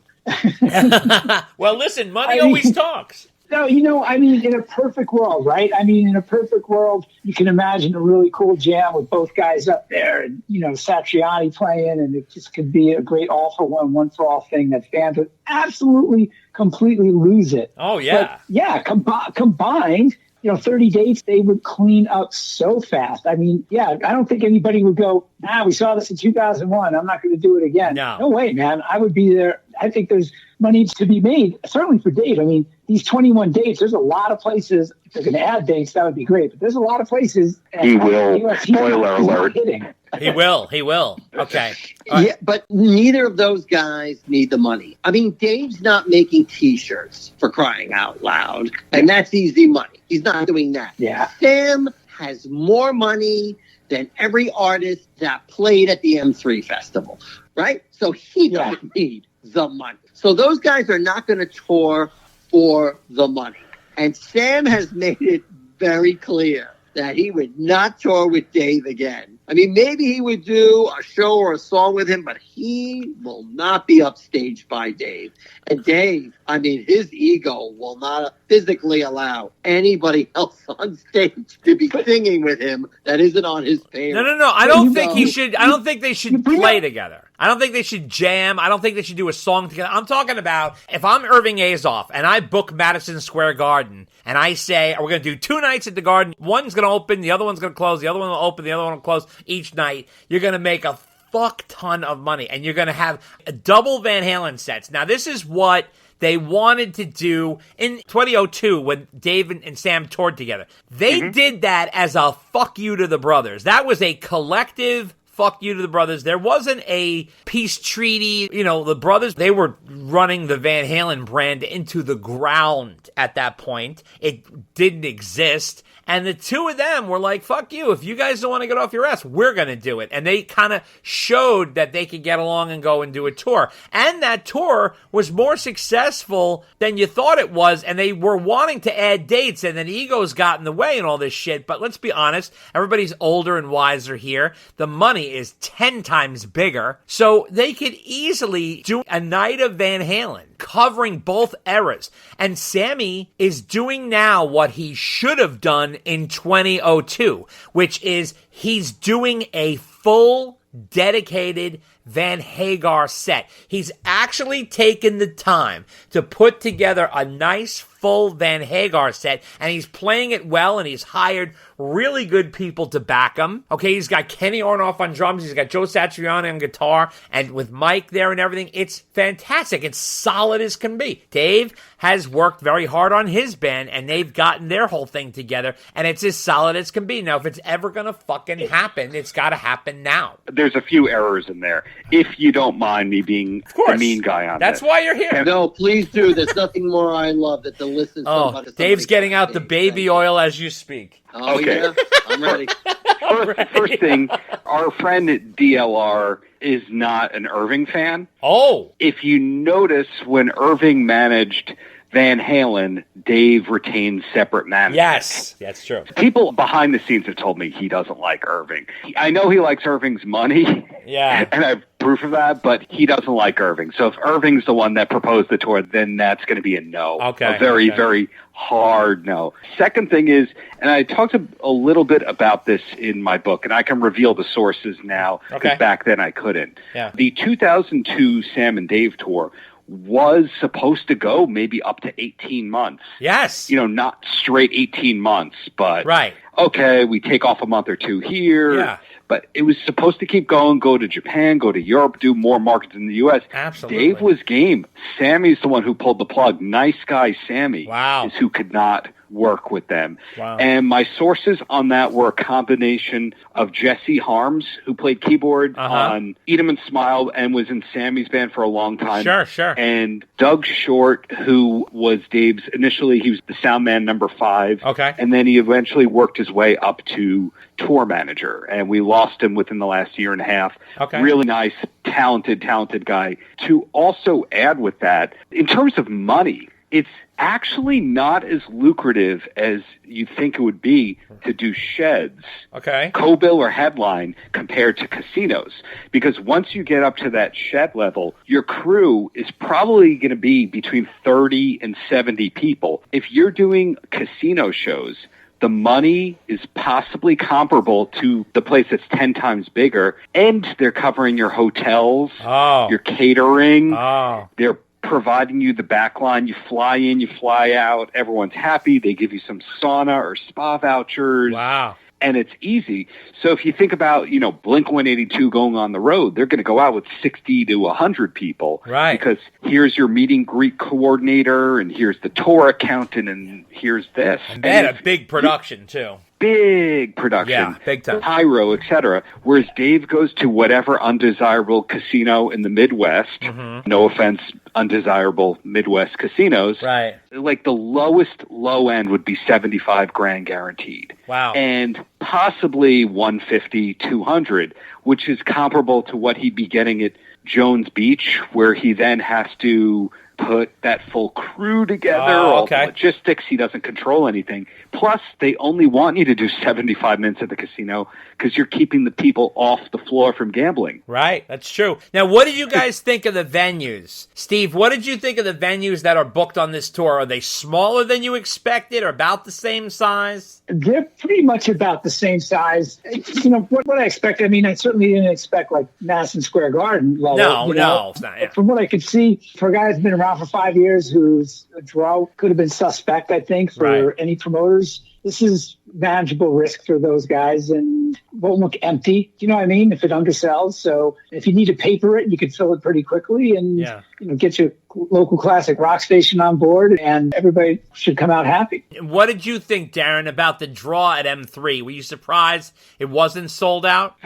Well, listen, money always talks. No, in a perfect world, right? I mean, in a perfect world, you can imagine a really cool jam with both guys up there and, Satriani playing, and it just could be a great all-for-one, one-for-all thing that fans would absolutely, completely lose it. Oh, yeah. But, combined, 30 dates, they would clean up so fast. I mean, I don't think anybody would go, we saw this in 2001. I'm not going to do it again. No way, man. I would be there. I think there's money to be made, certainly for Dave. I mean, these 21 dates, there's a lot of places. If they're going to add dates, that would be great. But there's a lot of places. He will. Spoiler alert. He will. Okay. Yeah, but neither of those guys need the money. I mean, Dave's not making T-shirts, for crying out loud, and that's easy money. He's not doing that. Yeah. Sam has more money than every artist that played at the M3 festival, right? So he doesn't need the money. So those guys are not going to tour for the money. And Sam has made it very clear that he would not tour with Dave again. I mean, maybe he would do a show or a song with him, but he will not be upstaged by Dave. And Dave, I mean, his ego will not physically allow anybody else on stage to be singing with him that isn't on his payroll. No. I don't think he should. I don't think they should play together. I don't think they should jam. I don't think they should do a song together. I'm talking about if I'm Irving Azoff and I book Madison Square Garden and I say, we're going to do 2 nights at the Garden. One's going to open, the other one's going to close, the other one will open, the other one will close each night. You're going to make a fuck ton of money and you're going to have a double Van Halen sets. Now, this is what they wanted to do in 2002 when Dave and Sam toured together. They did that as a fuck you to the brothers. That was a collective fuck you to the brothers. There wasn't a peace treaty. The brothers, they were running the Van Halen brand into the ground at that point. It didn't exist. And the two of them were like, fuck you. If you guys don't want to get off your ass, we're going to do it. And they kind of showed that they could get along and go and do a tour. And that tour was more successful than you thought it was. And they were wanting to add dates, and then egos got in the way and all this shit. But let's be honest, everybody's older and wiser here. The money is 10 times bigger. So they could easily do a night of Van Halen covering both eras. And Sammy is doing now what he should have done in 2002, which is he's doing a full dedicated Van Hagar set. He's actually taken the time to put together a nice full Van Hagar set, and he's playing it well, and he's hired really good people to back him. Okay, he's got Kenny Ornoff on drums, he's got Joe Satriani on guitar, and with Mike there and everything, it's fantastic. It's solid as can be. Dave has worked very hard on his band, and they've gotten their whole thing together, and it's as solid as can be. Now, if it's ever gonna fucking happen, it's gotta happen now. There's a few errors in there, if you don't mind me being the mean guy on That's this. why you're here. No, please do. There's nothing more I love than to listen to somebody. Dave's getting out the baby oil as you speak. Oh, Okay. yeah? I'm ready. First thing, our friend at DLR is not an Irving fan. Oh. If you notice, when Irving managed Van Halen, Dave retained separate management. Yes, that's true. People behind the scenes have told me he doesn't like Irving. I know he likes Irving's money. Yeah. And I have proof of that, but he doesn't like Irving. So if Irving's the one that proposed the tour, then that's going to be a no. Okay. A very, very hard no. Second thing is, and I talked a little bit about this in my book, and I can reveal the sources now, because back then I couldn't. Yeah. The 2002 Sam and Dave tour was supposed to go maybe up to 18 months. Yes. You know, not straight 18 months, but right. Okay, we take off a month or two here. Yeah. But it was supposed to keep going, go to Japan, go to Europe, do more markets in the U.S. Absolutely. Dave was game. Sammy's the one who pulled the plug. Nice guy Sammy is who could not work with them. Wow. And my sources on that were a combination of Jesse Harms, who played keyboard on Eat 'em and Smile and was in Sammy's band for a long time. Sure. And Doug Short, who was Dave's, initially he was the sound man number 5. Okay. And then he eventually worked his way up to tour manager. And we lost him within the last year and a half. Okay. Really nice, talented guy. To also add with that, in terms of money, it's actually not as lucrative as you think it would be to do sheds, co-bill or headline, compared to casinos. Because once you get up to that shed level, your crew is probably going to be between 30 and 70 people. If you're doing casino shows, the money is possibly comparable to the place that's 10 times bigger, and they're covering your hotels, your catering, they're providing you the back line. You fly in, you fly out, everyone's happy. They give you some sauna or spa vouchers. Wow. And it's easy. So if you think about, you know, Blink-182 going on the road, they're going to go out with 60 to 100 people. Right. Because here's your meet and greet coordinator, and here's the tour accountant, and here's this. And they had a big production, too. Big production. Yeah, big time. Pyro, etc. Whereas Dave goes to whatever undesirable casino in the Midwest. No offense, undesirable Midwest casinos. Right. Like the lowest low end would be 75 grand guaranteed. Wow. And possibly 150, 200, which is comparable to what he'd be getting at Jones Beach, where he then has to put that full crew together, all the logistics. He doesn't control anything. Plus, they only want you to do 75 minutes at the casino because you're keeping the people off the floor from gambling. Right, that's true. Now, what did you guys think of the venues? Steve, what did you think of the venues that are booked on this tour? Are they smaller than you expected or about the same size? They're pretty much about the same size. You know, what I expected, I mean, I certainly didn't expect like Madison Square Garden level. No, it's not. Yeah. From what I could see, for a guy who's been around for 5 years, whose draw could have been suspect, I think, for any promoters, this is manageable risk for those guys and won't look empty. You know what I mean? If it undersells. So if you need to paper it, you can fill it pretty quickly and you know, get your local classic rock station on board, and everybody should come out happy. What did you think, Darren, about the draw at M3? Were you surprised it wasn't sold out?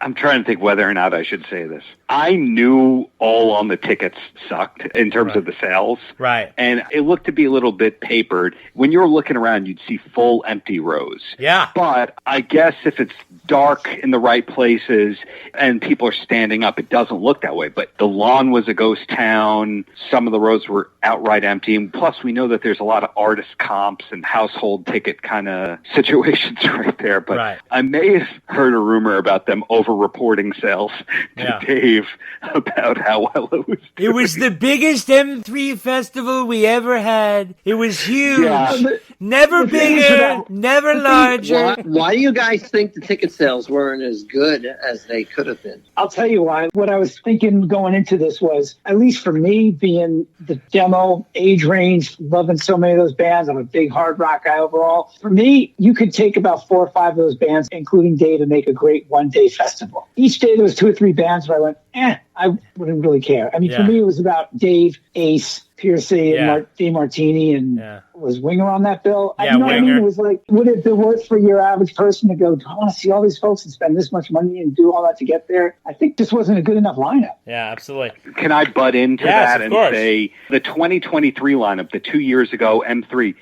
I'm trying to think whether or not I should say this. I knew All on the Tickets sucked in terms of the sales. Right. And it looked to be a little bit papered. When you were looking around, you'd see full empty rows. Yeah. But I guess if it's dark in the right places and people are standing up, it doesn't look that way. But the lawn was a ghost town. Some of the rows were outright empty. And plus, we know that there's a lot of artist comps and household ticket kind of situations right there. But I may have heard a rumor about them over-reporting sales to Dave about how well it was doing. It was the biggest M3 festival we ever had. It was huge. Yeah. Never bigger, never larger. Why do you guys think the ticket sales weren't as good as they could have been? I'll tell you why. What I was thinking going into this was, at least for me, being the demo age range, loving so many of those bands, I'm a big hard rock guy overall. For me, you could take about 4 or 5 of those bands, including Dave, and make a great one-day festival. Each day there was 2 or 3 bands where I went, I wouldn't really care. I mean, for me, it was about Dave, Ace, Piercy, and Dave Martini, and was Winger on that bill. Yeah, you know what I mean? Winger. It was like, would it be worth for your average person to go, I want to see all these folks and spend this much money and do all that to get there? I think this wasn't a good enough lineup. Yeah, absolutely. Can I butt into that and say the 2023 lineup, the 2 years ago M3,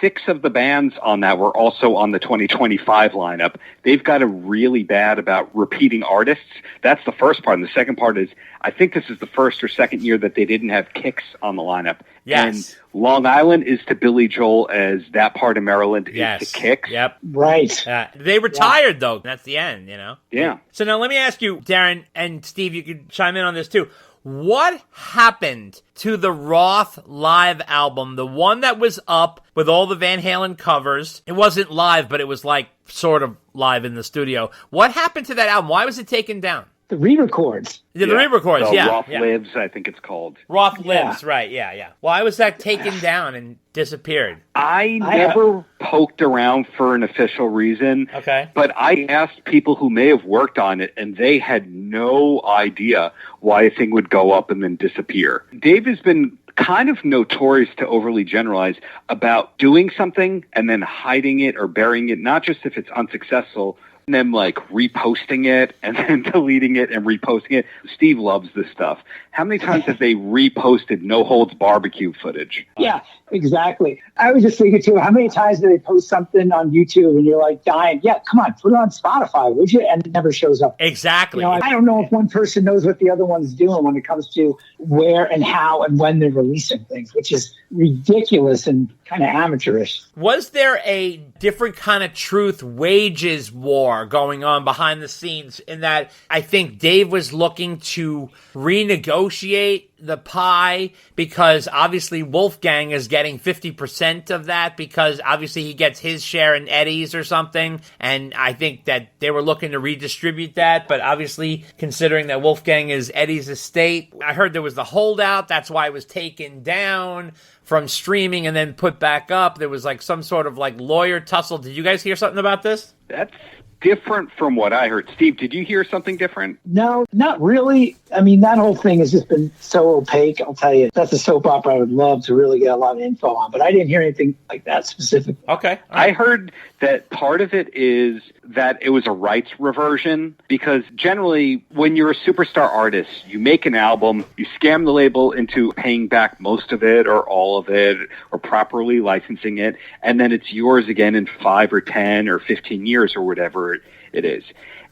6 of the bands on that were also on the 2025 lineup. They've got it really bad about repeating artists. That's the first part. And the second part is, I think this is the first or second year that they didn't have Kicks on the lineup. Yes. And Long Island is to Billy Joel as That Part of Maryland is to Kicks. Yep. Right. They retired, though. That's the end, you know? Yeah. So now let me ask you, Darren and Steve, you could chime in on this too. What happened to the Roth live album, the one that was up with all the Van Halen covers? It wasn't live, but it was like sort of live in the studio. What happened to that album? Why was it taken down? The re-records. The re-records, Roth Lives, I think it's called. Roth Lives, right, yeah. Why was that taken down and disappeared? I never poked around for an official reason. Okay. But I asked people who may have worked on it, and they had no idea why a thing would go up and then disappear. Dave has been kind of notorious to overly generalize about doing something and then hiding it or burying it, not just if it's unsuccessful, and then like reposting it and then deleting it and reposting it. Steve loves this stuff. How many times have they reposted No Holds Barbecue footage? Yeah, exactly. I was just thinking too, how many times do they post something on YouTube and you're like dying? Yeah, come on, put it on Spotify, would you? And it never shows up. Exactly. You know, I don't know if one person knows what the other one's doing when it comes to where and how and when they're releasing things, which is ridiculous and kind of amateurish. Was there a different kind of truth wages war going on behind the scenes in that I think Dave was looking to renegotiate the pie because obviously Wolfgang is getting 50% of that because obviously he gets his share in Eddie's or something, and I think that they were looking to redistribute that, but obviously considering that Wolfgang is Eddie's estate, I heard there was the holdout, that's why it was taken down from streaming and then put back up. There was like some sort of like lawyer tussle. Did you guys hear something about this? That's different from what I heard. Steve, did you hear something different? No, not really. I mean, that whole thing has just been so opaque. I'll tell you, that's a soap opera I would love to really get a lot of info on, but I didn't hear anything like that specifically. Okay. I heard that part of it is that it was a rights reversion because generally when you're a superstar artist, you make an album, you scam the label into paying back most of it or all of it or properly licensing it, and then it's yours again in 5 or 10 or 15 years or whatever it is.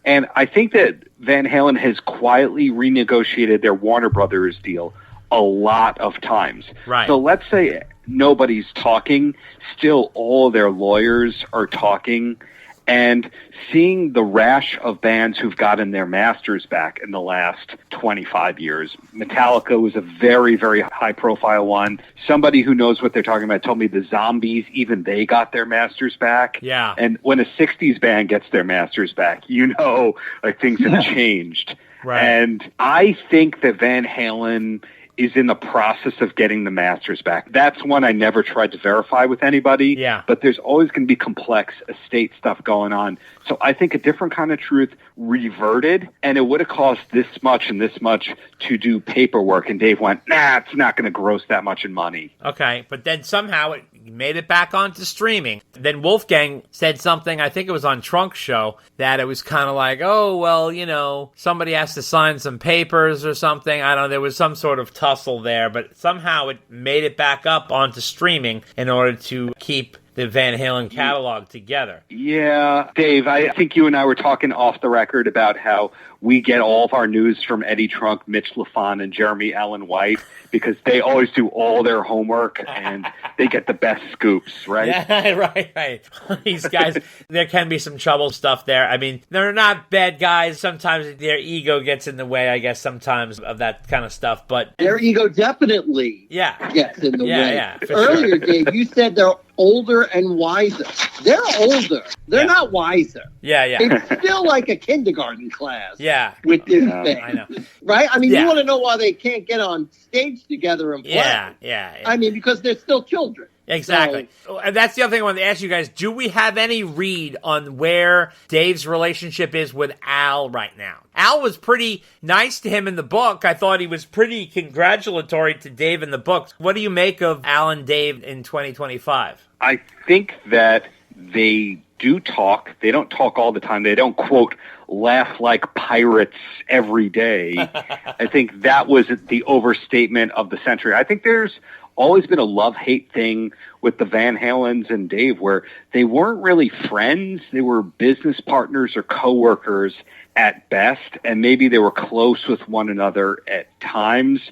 And I think that Van Halen has quietly renegotiated their Warner Brothers deal a lot of times. Right. So let's say nobody's talking, still all their lawyers are talking, and seeing the rash of bands who've gotten their masters back in the last 25 years. Metallica was a very, very high-profile one. Somebody who knows what they're talking about told me the Zombies, even they got their masters back. Yeah. And when a 60s band gets their masters back, you know, like things have changed. Right. And I think that Van Halen is in the process of getting the masters back. That's one I never tried to verify with anybody. Yeah. But there's always going to be complex estate stuff going on. So I think a different kind of truth reverted, and it would have cost this much and this much to do paperwork. And Dave went, nah, it's not going to gross that much in money. Okay, but then somehow it made it back onto streaming. Then Wolfgang said something, I think it was on Trunk's show, that it was kind of like, oh, well, you know, somebody has to sign some papers or something. I don't know. There was some sort of tussle there, but somehow it made it back up onto streaming in order to keep the Van Halen catalog together. Yeah, Dave, I think you and I were talking off the record about how we get all of our news from Eddie Trunk, Mitch LaFon, and Jeremy Allen White because they always do all their homework and they get the best scoops, right? Yeah, right. These guys, there can be some trouble stuff there. I mean, they're not bad guys. Sometimes their ego gets in the way, I guess, sometimes of that kind of stuff. But their ego definitely gets in the way. Yeah, Earlier, Dave, you said they're older and wiser. They're older. They're not wiser. Yeah. It's still like a kindergarten class. Yeah. With this thing. I know. Right? I mean, you want to know why they can't get on stage together and play. Yeah. I mean, because they're still children. Exactly. And that's the other thing I wanted to ask you guys. Do we have any read on where Dave's relationship is with Al right now? Al was pretty nice to him in the book. I thought he was pretty congratulatory to Dave in the book. What do you make of Al and Dave in 2025? I think that they do talk. They don't talk all the time. They don't, quote, laugh like pirates every day. I think that was the overstatement of the century. I think there's always been a love-hate thing with the Van Halens and Dave where they weren't really friends. They were business partners or coworkers at best, and maybe they were close with one another at times.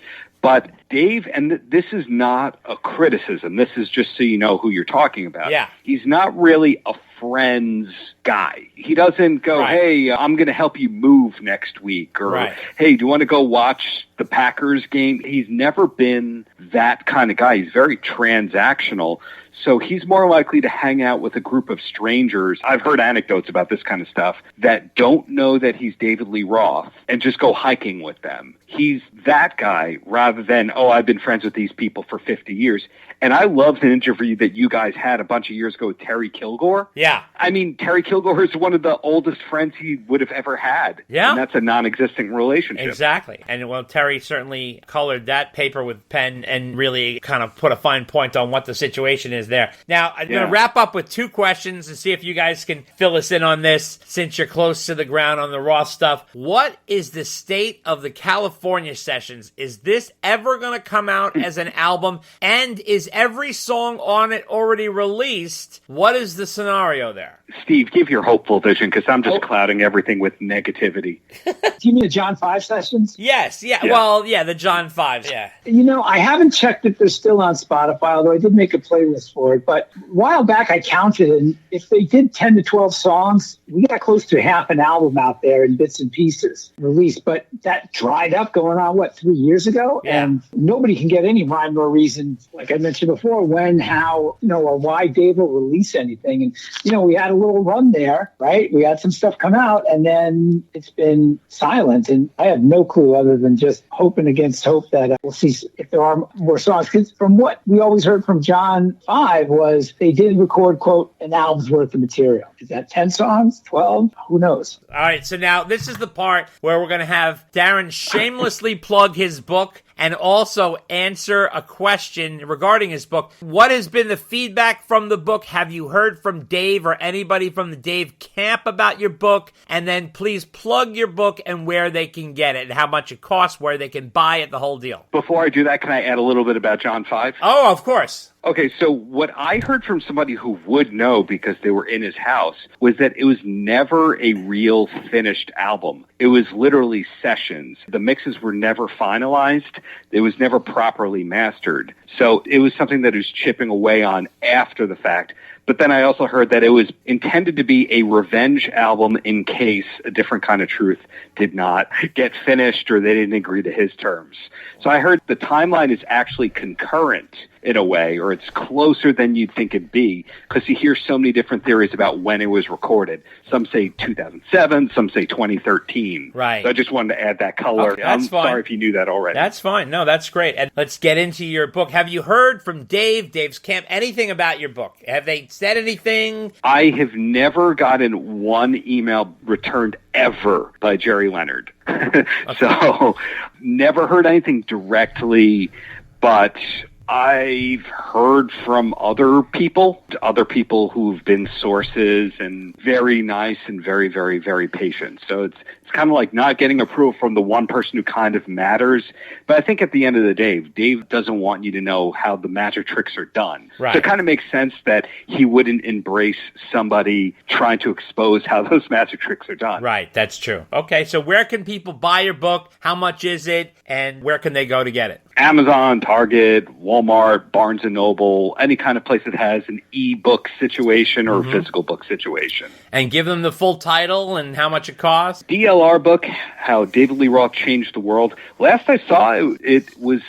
But Dave, and this is not a criticism, this is just so you know who you're talking about. Yeah. He's not really a friends guy. He doesn't go, hey, I'm going to help you move next week, or hey, do you want to go watch the Packers game? He's never been that kind of guy. He's very transactional. So he's more likely to hang out with a group of strangers. I've heard anecdotes about this kind of stuff that don't know that he's David Lee Roth and just go hiking with them. He's that guy rather than, oh, I've been friends with these people for 50 years. And I loved an interview that you guys had a bunch of years ago with Terry Kilgore. Yeah. I mean, Terry Kilgore is one of the oldest friends he would have ever had. Yeah. And that's a non-existent relationship. Exactly. And, well, Terry certainly colored that paper with pen and really kind of put a fine point on what the situation is there. Now, I'm going to wrap up with two questions and see if you guys can fill us in on this since you're close to the ground on the Roth stuff. What is the state of the California sessions? Is this ever going to come out as an album? And is every song on it already released? What is the scenario there? Steve, give your hopeful vision because I'm just clouding everything with negativity. Do you mean the John 5 sessions? Yes. Well, the John 5s, You know, I haven't checked if they're still on Spotify, although I did make a playlist for it. But a while back, I counted, and if they did 10 to 12 songs, we got close to half an album out there in bits and pieces released. But that dried up going on, 3 years ago? Yeah. And nobody can get any rhyme or reason, like I mentioned before, when, how, or why Dave will release anything. And, we had a little run there, right? We had some stuff come out, and then it's been silent. And I have no clue other than just hoping against hope that we'll see if there are more songs. Because from what we always heard from John 5 was they did record, quote, an album's worth of material. Is that 10 songs? 12? Who knows? All right, so now this is the part where we're going to have Darren shamelessly plug his book and also answer a question regarding his book. What has been the feedback from the book? Have you heard from Dave or anybody from the Dave camp about your book? And then please plug your book and where they can get it and how much it costs, where they can buy it, the whole deal. Before I do that, can I add a little bit about John 5? Oh, of course. Okay, so what I heard from somebody who would know because they were in his house was that it was never a real finished album. It was literally sessions. The mixes were never finalized. It was never properly mastered. So it was something that he was chipping away on after the fact. But then I also heard that it was intended to be a revenge album in case A Different Kind of Truth did not get finished or they didn't agree to his terms. So I heard the timeline is actually concurrent in a way, or it's closer than you'd think it'd be, because you hear so many different theories about when it was recorded. Some say 2007, some say 2013. Right. So I just wanted to add that color. Okay, that's fine. Sorry if you knew that already. That's fine. No, that's great. And let's get into your book. Have you heard from Dave's camp, anything about your book? Have they said anything? I have never gotten one email returned ever by Jerry Leonard. So never heard anything directly, but I've heard from other people who've been sources and very nice and very, very, very patient. So it's kind of like not getting approval from the one person who kind of matters. But I think at the end of the day, Dave doesn't want you to know how the magic tricks are done. Right. So it kind of makes sense that he wouldn't embrace somebody trying to expose how those magic tricks are done. Right, that's true. Okay, so where can people buy your book? How much is it? And where can they go to get it? Amazon, Target, Walmart, Barnes & Noble, any kind of place that has an e-book situation or physical book situation. And give them the full title and how much it costs? DLR book, How David Lee Roth Changed the World. Last I saw, it was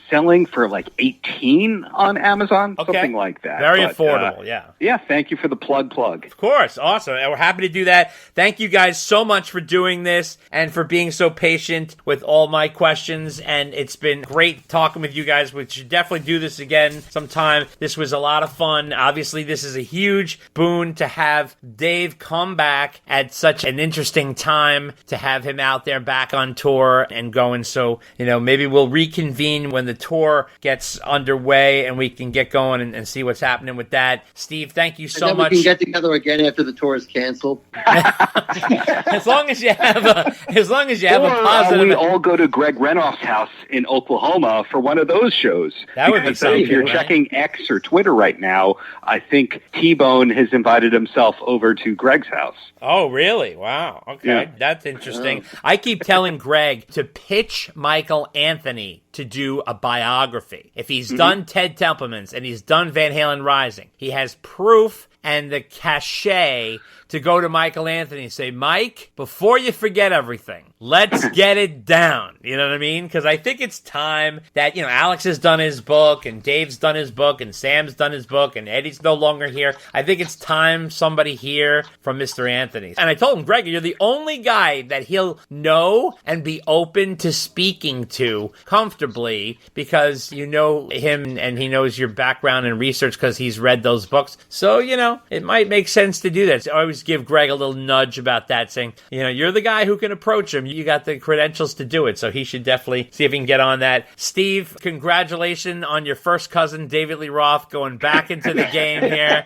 selling for like 18 on Amazon, something like that. Very affordable, yeah. Yeah, thank you for the plug. Of course, awesome. And we're happy to do that. Thank you guys so much for doing this and for being so patient with all my questions. And it's been great talking with you guys. We should definitely do this again sometime. This was a lot of fun. Obviously, this is a huge boon to have Dave come back at such an interesting time, to have him out there back on tour and going. So, maybe we'll reconvene when the tour gets underway and we can get going and see what's happening with that. Steve, thank you so much. We can get together again after the tour is canceled. as long as you have a positive. We all go to Greg Renoff's house in Oklahoma for one of those shows. That would be something. If you're checking X or Twitter right now, I think T-Bone has invited himself over to Greg's house. Oh, really? Wow. Okay, yeah. That's interesting. I keep telling Greg to pitch Michael Anthony to do a biography. If he's done Ted Templeman's and he's done Van Halen Rising, he has proof and the cachet to go to Michael Anthony and say, Mike, before you forget everything, let's get it down. You know what I mean? Because I think it's time that, Alex has done his book and Dave's done his book and Sam's done his book and Eddie's no longer here. I think it's time somebody hear from Mr. Anthony. And I told him, Greg, you're the only guy that he'll know and be open to speaking to comfortably because you know him and he knows your background and research because he's read those books. So, it might make sense to do that. So I always give Greg a little nudge about that, saying, you're the guy who can approach him. You got the credentials to do it, so he should definitely see if he can get on that. Steve, congratulations on your first cousin, David Lee Roth, going back into the game here.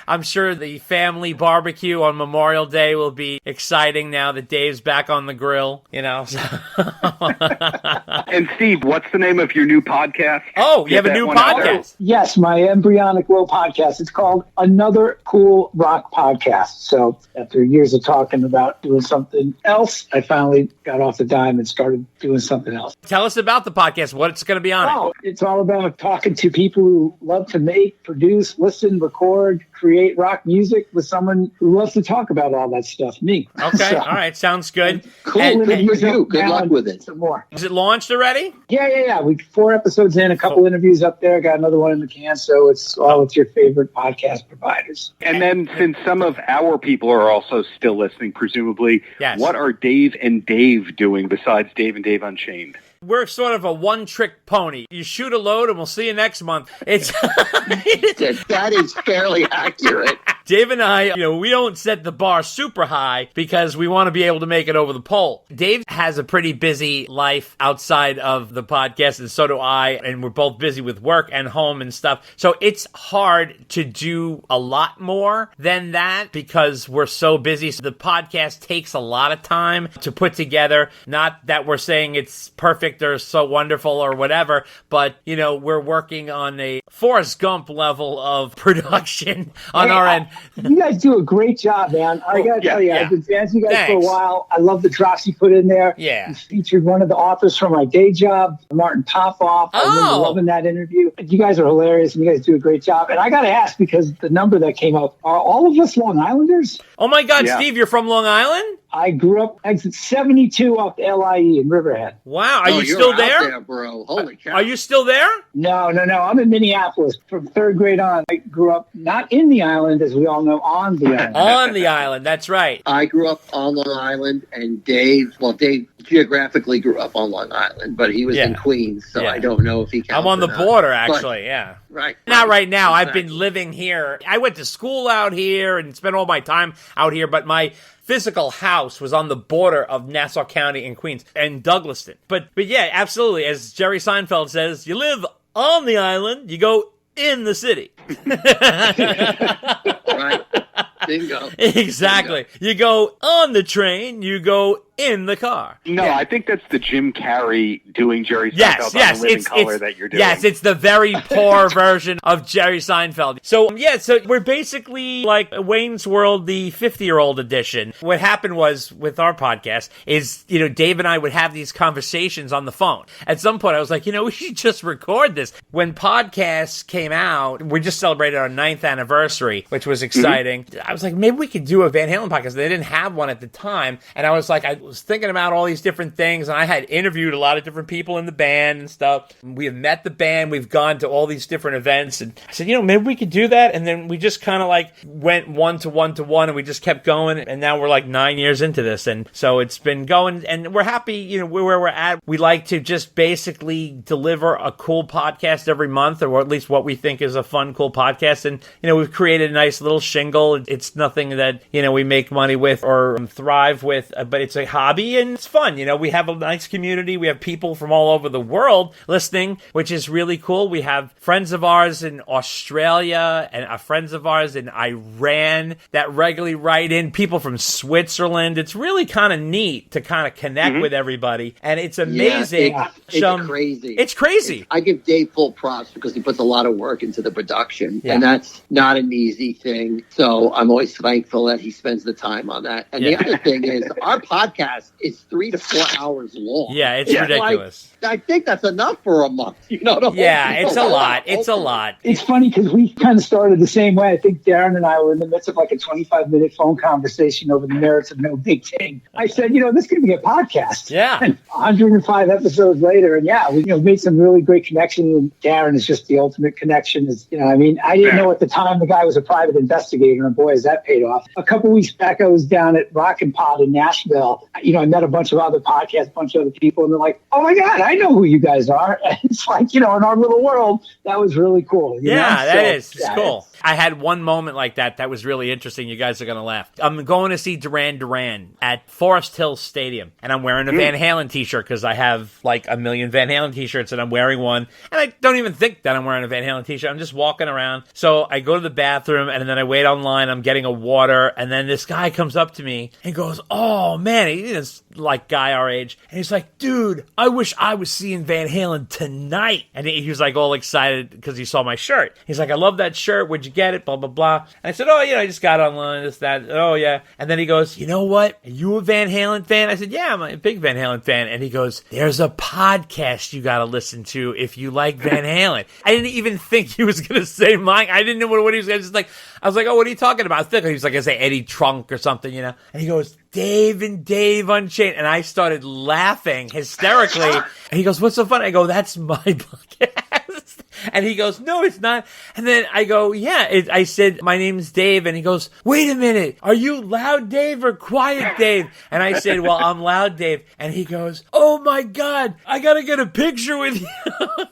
I'm sure the family barbecue on Memorial Day will be exciting now that Dave's back on the grill, And Steve, what's the name of your new podcast? Oh, you have a new podcast? Yes, my Embryonic Will podcast. It's called Another Cool Rock Podcast. So after years of talking about doing something else, I finally got off the dime and started doing something else. Tell us about the podcast. What's going to be on it? It's all about talking to people who love to make, produce, listen, record, create rock music with someone who loves to talk about all that stuff, me. Okay, all right, sounds good. Cool. Good luck with it. Some more. Is it launched already? Yeah. We 4 episodes in, a couple interviews up there. Got another one in the can, so it's all with your favorite podcast providers. And then since some of our people are also still listening, presumably, yes. What are Dave and Dave doing besides Dave and Dave Unchained? We're sort of a one-trick pony. You shoot a load and we'll see you next month. That is fairly accurate. Dave and I, we don't set the bar super high because we want to be able to make it over the pole. Dave has a pretty busy life outside of the podcast, and so do I, and we're both busy with work and home and stuff. So it's hard to do a lot more than that because we're so busy. So the podcast takes a lot of time to put together. Not that we're saying it's perfect or so wonderful or whatever, but, we're working on a Forrest Gump level of production on our end. You guys do a great job, man. I got to tell you, I've been fans of you guys for a while. I love the drops you put in there. Yeah. You featured one of the authors from my day job, Martin Popoff. I remember loving that interview. You guys are hilarious, and you guys do a great job. And I got to ask, because the number that came up, are all of us Long Islanders? Oh, my God, yeah. Steve, you're from Long Island? I grew up exit 72 off the LIE in Riverhead. Wow. Are you still there? Bro. Holy cow. Are you still there? No. I'm in Minneapolis. From 3rd grade on, I grew up not in the island, as we all know, on the island. On the island. That's right. I grew up on Long Island, and Dave geographically grew up on Long Island, but he was in Queens, so I don't know if he counts. I'm on the border, actually, Right. Not right now. Exactly. I've been living here. I went to school out here and spent all my time out here, but my physical house was on the border of Nassau County and Queens and Douglaston. But yeah, absolutely. As Jerry Seinfeld says, you live on the island, you go in the city. Right. Bingo. Exactly. Bingo. You go on the train, you go in the car. No, I think that's the Jim Carrey doing Jerry Seinfeld Yes, on the Living Color that you're doing. Yes, it's the very poor version of Jerry Seinfeld. So, so we're basically like Wayne's World, the 50-year-old edition. What happened was, with our podcast, is, Dave and I would have these conversations on the phone. At some point, I was like, we should just record this. When podcasts came out, we just celebrated our 9th anniversary, which was exciting. Mm-hmm. I was like, maybe we could do a Van Halen podcast. They didn't have one at the time. And I was like, I was thinking about all these different things, and I had interviewed a lot of different people in the band and stuff. We have met the band. We've gone to all these different events. And I said, maybe we could do that. And then we just kind of like went one to one, and we just kept going. And now we're like 9 years into this. And so it's been going, and we're happy, where we're at. We like to just basically deliver a cool podcast every month, or at least what we think is a fun, cool podcast. And, we've created a nice little shingle. It's nothing that, we make money with or thrive with, but it's a hobby and it's fun. We have a nice community. We have people from all over the world listening, which is really cool. We have friends of ours in Australia and friends of ours in Iran that regularly write in, people from Switzerland. It's really kind of neat to kind of connect with everybody. And it's amazing. It's crazy. It's crazy. I give Dave full props because he puts a lot of work into the production, and that's not an easy thing. So I'm always thankful that he spends the time on that. And the other thing is, our podcast is 3 to 4 hours long. Yeah, it's ridiculous. I think that's enough for a month. It's a lot. It's a lot. It's funny because we kind of started the same way. I think Darren and I were in the midst of like a 25-minute phone conversation over the merits of No Big Thing. I said, this could be a podcast. Yeah. And 105 episodes later, and we made some really great connections. And Darren is just the ultimate connection. I didn't know at the time the guy was a private investigator, and boy, has that paid off. A couple weeks back, I was down at Rockin' Pod in Nashville. I met a bunch of other podcasts, a bunch of other people, and they're like, "Oh my God, I know who you guys are." And it's like, in our little world, that was really cool. It's cool. I had one moment like that was really interesting. You guys are going to laugh. I'm going to see Duran Duran at Forest Hills Stadium, and I'm wearing a Van Halen t-shirt because I have like a million Van Halen t-shirts, and I'm wearing one, and I don't even think that I'm wearing a Van Halen t-shirt. I'm just walking around. So I go to the bathroom, and then I wait online. I'm getting a water, and then this guy comes up to me and goes, "Oh man," he's like guy our age, and he's like, "Dude, I wish I was seeing Van Halen tonight." And he was like all excited because he saw my shirt. He's like, "I love that shirt. Where'd you get it?" Blah blah blah. And I said, "Oh I just got it online, this that." "Oh yeah." And then he goes, "You know what? Are you a Van Halen fan?" I said, "Yeah, I'm a big Van Halen fan." And he goes, "There's a podcast you got to listen to if you like Van Halen." I didn't even think he was going to say mine. I didn't know what he was going to say. I was like, "Oh, what are you talking about?" I think he was like, "I say Eddie Trunk or something, And he goes, "Dave and Dave Unchained." And I started laughing hysterically. And he goes, "What's so funny?" I go, "That's my podcast." And he goes, "No, it's not." And then I go, "Yeah." I said, "My name's Dave." And he goes, "Wait a minute. Are you Loud Dave or Quiet Dave?" And I said, "Well, I'm Loud Dave." And he goes, "Oh my God, I got to get a picture with you."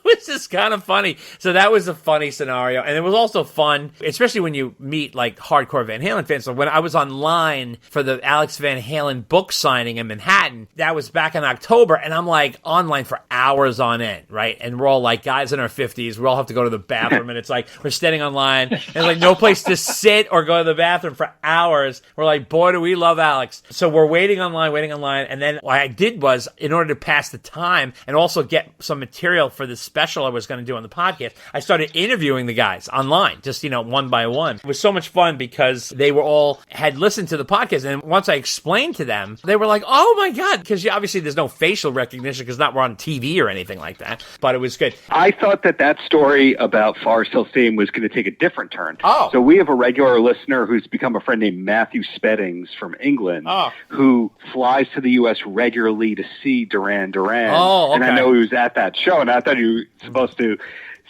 Which is kind of funny. So that was a funny scenario. And it was also fun, especially when you meet like hardcore Van Halen fans. So when I was online for the Alex Van Halen book signing in Manhattan, that was back in October. And I'm like online for hours on end, right? And we're all like guys in our 50s. We all have to go to the bathroom, and it's like we're standing online, and there's like no place to sit or go to the bathroom for hours. We're like, boy, do we love Alex. So we're waiting online, and then what I did was, in order to pass the time and also get some material for the special I was going to do on the podcast, I started interviewing the guys online, just, one by one. It was so much fun because they were all had listened to the podcast, and once I explained to them, they were like, "Oh my God," because obviously there's no facial recognition because we're on TV or anything like that, but it was good. I thought that story about Forest Hill Stadium was going to take a different turn. Oh. So we have a regular listener who's become a friend named Matthew Speddings from England, who flies to the U.S. regularly to see Duran Duran. Oh, okay. And I know he was at that show, and I thought you were supposed to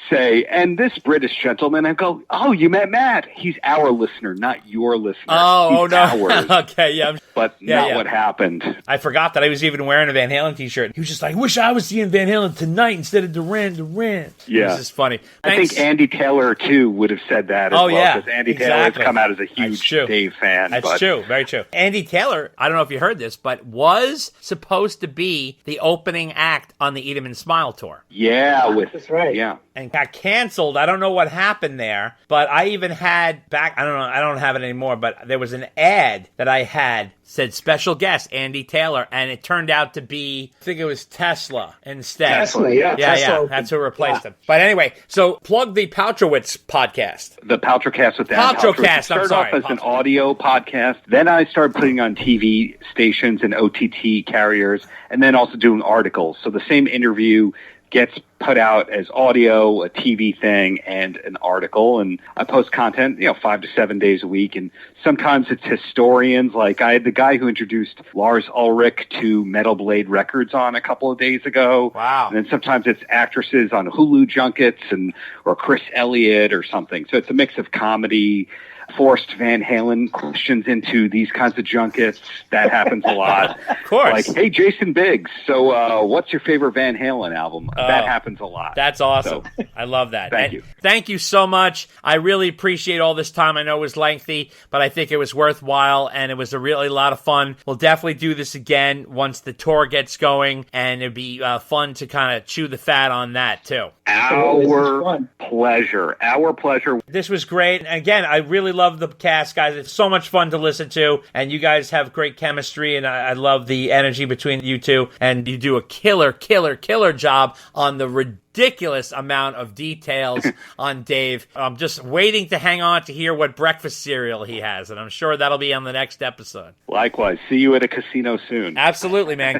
say, "And this British gentleman," and go, "Oh, you met Matt. He's our listener, not your listener." Oh, He's no. Ours. Okay, yeah. But not what happened. I forgot that I was even wearing a Van Halen t-shirt. He was just like, "I wish I was seeing Van Halen tonight instead of Duran Duran." Yeah. It was just funny. I think Andy Taylor, too, would have said that as well. Yeah. Because Andy Taylor has come out as a huge Dave fan. That's true. Very true. Andy Taylor, I don't know if you heard this, but was supposed to be the opening act on the Eat 'Em and Smile tour. Yeah. That's right. Yeah. and got canceled. I don't know what happened there, but I even had back, I don't know, I don't have it anymore, but there was an ad that I had said special guest Andy Taylor, and it turned out to be, I think it was Tesla instead. Tesla, yeah. Yeah, that's who replaced him. But anyway, so plug the Paltrowitz podcast. The Paltrocast with Dan Paltrocast, Paltrowitz. It started off as an audio podcast. Then I started putting on TV stations and OTT carriers, and then also doing articles. So the same interview gets put out as audio, a TV thing, and an article. And I post content, 5 to 7 days a week. And sometimes it's historians. Like I had the guy who introduced Lars Ulrich to Metal Blade Records on a couple of days ago. Wow. And then sometimes it's actresses on Hulu junkets or Chris Elliott or something. So it's a mix of comedy, forced Van Halen questions into these kinds of junkets. That happens a lot. Of course. Like, hey, Jason Biggs, so what's your favorite Van Halen album? That happens a lot. That's awesome. So, I love that. Thank you. Thank you so much. I really appreciate all this time. I know it was lengthy, but I think it was worthwhile, and it was a really lot of fun. We'll definitely do this again once the tour gets going, and it'd be fun to kind of chew the fat on that, too. Our pleasure. Our pleasure. This was great. Again, I really love the cast, guys. It's so much fun to listen to, and you guys have great chemistry, and I love the energy between you two, and you do a killer job on the ridiculous amount of details on Dave. I'm just waiting to hang on to hear what breakfast cereal he has, and I'm sure that'll be on the next episode. Likewise. See you at a casino soon. Absolutely, man.